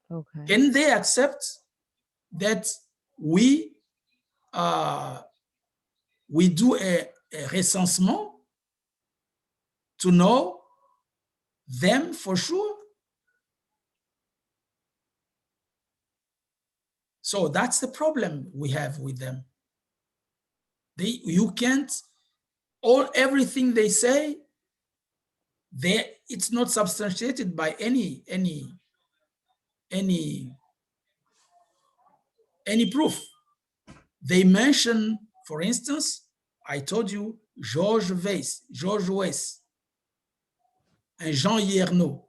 Okay. Can they accept that we do a recensement to know them for sure? So that's the problem we have with them. You can't, everything they say, it's not substantiated by any proof. They mention, for instance, I told you Georges Weiss, and Jean Yernaud.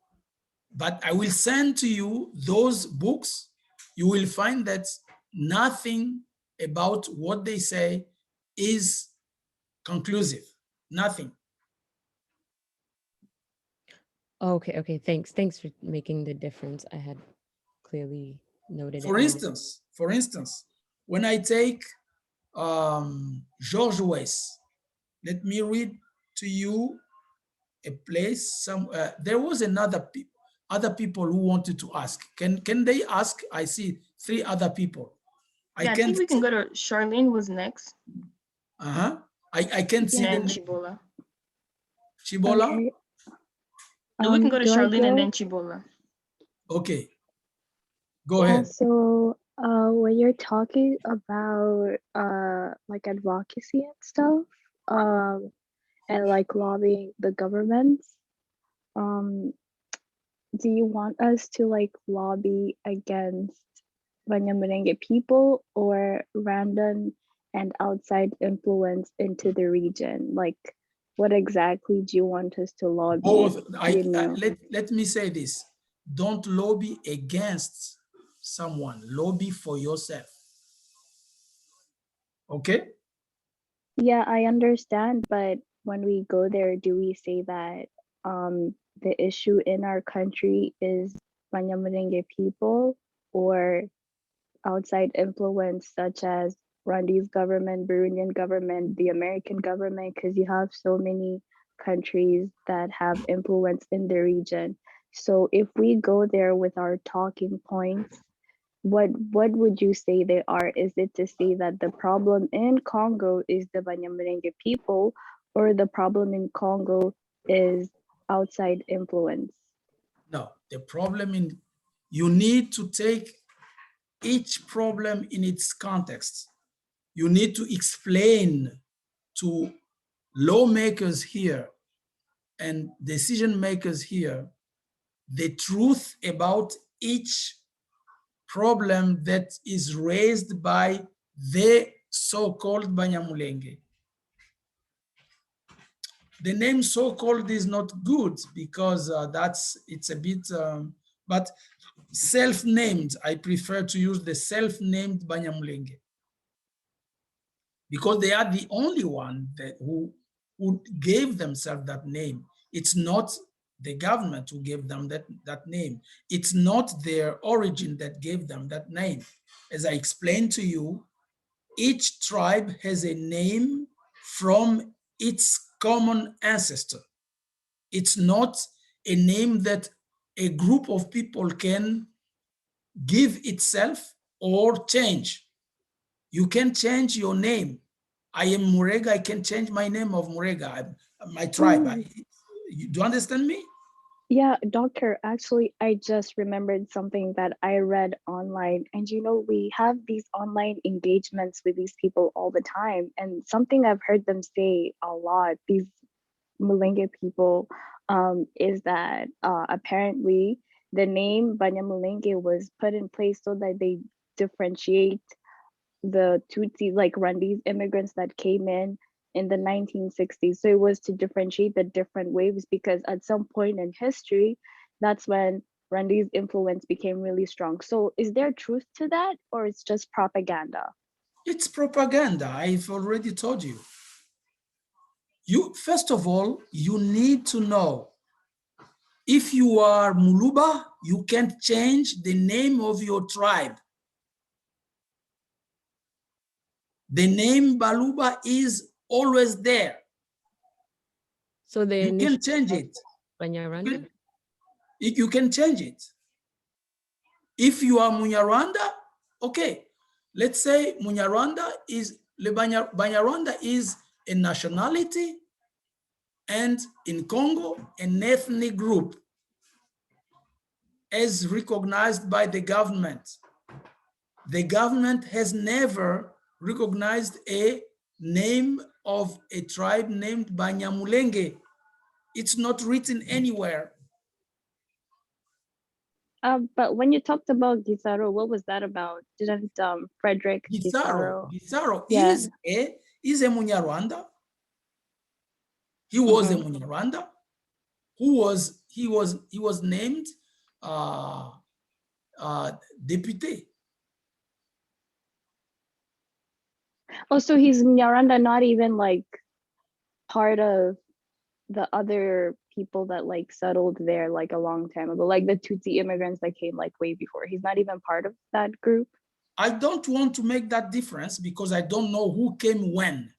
But I will send to you those books. You will find that nothing about what they say is conclusive. Nothing. Okay. Thanks for making the difference. I had clearly noted For it. instance, when I take Georges Weiss, let me read to you a place. There was other people who wanted to ask. Can they ask? I see 3 other people. I think we can go to Charlene was next. I can't see and them. Chibola. Chibola? Okay. No, we can go to Charlene and then Chibola. Okay. Go ahead. So when you're talking about like advocacy and stuff, and like lobbying the governments, do you want us to like lobby against Banyamulenge people or Rwandan and outside influence into the region? Like, what exactly do you want us to lobby? Both. Let me say this. Don't lobby against someone. Lobby for yourself. Okay? Yeah, I understand, but when we go there, do we say that the issue in our country is Banyamulenge people or outside influence such as Rwanda's government, Burundian government, the American government, because you have so many countries that have influence in the region. So if we go there with our talking points, what would you say they are? Is it to say that the problem in Congo is the Banyamulenge people, or the problem in Congo is outside influence? No, the problem in, you need to take each problem in its context. You need to explain to lawmakers here and decision makers here the truth about each problem that is raised by the so-called Banyamulenge. The name so-called is not good because it's a bit, but self-named, I prefer to use the self-named Banyamulenge because they are the only one who gave themselves that name. It's not the government who gave them that name. It's not their origin that gave them that name. As I explained to you, each tribe has a name from its common ancestor. It's not a name that a group of people can give itself or change. You can change your name. I am Murega, I can change my name of Murega, my tribe. Do you understand me? Yeah, doctor, actually, I just remembered something that I read online. And you know, we have these online engagements with these people all the time. And something I've heard them say a lot, these Mulenge people, is that apparently the name Banyamulenge was put in place so that they differentiate the Tutsi, like Rwandese immigrants that came in the 1960s. So it was to differentiate the different waves because at some point in history, that's when Rwandese influence became really strong. So is there truth to that or it's just propaganda? It's propaganda, I've already told you. First of all, you need to know if you are Muluba, you can't change the name of your tribe. The name Baluba is always there. So you can change it. Banyarwanda? You can change it. If you are Munyarwanda, okay. Let's say Munyarwanda is, Banyarwanda is a nationality and in Congo, an ethnic group as recognized by the government. The government has never recognized a name of a tribe named Banyamulenge. It's not written anywhere. But when you talked about Gisaro, what was that about? Didn't Frederick Gisaro? Gisaro is a Munyarwanda. He was a Munyarwanda who was named deputy. Oh, so he's Nyaranda, not even like part of the other people that like settled there like a long time ago, like the Tutsi immigrants that came like way before. He's not even part of that group. I don't want to make that difference because I don't know who came when.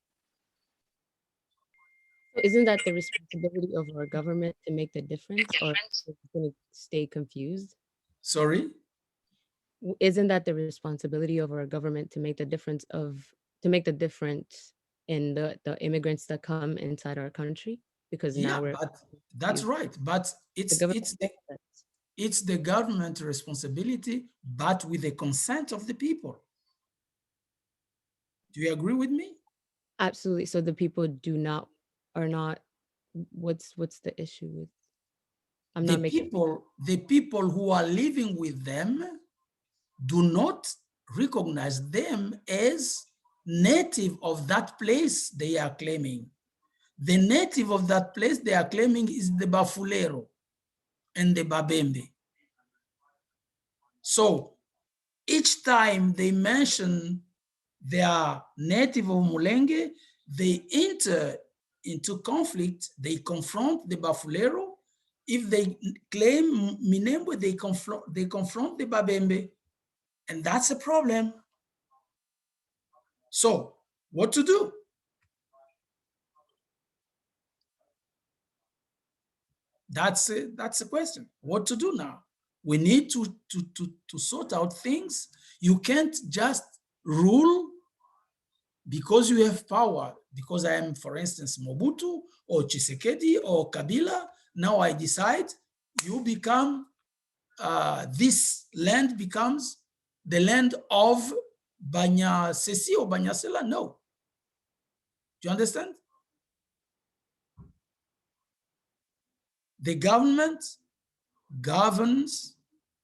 Isn't that the responsibility of our government to make the difference, or is it going to stay confused? Sorry? Isn't that the responsibility of our government to make the difference in the immigrants that come inside our country? Because now that's right. But it's the government responsibility, but with the consent of the people. Do you agree with me? Absolutely. So the people are not. What's the issue with? The people who are living with them do not recognize them as native of that place they are claiming. The native of that place they are claiming is the Bafulero and the Babembe. So each time they mention their native of Mulenge, they enter into conflict, they confront the Bafulero. If they claim Minembwe, they confront the Babembe, and that's a problem. So what to do? That's a question. What to do now? We need to sort out things. You can't just rule because you have power. Because I am, for instance, Mobutu or Tshisekedi or Kabila, now I decide you become, this land becomes the land of Banya Sesi or Banya Sela. No. Do you understand? The government governs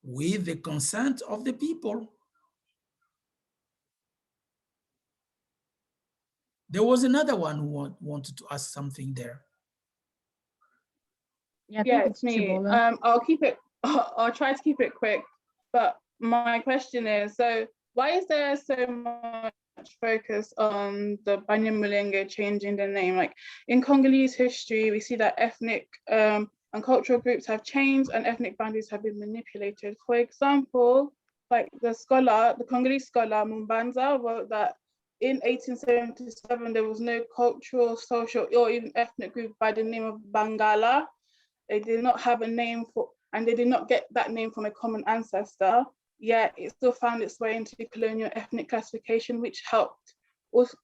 with the consent of the people. There was another one who wanted to ask something there. Yeah, it's me. I'll keep it. I'll try to keep it quick. But my question is: so why is there so much focus on the Banyamulenge changing the name? Like in Congolese history, we see that ethnic and cultural groups have changed and ethnic boundaries have been manipulated. For example, like the Congolese scholar Mumbanza wrote that in 1877 there was no cultural, social, or even ethnic group by the name of Bangala. They did not have a name for, and they did not get that name from a common ancestor, yet it still found its way into colonial ethnic classification, which also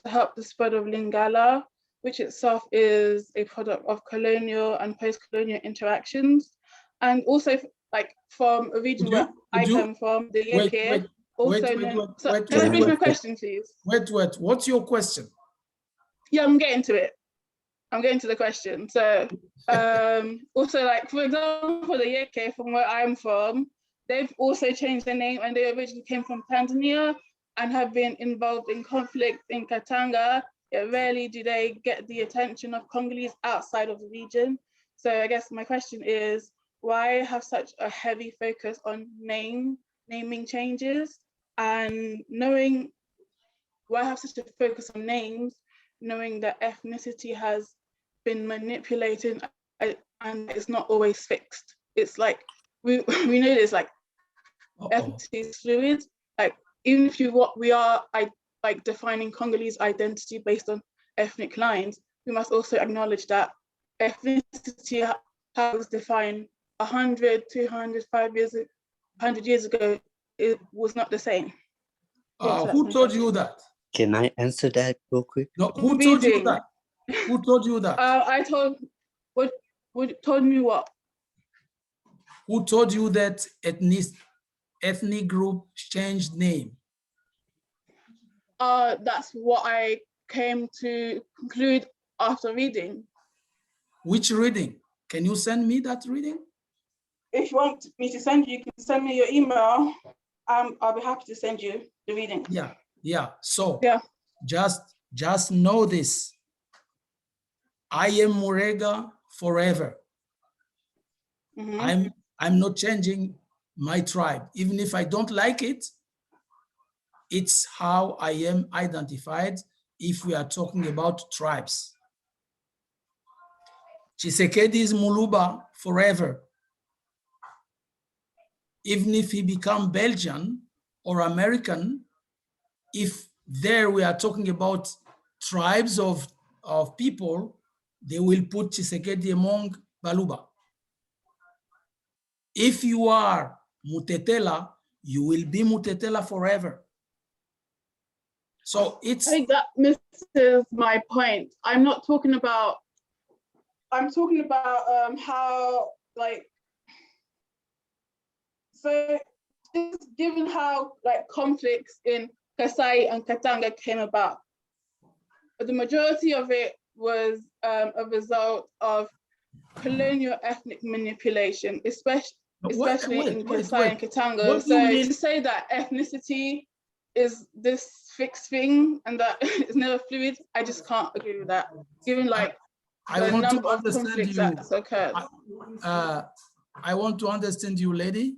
helped the spread of Lingala, which itself is a product of colonial and post-colonial interactions. And also, like from a region where I come from, the Yeke, can I finish my question, please? Wait, what's your question? Yeah, I'm getting to it. I'm getting to the question. So also, like, for example, the Yeke, from where I'm from, they've also changed their name, and they originally came from Tanzania and have been involved in conflict in Katanga. Yet rarely do they get the attention of Congolese outside of the region. So I guess my question is, why have such a heavy focus on naming changes, and why have such a focus on names, knowing that ethnicity has been manipulated and it's not always fixed? It's like, we know there's like ethnicity is fluid. Like, even if we are like defining Congolese identity based on ethnic lines, we must also acknowledge that ethnicity was defined 100, 200, 100 years ago, it was not the same. Who told you that? Can I answer that real quick? No, who told you that? Who told you that? I told, what told me what? Who told you that ethnic group changed name? That's what I came to conclude after reading. Which reading? Can you send me that reading? If you want me to send you, can send me your email. I'll be happy to send you the reading. Yeah. So just know this. I am Murega forever. Mm-hmm. I'm not changing my tribe. Even if I don't like it, it's how I am identified if we are talking about tribes. Tshisekedi is Muluba forever. Even if he become Belgian or American, if there we are talking about tribes of people, they will put Tshisekedi among Baluba. If you are Mutetela, you will be Mutetela forever. So it's... I think that misses my point. I'm talking about how, like, so just given how like conflicts in Kasai and Katanga came about, the majority of it was a result of colonial ethnic manipulation, especially in Kasai and Katanga. So to say that ethnicity is this fixed thing and that it's never fluid. I just can't agree with that, given like I the want to number of understand conflicts you. that's occurred. I want to understand you, lady.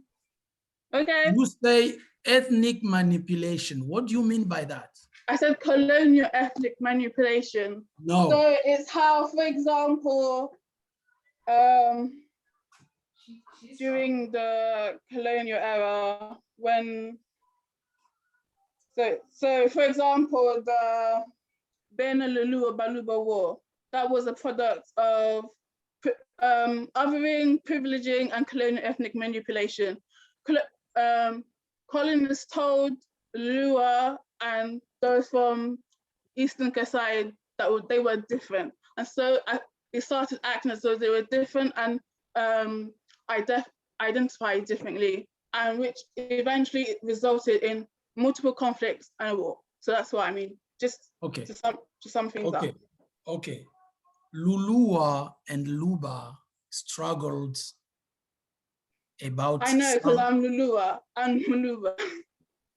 Okay. You say ethnic manipulation. What do you mean by that? I said colonial ethnic manipulation. No. So it's how, for example, during the colonial era, when so for example, the Benelulu Baluba War, that was a product of othering, privileging, and colonial ethnic manipulation. Colonists told Lua and those from Eastern Kasai that they were different, and so it started acting as though they were different and identified differently, and which eventually resulted in multiple conflicts and a war. So that's what I mean. Just okay. To sum things up. Okay. Lulua and Luba struggled about. I know because I'm Lulua and Muluba.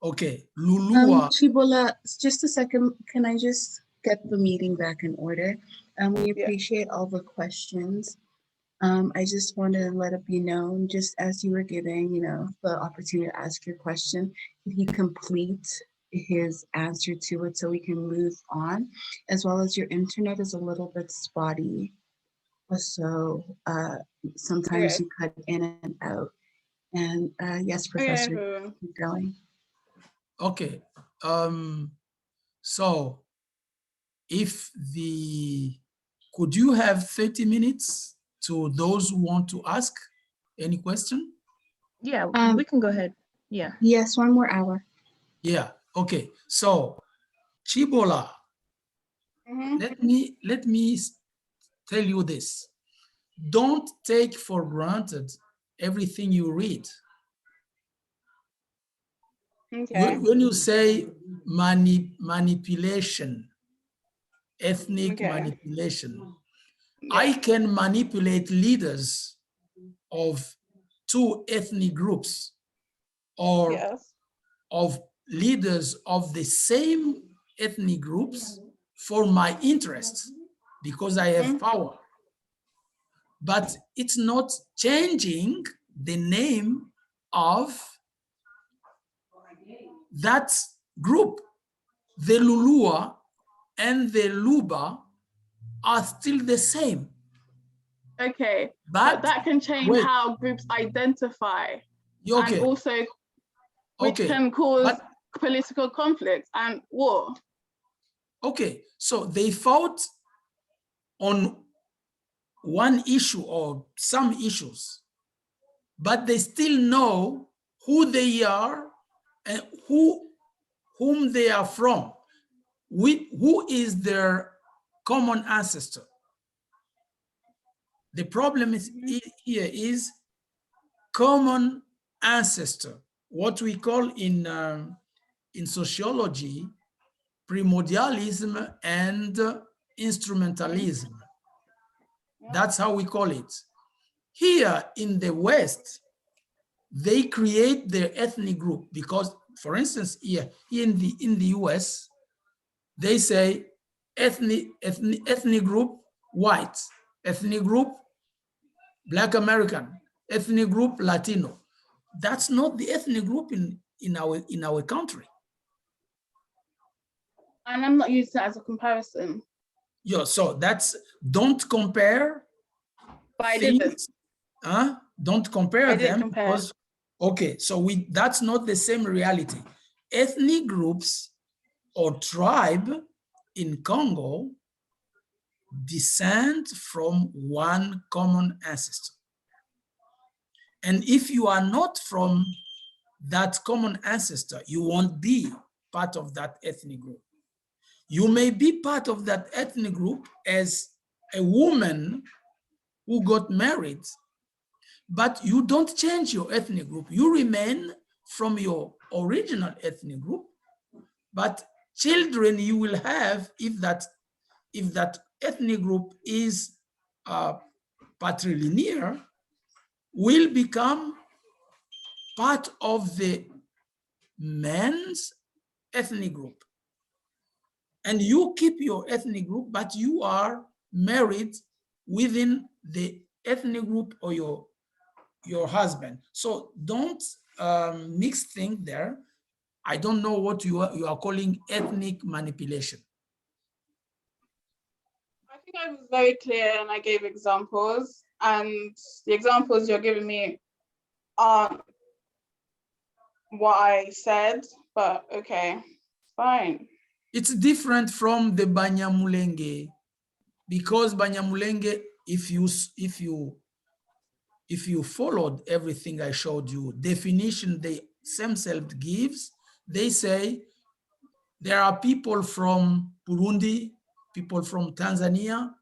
Okay, Lulua. Chibola, just a second. Can I just get the meeting back in order? We appreciate all the questions. I just want to let it be known, just as you were giving, the opportunity to ask your question, if you complete his answer to it so we can move on, as well as your internet is a little bit spotty. So sometimes you cut in and out. And yes, Professor, keep going. Okay. So if could you have 30 minutes to those who want to ask any question? Yeah, we can go ahead. Yeah. Yes, 1 more hour. Yeah. Okay. So Chibola, let me tell you this. Don't take for granted everything you read. Okay. When you say manipulation, ethnic manipulation, I can manipulate leaders of 2 ethnic groups or of leaders of the same ethnic groups for my interests because I have power. But it's not changing the name of that group. The Lulua and the Luba are still the same. Okay, but that can change how groups identify, and also which can cause political conflict and war. Okay, so they fought on one issue or some issues, but they still know who they are and whom they are from, who is their common ancestor. The problem here is common ancestor, what we call in sociology, primordialism and instrumentalism. That's how we call it. Here in the West, they create their ethnic group because, for instance, here in the US, they say ethnic group white, ethnic group Black American, ethnic group Latino. That's not the ethnic group in our country. And I'm not using that as a comparison. Yeah, so that's, don't compare things. Don't compare them because, okay, so that's not the same reality. Ethnic groups or tribe in Congo descend from one common ancestor. And if you are not from that common ancestor, you won't be part of that ethnic group. You may be part of that ethnic group as a woman who got married, but you don't change your ethnic group. You remain from your original ethnic group, but children you will have, if that ethnic group is patrilinear, will become part of the men's ethnic group. And you keep your ethnic group, but you are married within the ethnic group or your husband. So don't mix things there. I don't know what you are calling ethnic manipulation. I think I was very clear and I gave examples, and the examples you're giving me aren't what I said, but okay, fine. It's different from the Banyamulenge, because Banyamulenge, if you followed everything I showed you, definition they themselves gives, they say there are people from Burundi, people from Tanzania,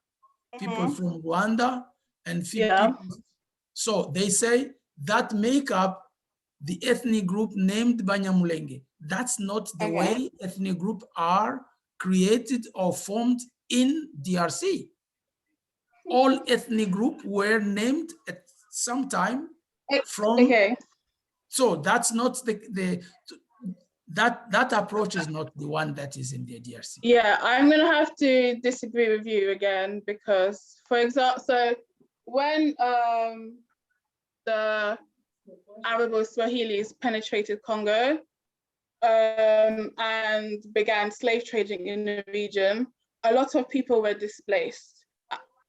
people from Rwanda, and people. So they say that make up the ethnic group named Banyamulenge. That's not the way ethnic group are created or formed in DRC. All ethnic group were named at some time from. So that's not that approach is not the one that is in the DRC. Yeah, I'm gonna have to disagree with you again, because, for example, so when the Arab or Swahilis penetrated Congo and began slave trading in the region, a lot of people were displaced,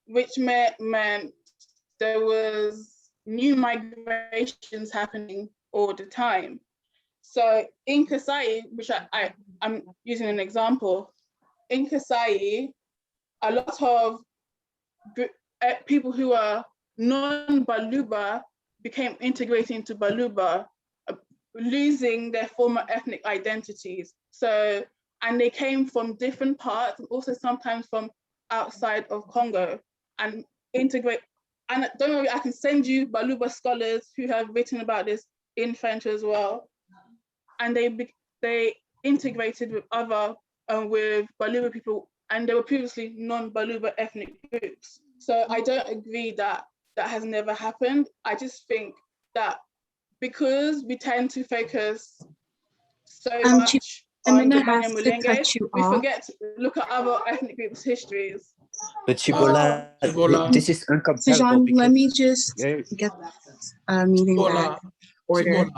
which meant there was new migrations happening all the time. So in Kasai, which I'm using an example, in Kasai, a lot of people who are non-Baluba became integrated into Baluba, losing their former ethnic identities. So, and they came from different parts, also sometimes from outside of Congo, and integrate. And don't worry, I can send you Baluba scholars who have written about this in French as well. And they integrated with other with Baluba people, and they were previously non-Baluba ethnic groups. So I don't agree that that has never happened. I just think that because we tend to focus so much on the Banyamulenge, we forget to look at other ethnic groups' histories. But Chibola, this is uncomparable. Sejan, let me just get meeting back order.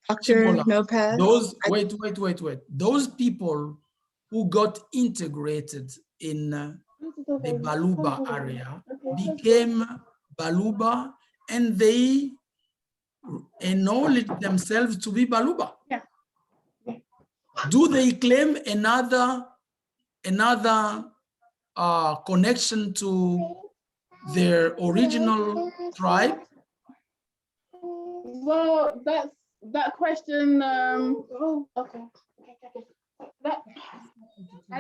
Dr. Naupess. Those wait. Those people who got integrated in the Baluba area became Baluba, and they acknowledge themselves to be Baluba. Yeah. Do they claim another connection to their original tribe? Well, that question. I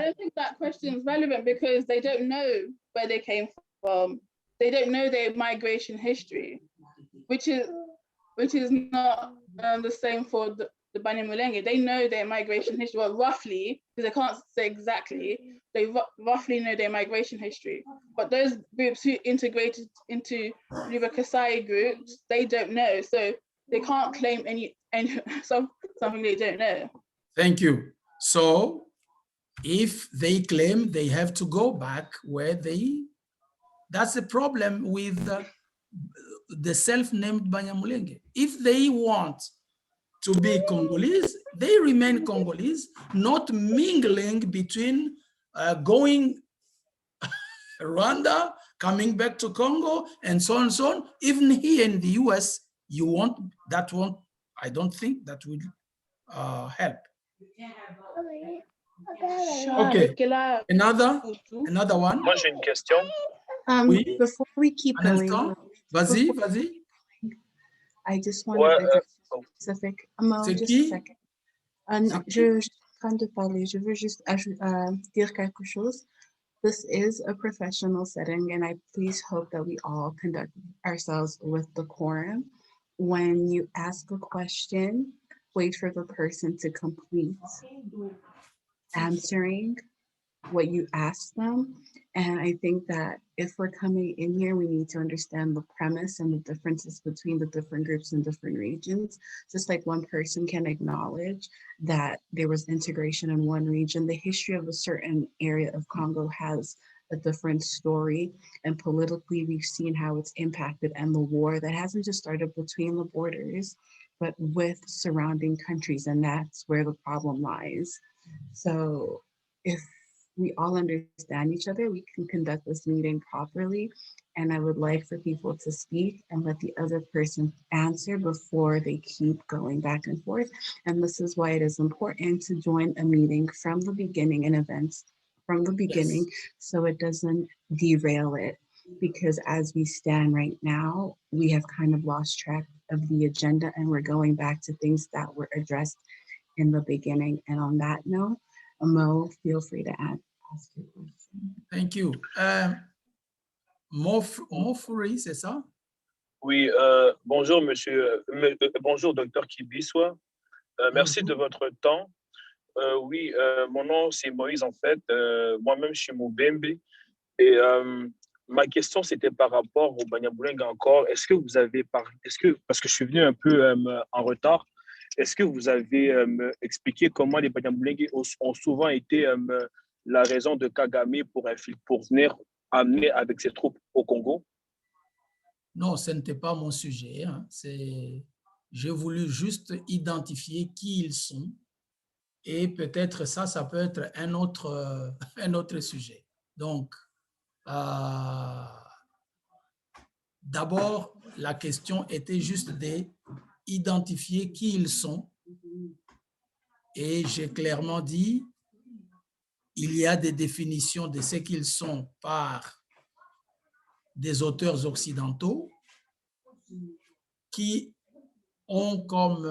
don't think that question is relevant because they don't know where they came from. They don't know their migration history, which is not the same for the Banyamulenge. They know their migration history, well, roughly, because they can't say exactly. They roughly know their migration history. But those groups who integrated into River Kasai groups, they don't know. So they can't claim any something they don't know. Thank you. So if they claim, they have to go back where that's the problem with the self-named Banyamulenge. If they want to be Congolese, they remain Congolese, not mingling between going Rwanda, coming back to Congo, and so on and so on. Even here in the US, I don't think that will help. Okay, another one. Moi, j'ai une question. Oui. Before we keep going, vas-y. I just want to address specific. Just a second. Non, je suis en train de parler. Je veux juste dire quelque chose. This is a professional setting, and I please hope that we all conduct ourselves with decorum. When you ask a question, wait for the person to complete answering what you asked them. And I think that if we're coming in here, we need to understand the premise and the differences between the different groups and different regions. Just like one person can acknowledge that there was integration in one region, the history of a certain area of Congo has a different story. And politically, we've seen how it's impacted, and the war that hasn't just started between the borders, but with surrounding countries. And that's where the problem lies. So if we all understand each other, we can conduct this meeting properly. And I would like for people to speak and let the other person answer before they keep going back and forth. And this is why it is important to join a meeting from the beginning and events from the beginning, so it doesn't derail it. Because as we stand right now, we have kind of lost track of the agenda, and we're going back to things that were addressed in the beginning. And on that note, Mo, feel free to ask your question. Thank you. Mofuri, c'est ça? Oui, bonjour, bonjour, docteur Kibiswa. Merci de votre temps. Oui, mon nom, c'est Moïse, en fait. Moi-même, je suis Mubembe. Et ma question, c'était par rapport au Banyamulenge encore. Est-ce que vous avez parlé, parce que je suis venu un peu en retard, est-ce que vous avez expliqué comment les Banyamulenge ont souvent été la raison de Kagame pour venir amener avec ses troupes au Congo? Non, ce n'était pas mon sujet. Hein. J'ai voulu juste identifier qui ils sont. Et peut-être ça peut être un autre sujet. Donc, d'abord, la question était juste d'identifier qui ils sont. Et j'ai clairement dit, il y a des définitions de ce qu'ils sont par des auteurs occidentaux qui ont comme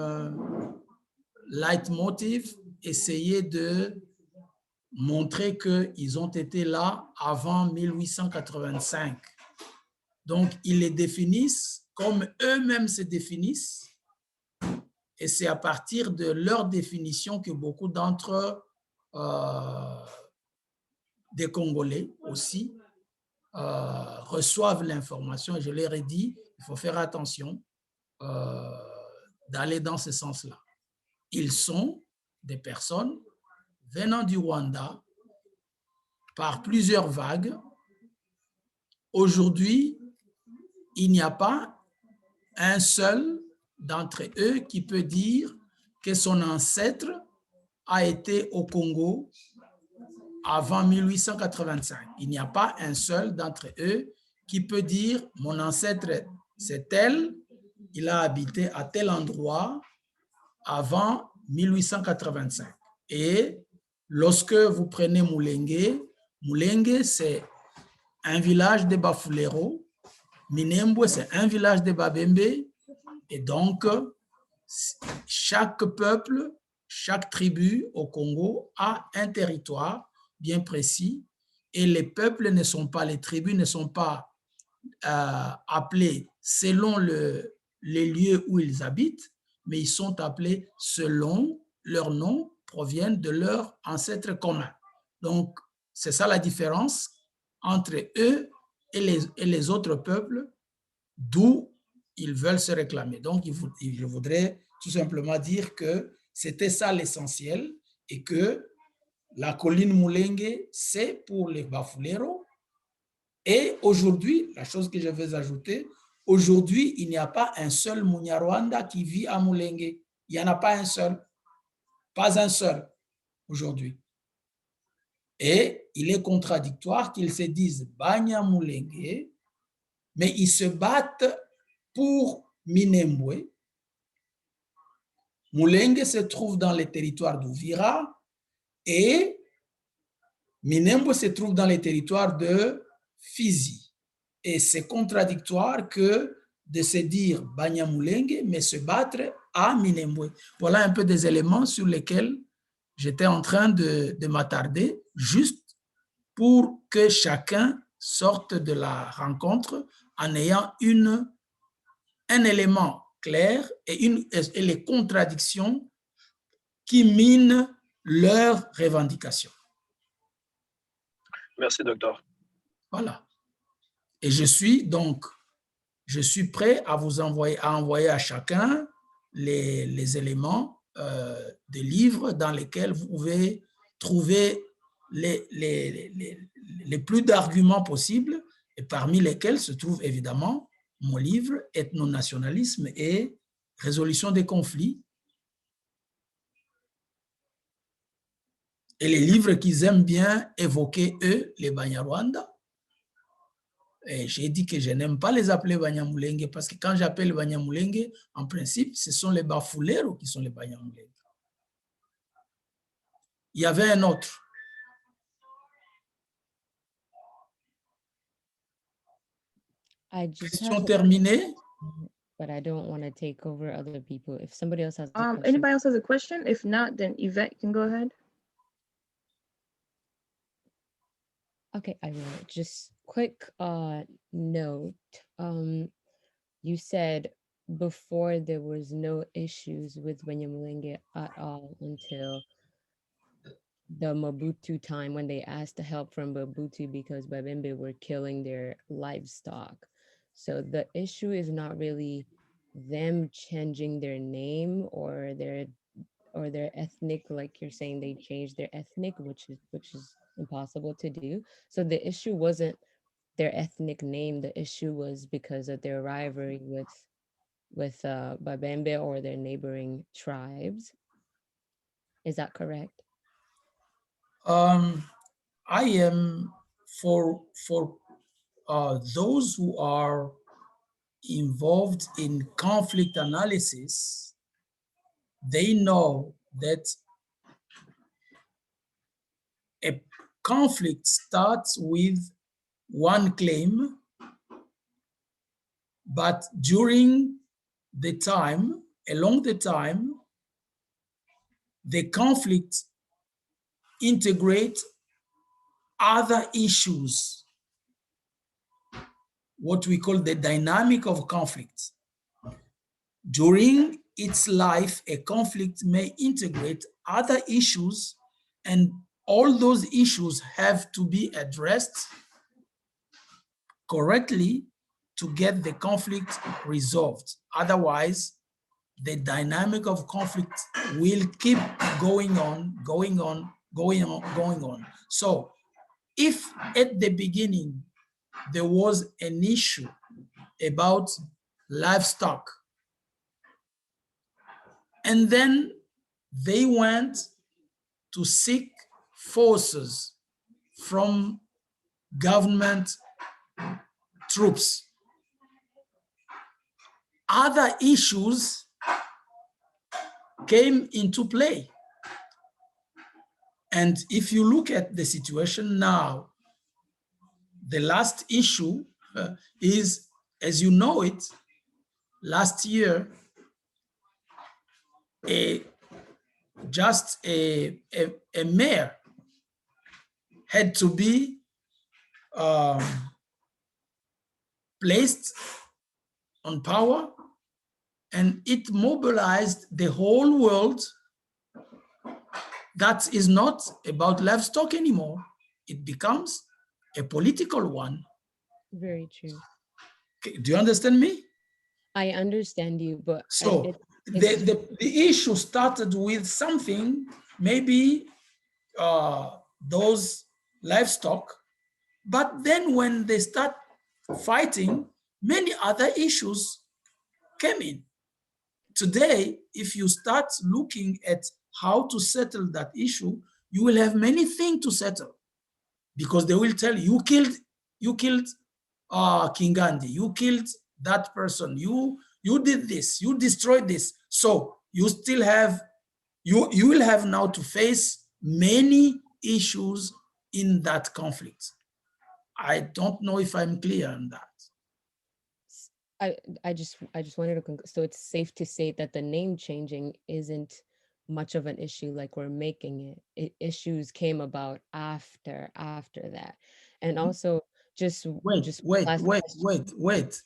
leitmotiv essayer de montrer qu'ils ont été là avant 1885. Donc, ils les définissent comme eux-mêmes se définissent, et c'est à partir de leur définition que beaucoup d'entre des Congolais aussi reçoivent l'information. Et je leur ai dit, il faut faire attention d'aller dans ce sens-là. Ils sont des personnes venant du Rwanda par plusieurs vagues. Aujourd'hui, il n'y a pas un seul d'entre eux qui peut dire que son ancêtre a été au Congo avant 1885. Il n'y a pas un seul d'entre eux qui peut dire « Mon ancêtre, c'est tel, il a habité à tel endroit avant 1885. » Et lorsque vous prenez Mulenge, Mulenge, c'est un village de Bafulero, Minembwe, c'est un village de Babembe, et donc chaque peuple, chaque tribu au Congo a un territoire bien précis, et les peuples ne sont pas, les tribus ne sont pas appelés selon les lieux où ils habitent, mais ils sont appelés selon leur nom proviennent de leurs ancêtres communs. Donc, c'est ça la différence entre eux et les autres peuples d'où ils veulent se réclamer. Donc, je voudrais tout simplement dire que c'était ça l'essentiel et que la colline Mulenge, c'est pour les Bafulero. Et aujourd'hui, la chose que je vais ajouter, aujourd'hui, il n'y a pas un seul Munyarwanda qui vit à Mulenge. Il n'y en a pas un seul. Pas un seul aujourd'hui. Et il est contradictoire qu'ils se disent Banyamulenge, mais ils se battent pour Minembwe. Mulenge se trouve dans les territoires d'Uvira et Minembwe se trouve dans les territoires de Fizi. Et c'est contradictoire que de se dire Banyamulenge, mais se battre à Minembwe. Voilà un peu des éléments sur lesquels j'étais en train de m'attarder, juste pour que chacun sorte de la rencontre en ayant un élément clair et les contradictions qui minent leurs revendications. Merci, docteur. Voilà. Et je suis prêt à vous envoyer à chacun les éléments des livres dans lesquels vous pouvez trouver les plus d'arguments possibles, et parmi lesquels se trouve évidemment mon livre Ethno-nationalisme et résolution des conflits, et les livres qu'ils aiment bien évoquer, eux, les Banyarwanda. Et j'ai dit que je n'aime pas les appeler Banyamulenge parce que quand j'appelle Banyamulenge, en principe, ce sont les Bafouleros qui sont les Banyamulenge. Il y avait un autre. Question terminée. But I don't want to take over other people. If somebody else has a question. Anybody else has a question? If not, then Yvette can go ahead. Okay, I will. Just quick note. You said before there was no issues with Banyamulenge at all until the Mobutu time, when they asked the help from Mobutu because Babembe were killing their livestock. So the issue is not really them changing their name or their ethnic, like you're saying they changed their ethnic, which is impossible to do. So the issue wasn't their ethnic name. The issue was because of their rivalry with Babembe or their neighboring tribes. Is that correct? I am for those who are involved in conflict analysis, they know that a conflict starts with one claim, but along the time, the conflict integrate other issues, what we call the dynamic of conflict. During its life, a conflict may integrate other issues, and all those issues have to be addressed correctly to get the conflict resolved. Otherwise, the dynamic of conflict will keep going on. So if at the beginning there was an issue about livestock, and then they went to seek forces from government troops, other issues came into play. And if you look at the situation now, the last issue is, as you know it, last year, just a mayor had to be placed on power, and it mobilized the whole world. That is not about livestock anymore. It becomes a political one. Very true. Do you understand me? I understand you, but so the issue started with something, maybe those livestock, but then when they start fighting, many other issues came in. Today, if you start looking at how to settle that issue, you will have many things to settle, because they will tell you, you killed Kingandi, you killed that person, you did this, you destroyed this. So you still have, you will have now to face many issues in that conflict. I don't know if I'm clear on that. I just wanted to, so it's safe to say that the name changing isn't much of an issue like we're making it. Issues came about after that. And also wait.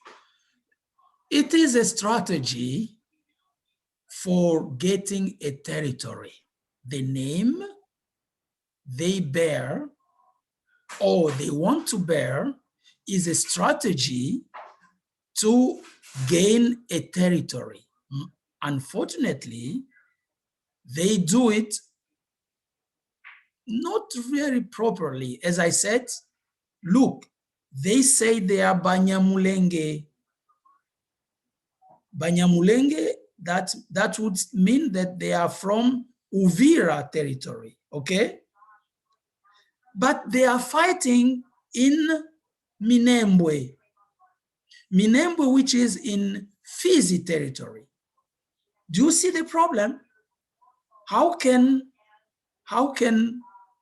It is a strategy for getting a territory. The name they bear or they want to bear is a strategy to gain a territory. Unfortunately, they do it not very properly. As I said, look, they say they are Banyamulenge. Banyamulenge, that would mean that they are from Uvira territory, okay? But they are fighting in Minembwe. Minembwe, which is in Fizi territory. Do you see the problem? How can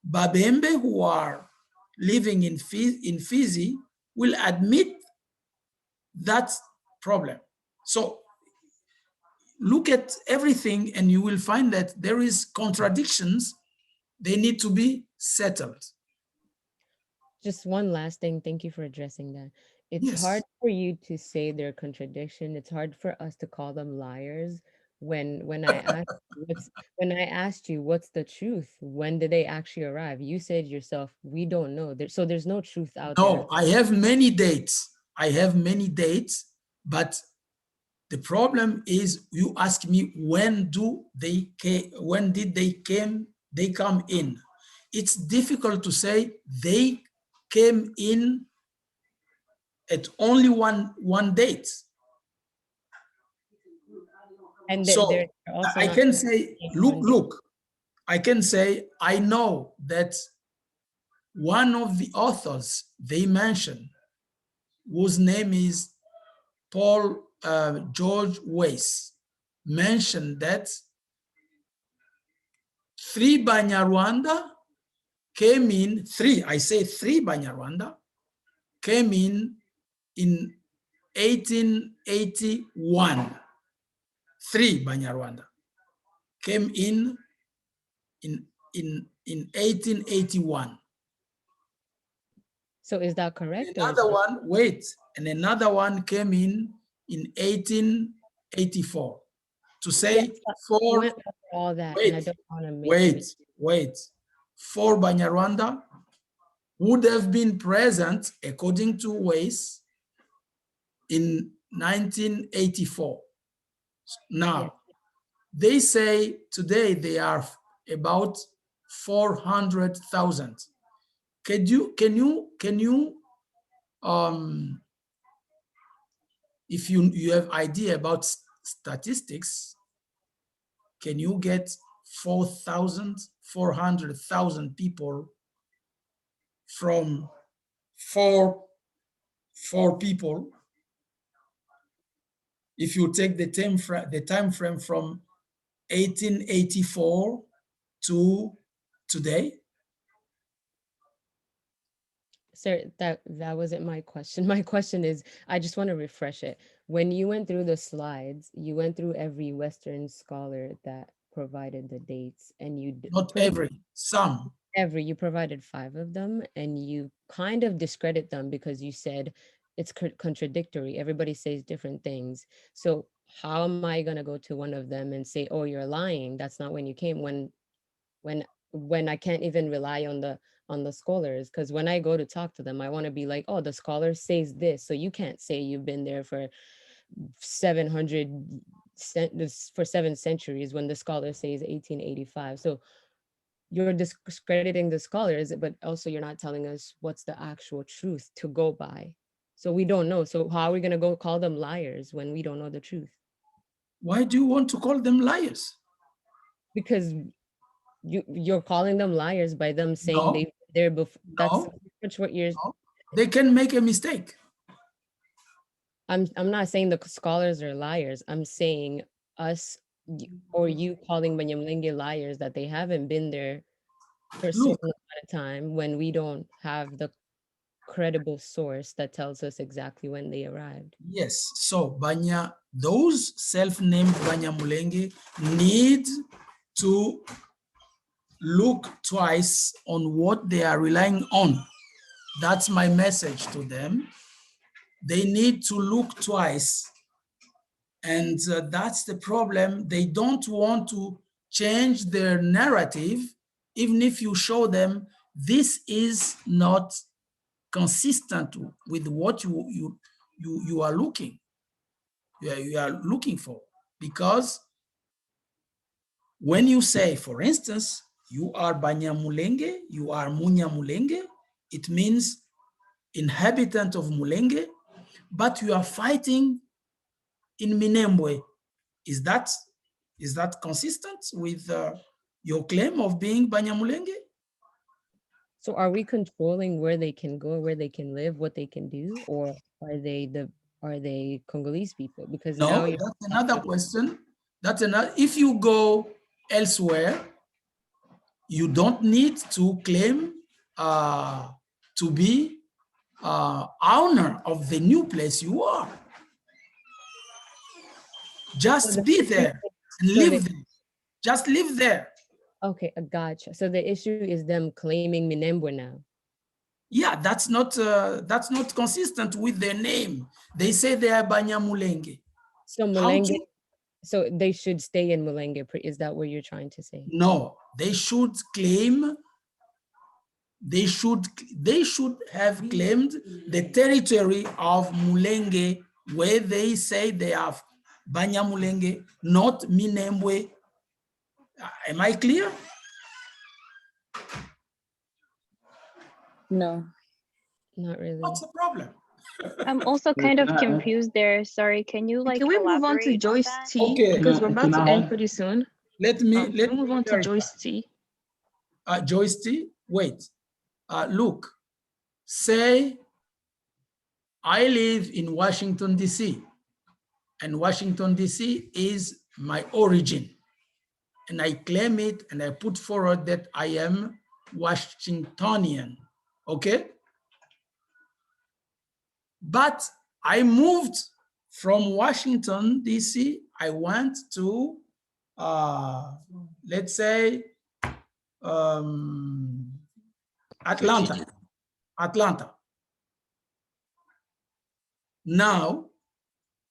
Babembe, who are living in Fizi, will admit that problem? So look at everything and you will find that there is contradictions. They need to be settled. Just one last thing. Thank you for addressing that. It's Yes. hard for you to say their contradiction. It's hard for us to call them liars. When I asked you what's the truth, when did they actually arrive? You said yourself, we don't know. So there's no truth out there. No, I have many dates. But the problem is you ask me when did they come in? It's difficult to say they came in at only one date. And so they're also I not can say, one day. look, I can say, I know that one of the authors they mentioned, whose name is Paul George Weiss, mentioned that 3 Banyarwanda came in, three Banyarwanda came in 1881. 3 Banyarwanda came in 1881. So is that correct? And another one came in 1884. To say Yes, four, went over all that, and I don't want to make wait. 4 Banyarwanda would have been present, according to Weiss, in 1984. Now, they say today they are about 400,000. Can you if you have idea about statistics, can you get 400,000 people from four people? If you take the time frame from 1884 to today? Sir, that wasn't my question. My question is, I just want to refresh it. When you went through the slides, you went through every Western scholar that provided the dates, and you not every, some. You provided 5 of them, and you kind of discredit them because you said it's contradictory. Everybody says different things. So how am I going to go to one of them and say, oh, you're lying? That's not when you came, when I can't even rely on the scholars, because when I go to talk to them, I want to be like, oh, the scholar says this, so you can't say you've been there for 7 centuries when the scholar says 1885. So you're discrediting the scholars, but also you're not telling us what's the actual truth to go by. So we don't know. So how are we going to go call them liars when we don't know the truth? Why do you want to call them liars? Because you're calling them liars by them saying they're before. That's pretty much what you're. They can make a mistake. I'm not saying the scholars are liars. I'm saying us or you calling Banyamulenge liars that they haven't been there for a certain amount of time when we don't have the credible source that tells us exactly when they arrived. Yes, so those self-named Banyamulenge need to look twice on what they are relying on. That's my message to them. They need to look twice. And that's the problem. They don't want to change their narrative, even if you show them this is not consistent with what you are looking for, because when you say, for instance, you are Banyamulenge, you are Munyamulenge, it means inhabitant of Mulenge, but you are fighting in Minembwe. Is that consistent with your claim of being Banyamulenge? So are we controlling where they can go, where they can live, what they can do, or are they Congolese people? Because now No, you're that's another question. That's another. If you go elsewhere, you don't need to claim to be owner of the new place you are. Just be there and live there. Just live there. Okay, I gotcha. So the issue is them claiming Minembwe now. Yeah, that's not consistent with their name. They say they are Banyamulenge. So Mulenge, so they should stay in Mulenge. Is that what you're trying to say? No, they should claim. They should have claimed the territory of Mulenge, where they say they have Banyamulenge, not Minembwe. Am I clear? No. Not really. What's the problem? I'm also kind of confused there. Sorry, can you like Can we move on to elaborate Joyce that? T? Okay. Because we're about to end pretty soon. Let me move on to Joyce T. Joyce T, wait. Look, say I live in Washington, D.C., and Washington, D.C. is my origin. And I claim it and I put forward that I am Washingtonian, okay? But I moved from Washington, D.C., I went to, let's say, Atlanta. Now,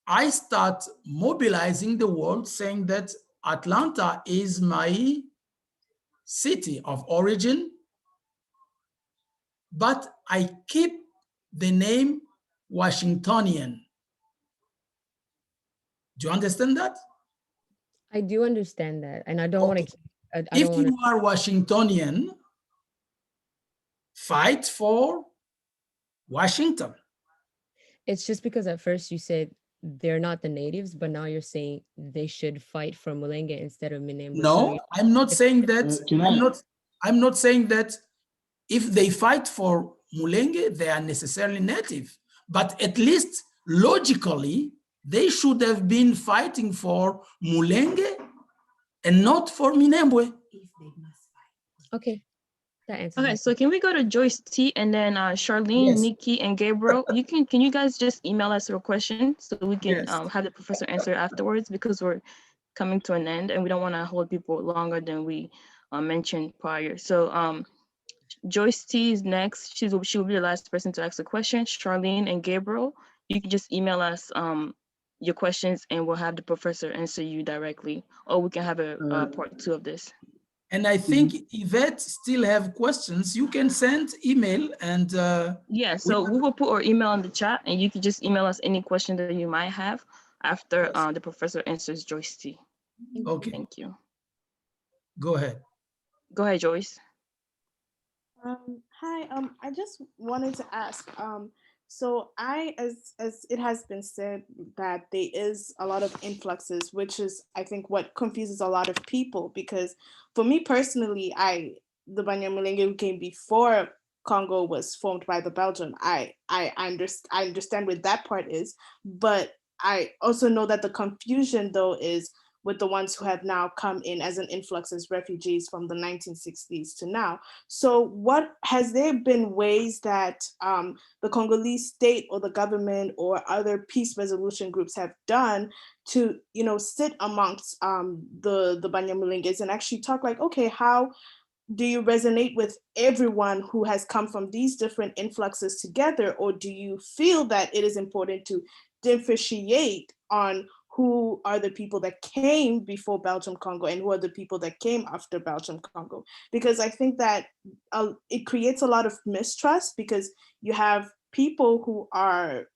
I start mobilizing the world saying that Atlanta is my city of origin, but I keep the name Washingtonian. Do you understand that? I do understand that, and I don't want to. If you are Washingtonian, fight for Washington. It's just because at first you said they're not the natives, but now you're saying they should fight for Mulenge instead of Minembwe. No, I'm not saying that. I'm not saying that if they fight for Mulenge, they are necessarily native. But at least logically, they should have been fighting for Mulenge and not for Minembwe. Okay. That answers Okay, so can we go to Joyce T and then Charlene, Yes. Nikki, and Gabriel? Can you guys just email us your question so we can Yes. have the professor answer afterwards, because we're coming to an end and we don't want to hold people longer than we mentioned prior. So Joyce T is next. She will be the last person to ask a question. Charlene and Gabriel, you can just email us your questions and we'll have the professor answer you directly, or we can have a part 2 of this. And I think Yvette still have questions. You can send email and yeah, so we will put our email in the chat and you can just email us any question that you might have after the professor answers Joyce T. Okay. Thank you. Go ahead. Go ahead, Joyce. Hi, I just wanted to ask, so as it has been said that there is a lot of influxes, which is, I think, what confuses a lot of people, because for me personally, the Banyamulenge who came before Congo was formed by the Belgian. I understand what that part is, but I also know that the confusion though is with the ones who have now come in as an influx as refugees from the 1960s to now. So has there been ways that the Congolese state or the government or other peace resolution groups have done to, sit amongst the Banyamulenges and actually talk like, okay, how do you resonate with everyone who has come from these different influxes together? Or do you feel that it is important to differentiate on who are the people that came before Belgium Congo and who are the people that came after Belgium Congo. Because I think that it creates a lot of mistrust, because you have people who are,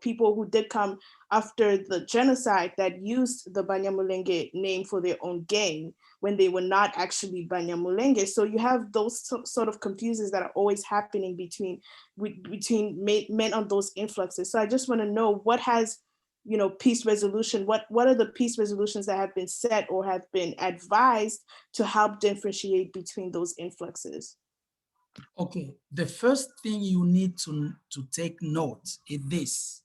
people who did come after the genocide that used the Banyamulenge name for their own gain when they were not actually Banyamulenge. So you have those sort of confusions that are always happening between men on those influxes. So I just want to know, what has, peace resolution, what are the peace resolutions that have been set or have been advised to help differentiate between those influxes? Okay, the first thing you need to take note is this,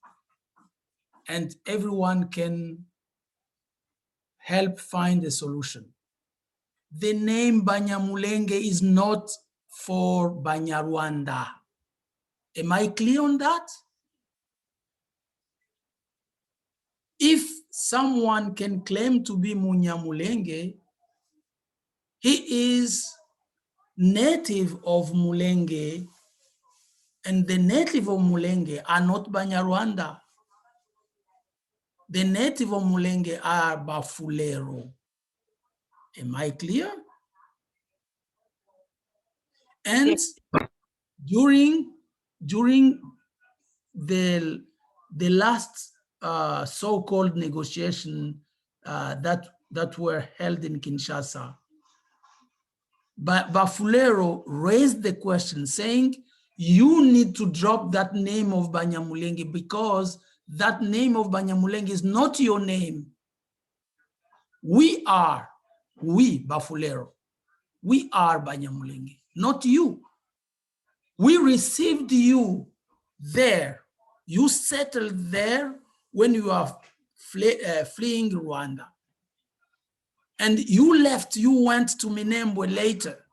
and everyone can help find a solution. The name Banyamulenge is not for Banyarwanda. Am I clear on that? If someone can claim to be Munyamulenge, he is native of Mulenge, and the native of Mulenge are not Banyarwanda. The native of Mulenge are Bafulero. Am I clear? And during the last so-called negotiation that were held in Kinshasa, Bafulero raised the question saying, you need to drop that name of Banyamulenge because that name of Banyamulenge is not your name. We, Bafulero, we are Banyamulenge, not you. We received you there. You settled there when you are fleeing Rwanda. And you left, you went to Minembwe later.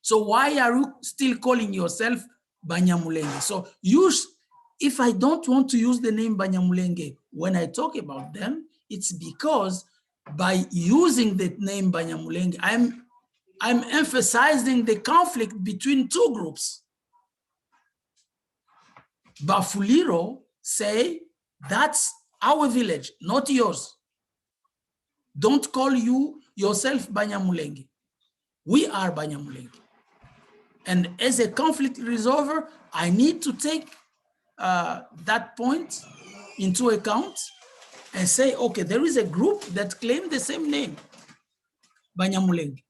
So why are you still calling yourself Banyamulenge? So if I don't want to use the name Banyamulenge when I talk about them, it's because by using the name Banyamulenge, I'm emphasizing the conflict between two groups. Bafulero say, that's our village, not yours. Don't call yourself Banyamulenge. We are Banyamulenge. And as a conflict resolver, I need to take that point into account and say, okay, there is a group that claim the same name, Banyamulenge.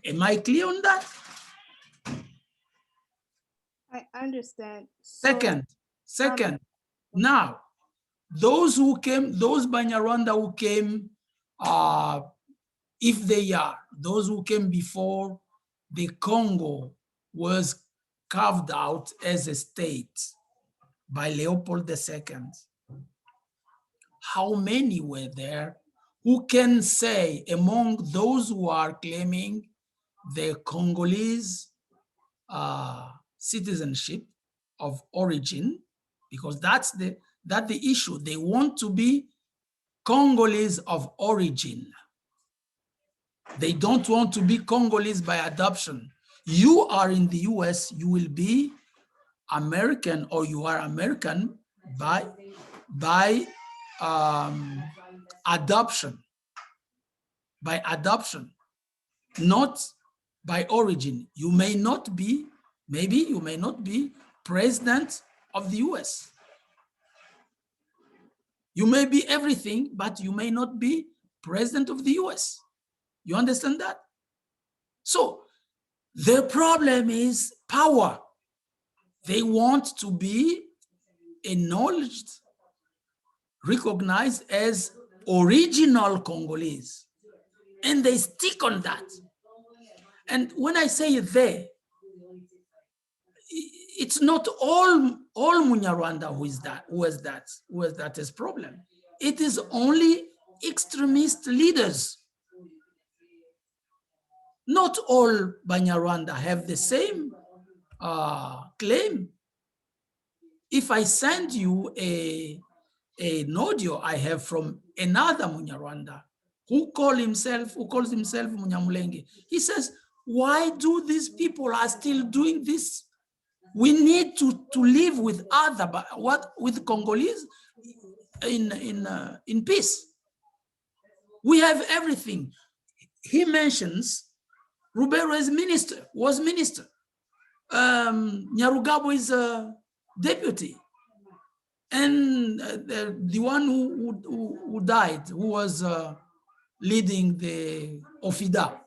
Am I clear on that? I understand. Second, now, those Banyarwanda who came, if they are, those who came before the Congo was carved out as a state by Leopold II, how many were there? Who can say among those who are claiming the Congolese citizenship of origin, because that's the issue. They want to be Congolese of origin. They don't want to be Congolese by adoption. You are in the US, you will be American, or you are American by adoption. By adoption, not by origin. You may not be, maybe you may not be president of the US. You may be everything, but you may not be president of the US. You understand that? So the problem is power. They want to be acknowledged, recognized as original Congolese, and they stick on that. And when I say they, it's not all Munyarwanda who has that as problem. It is only extremist leaders. Not all Banyarwanda have the same claim. If I send you an audio I have from another Munyarwanda who calls himself Munyamulenge, he says, why do these people are still doing this? We need to live with with Congolese. in peace. We have everything. He mentions Rubero was minister. Nyarugabo is a deputy. And the one who died, who was leading the Ofida,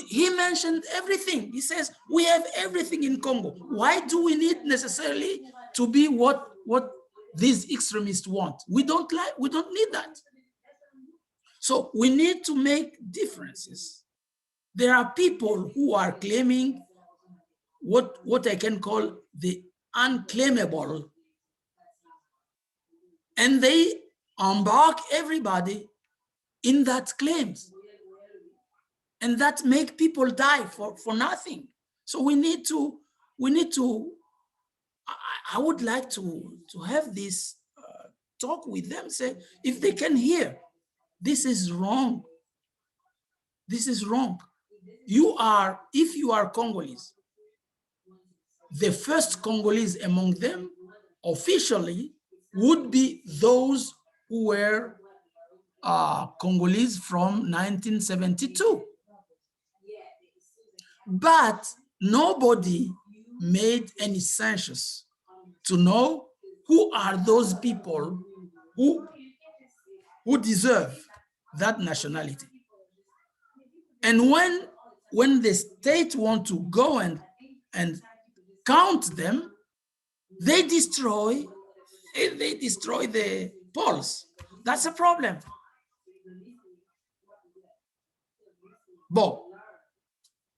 he mentioned everything. He says, we have everything in Congo. Why do we need necessarily to be what these extremists want? We don't need that. So we need to make differences. There are people who are claiming what I can call the unclaimable, and they embark everybody in that claims, and that make people die for nothing. So we need to. I would like to have this talk with them. Say, if they can hear, this is wrong. This is wrong. If you are Congolese, the first Congolese among them officially would be those who were Congolese from 1972. But nobody made any census to know who are those people who deserve that nationality. And when the state want to go and count them, they destroy the polls. That's a problem. But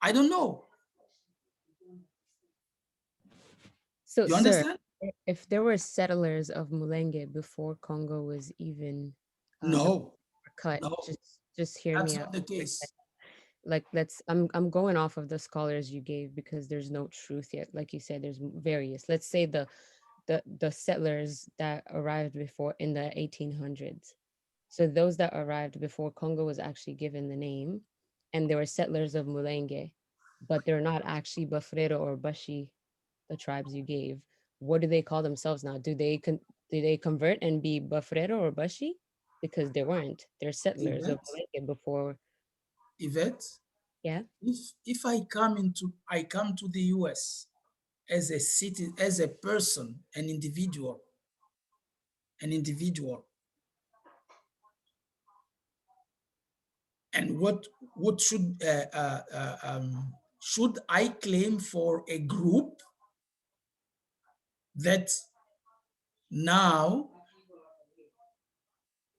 I don't know. So, You sir, understand? if there were settlers of Mulenge before Congo was even No, cut, no, just hear that's me not out. the case. Like, I'm going off of the scholars you gave because there's no truth yet. Like you said, there's various. Let's say the settlers that arrived before in the 1800s. So those that arrived before Congo was actually given the name, and they were settlers of Mulenge, but they're not actually Bafrero or Bashi, the tribes you gave. What do they call themselves now? Do they convert and be Bafrero or Bashi? Because they weren't. They're settlers of Mulenge before. Yvette, Yeah. If I come to the US as a citizen, as a person, an individual, and what should I claim for a group that now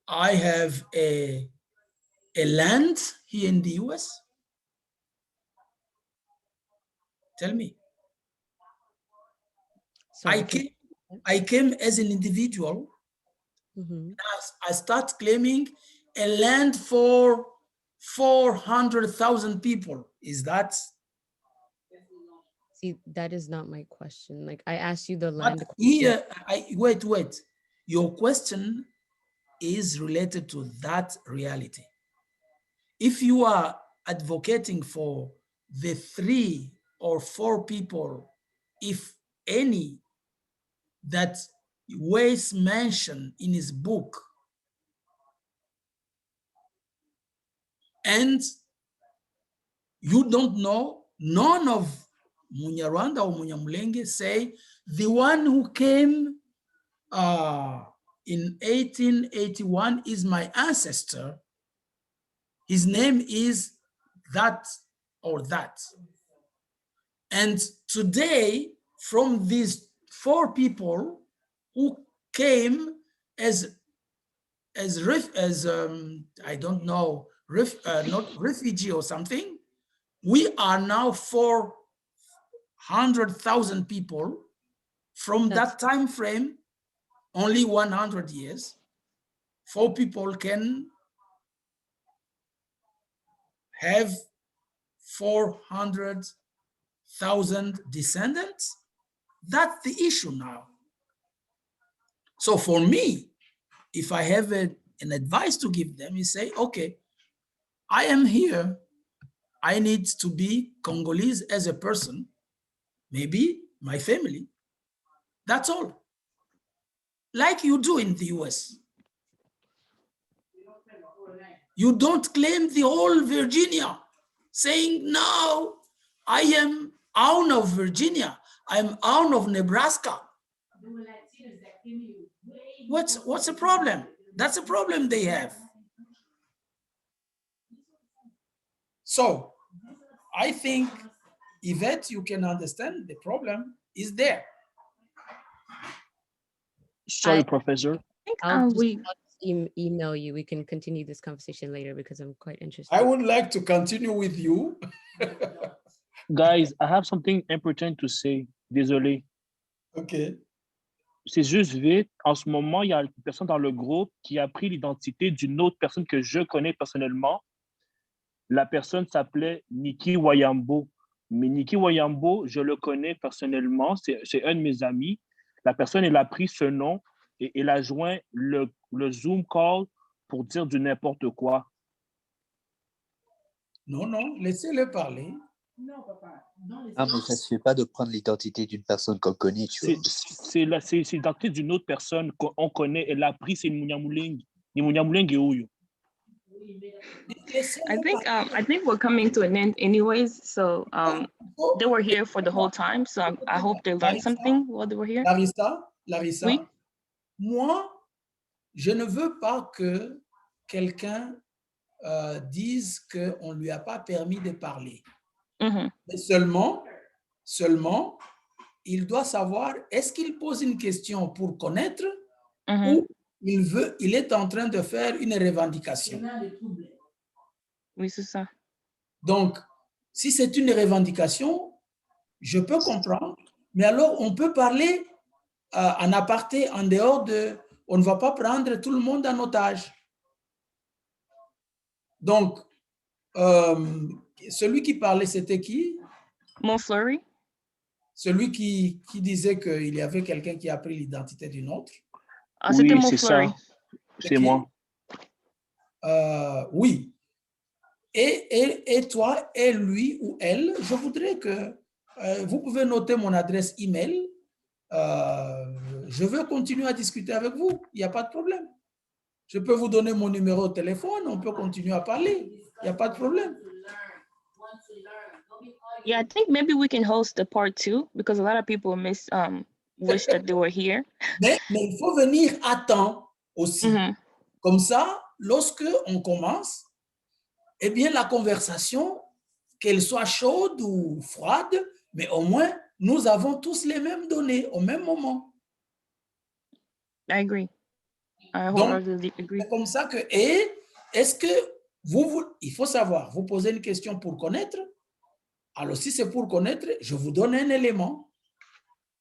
I have a land here in the US? Tell me. Sorry, I came as an individual. Mm-hmm. I start claiming a land for 400,000 people. Is that? See, that is not my question. Like, I asked you the land. But here, wait. Your question is related to that reality. If you are advocating for the 3 or 4 people, if any, that Weiss mentioned in his book, and you don't know, none of Munyarwanda or Munyamulenge say the one who came in 1881 is my ancestor. His name is that or that. And today, from these 4 people who came as I don't know, not refugee or something, we are now 400,000 people. From that time frame, only 100 years, 4 people can have 400,000 descendants. That's the issue now. So for me, if I have an advice to give them, you say, okay, I am here. I need to be Congolese as a person, maybe my family. That's all. like you do in the US. You don't claim the whole Virginia, saying, no, I am out of Virginia. I'm out of Nebraska. What's the problem? That's a problem they have. So I think, Yvette, you can understand the problem is there. Sorry, Professor. I'll just email you. We can continue this conversation later because I'm quite interested. I would like to continue with you. Guys, I have something important to say. Désolé. OK. C'est juste vite. En ce moment, il y a une personne dans le groupe qui a pris l'identité d'une autre personne que je connais personnellement. La personne s'appelait Niki Wayambo. Mais Niki Wayambo, je le connais personnellement. C'est un de mes amis. La personne, elle a pris ce nom et elle a joint le Zoom call pour dire du n'importe quoi. Non, non, laissez-le parler. Non, papa. Ah, mais ça ne se fait pas de prendre l'identité d'une personne qu'on connaît, tu vois. C'est l'identité d'une autre personne qu'on connaît. Elle a pris, c'est Mulenge. Mulenge est où? I think we're coming to an end anyways. So they were here for the whole time. So I hope they learned something while they were here. Larissa, oui? Moi, je ne veux pas que quelqu'un dise qu'on ne lui a pas permis de parler. Mais seulement, il doit savoir, est-ce qu'il pose une question pour connaître ou il est en train de faire une revendication. Oui, c'est ça. Donc, si c'est une revendication, je peux comprendre, mais alors on peut parler en aparté, en dehors de... On ne va pas prendre tout le monde en otage. Donc, celui qui parlait, c'était qui? Montfleury. Celui qui disait qu'il y avait quelqu'un qui a pris l'identité d'une autre. Ah, c'était Montfleury. C'est moi. Oui. Et toi, et lui ou elle, je voudrais que vous pouvez noter mon adresse email. Je veux continuer à discuter avec vous. Il n'y a pas de problème. Je peux vous donner mon numéro de téléphone. On peut continuer à parler. Il n'y a pas de problème. Yeah, I think maybe we can host the part 2 because a lot of people wish that they were here. Mais il faut venir à temps aussi. Comme ça, lorsque on commence, eh bien, la conversation, qu'elle soit chaude ou froide, mais au moins, nous avons tous les mêmes données au même moment. I agree. I wholeheartedly agree. C'est comme ça que, et est-ce que il faut savoir, vous posez une question pour connaître. Alors, si c'est pour connaître, je vous donne un élément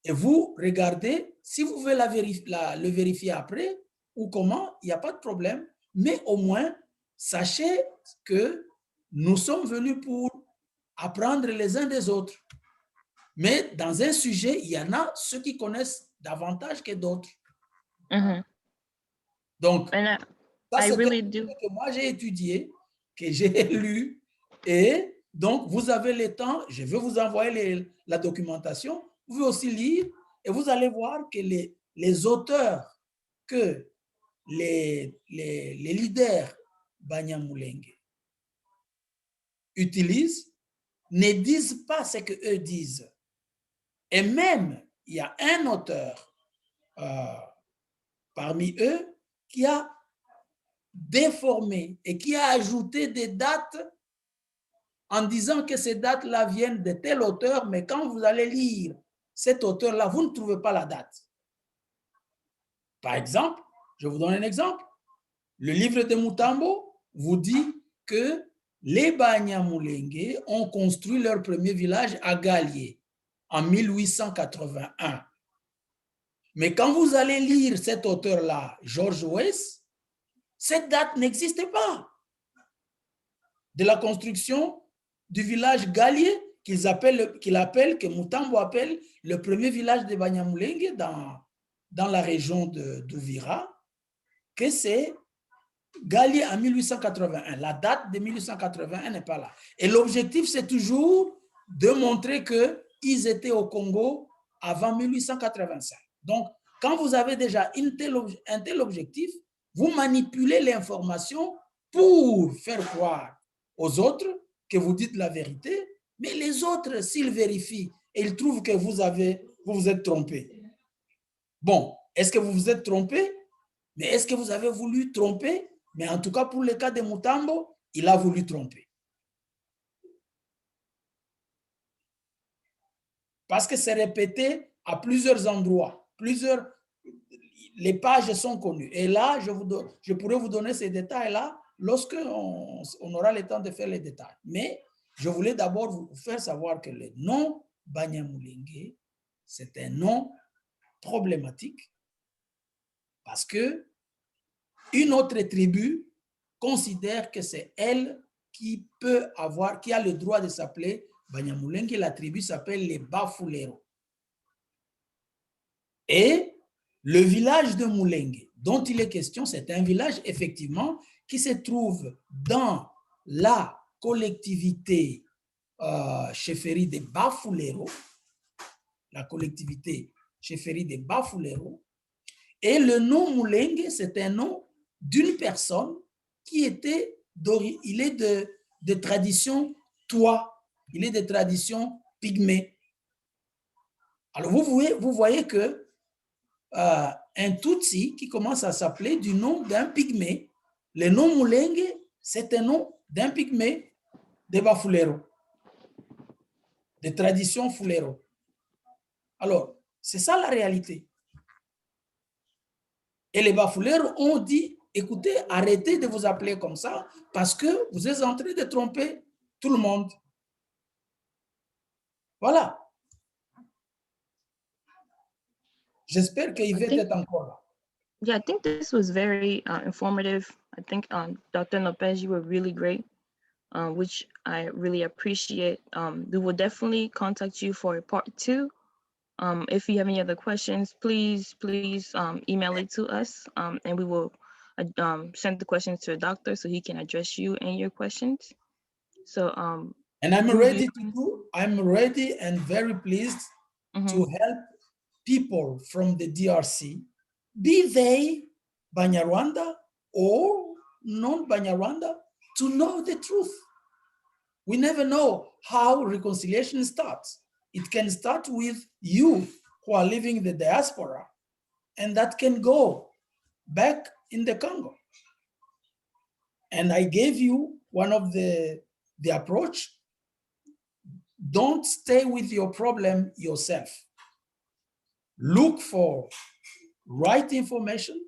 et vous regardez, si vous voulez le vérifier après ou comment, il n'y a pas de problème, mais au moins, sachez que nous sommes venus pour apprendre les uns des autres. Mais dans un sujet, il y en a ceux qui connaissent davantage que d'autres. Donc, ça, c'est que moi, j'ai étudié, que j'ai lu, et donc, vous avez le temps, je vais vous envoyer la documentation, vous pouvez aussi lire, et vous allez voir que les auteurs que les leaders Banyamulenge utilisent ne disent pas ce qu'eux disent. Et même, il y a un auteur parmi eux qui a déformé et qui a ajouté des dates en disant que ces dates-là viennent de tel auteur, mais quand vous allez lire cet auteur-là, vous ne trouvez pas la date. Par exemple, je vous donne un exemple. Le livre de Mutambo vous dit que les Banyamulenge ont construit leur premier village à Galié en 1881. Mais quand vous allez lire cet auteur-là, George West, cette date n'existe pas. De la construction du village Galié, que Mutambo appelle le premier village de Banyamulenge dans la région d'Uvira, que c'est Galié en 1881. La date de 1881 n'est pas là. Et l'objectif, c'est toujours de montrer qu'ils étaient au Congo avant 1885. Donc, quand vous avez déjà un tel objectif, vous manipulez l'information pour faire croire aux autres que vous dites la vérité, mais les autres, s'ils vérifient et ils trouvent que vous vous êtes trompé. Bon, est-ce que vous vous êtes trompé? Mais est-ce que vous avez voulu tromper? Mais en tout cas, pour le cas de Mutambo, il a voulu tromper. Parce que c'est répété à plusieurs endroits, les pages sont connues. Et là, je pourrais vous donner ces détails-là lorsque on aura le temps de faire les détails. Mais je voulais d'abord vous faire savoir que le nom Banyamulenge, c'est un nom problématique parce que une autre tribu considère que c'est elle qui a le droit de s'appeler Banyamulenge. La tribu s'appelle les Bafulero. Et le village de Mulenge, dont il est question, c'est un village effectivement qui se trouve dans la collectivité chefferie des Bafulero, la collectivité chefferie des Bafulero. Et le nom Mulenge, c'est un nom d'une personne qui était, il est de tradition Toa, il est de tradition pygmée. Alors vous voyez que un Tutsi qui commence à s'appeler du nom d'un pygmée, le nom Mulenge, c'est un nom d'un pygmée de Bafulero, de tradition Fulero. Alors, c'est ça la réalité. Et les Bafulero ont dit, écoutez, arrêtez de vous appeler comme ça parce que vous êtes en train de tromper tout le monde. Voilà. J'espère qu'Yvette est encore là. Yeah, I think this was very informative. I think Dr. Naupess, you were really great, which I really appreciate. We will definitely contact you for part 2. If you have any other questions, please email it to us, and we will send the questions to the doctor so he can address you and your questions. So, and I'm ready and very pleased to help people from the DRC, be they Banyarwanda or non-Banyarwanda, to know the truth. We never know how reconciliation starts. It can start with you who are living in the diaspora, and that can go back in the Congo. And I gave you one of the approach. Don't stay with your problem yourself. Look for right information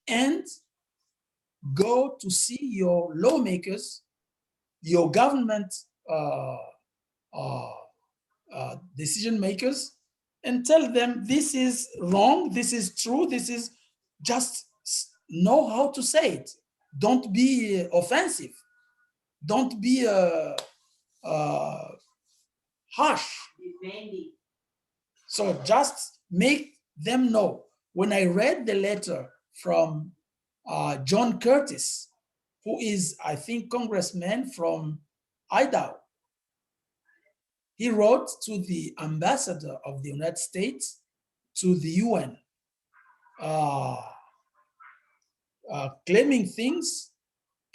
and go to see your lawmakers, your government decision makers, and tell them this is wrong, this is true, this is, just know how to say it. Don't be offensive. Don't be harsh. So just make them know. When I read the letter from John Curtis, who is, I think, congressman from Idaho, he wrote to the ambassador of the United States to the UN, claiming things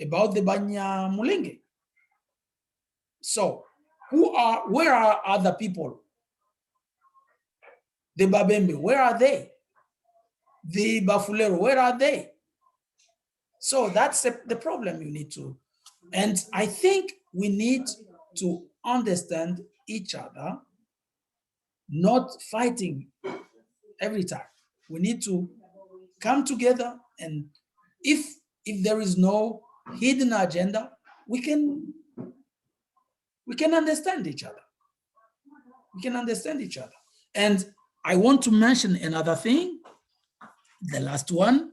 about the Banyamulenge. So, where are other people? The Babembe, where are they? The Bafulero, where are they? So that's the problem you need to. And I think we need to understand each other, not fighting every time. We need to come together, and if there is no hidden agenda, we can understand each other. We can understand each other. And I want to mention another thing, the last one.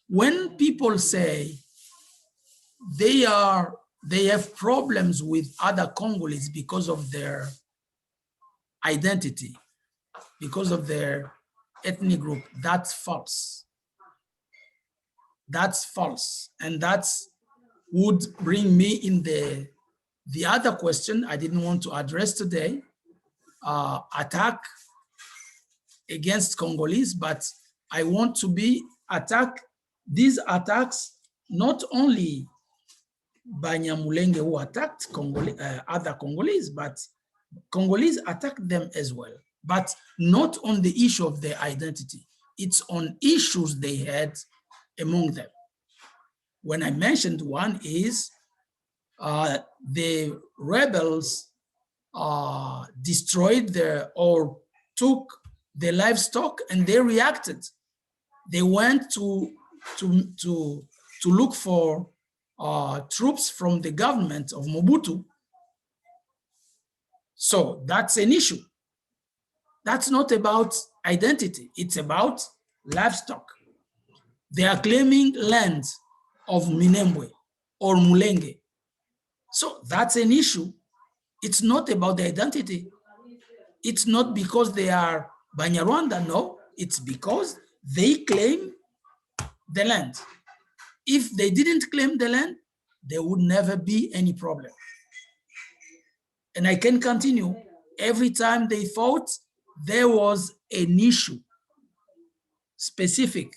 When people say they have problems with other Congolese because of their identity, because of their ethnic group, that's false. That's false. And that would bring me in the other question I didn't want to address today, attack against Congolese, but I want to be attacked. These attacks, not only Banyamulenge who attacked other Congolese, but Congolese attacked them as well. But not on the issue of their identity. It's on issues they had among them. When I mentioned one is the rebels destroyed or took the livestock and they reacted. They went to look for troops from the government of Mobutu. So that's an issue. That's not about identity. It's about livestock. They are claiming land of Minembwe or Mulenge. So that's an issue. It's not about the identity. It's not because they are Banyarwanda, no. It's because they claim the land. If they didn't claim the land, there would never be any problem. And I can continue. Every time they fought, there was an issue, specific.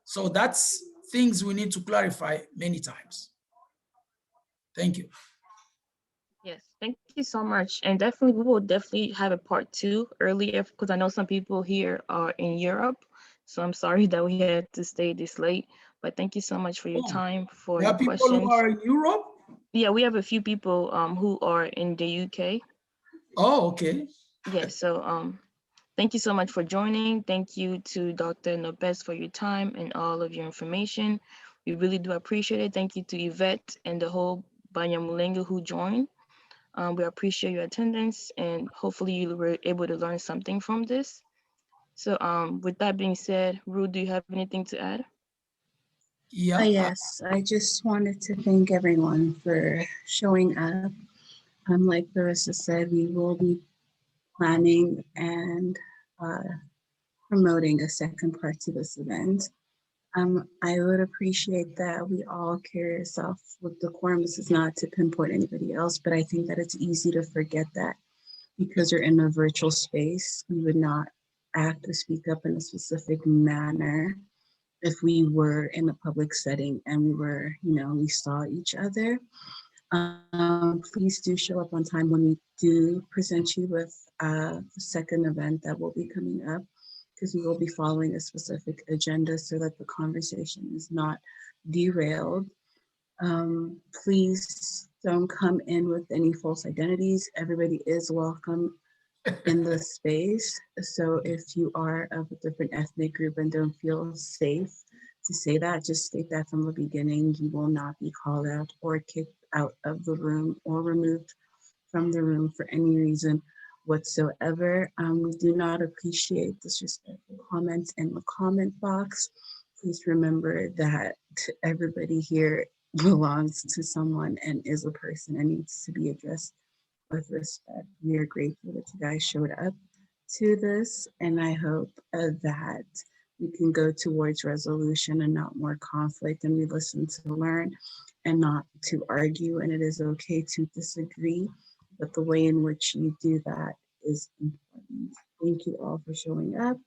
So that's things we need to clarify many times. Thank you. Yes, thank you so much. And definitely, we will definitely have a part 2 earlier because I know some people here are in Europe. So I'm sorry that we had to stay this late, but thank you so much for your time, for There your are people questions. who are in Europe? Yeah, we have a few people who are in the UK. Oh, okay. Yeah, so thank you so much for joining. Thank you to Dr. Naupess for your time and all of your information. We really do appreciate it. Thank you to Yvette and the whole Banyamulenge who joined. We appreciate your attendance and hopefully you were able to learn something from this. So with that being said, Ru, do you have anything to add? Yeah. Yes, I just wanted to thank everyone for showing up. Like Larissa said, we will be planning and promoting a second part to this event. I would appreciate that we all carry ourselves with decorum. This is not to pinpoint anybody else, but I think that it's easy to forget that because you're in a virtual space, we would not act or speak up in a specific manner if we were in a public setting and we were, we saw each other. Please do show up on time when we do present you with the second event that will be coming up, because we will be following a specific agenda so that the conversation is not derailed. Please don't come in with any false identities. Everybody is welcome in the space. So if you are of a different ethnic group and don't feel safe to say that, just state that from the beginning. You will not be called out or kicked out of the room or removed from the room for any reason whatsoever. We do not appreciate disrespectful comments in the comment box. Please remember that everybody here belongs to someone and is a person and needs to be addressed with respect. We are grateful that you guys showed up to this, and I hope that we can go towards resolution and not more conflict, and we listen to learn and not to argue, and it is okay to disagree, but the way in which you do that is important. Thank you all for showing up.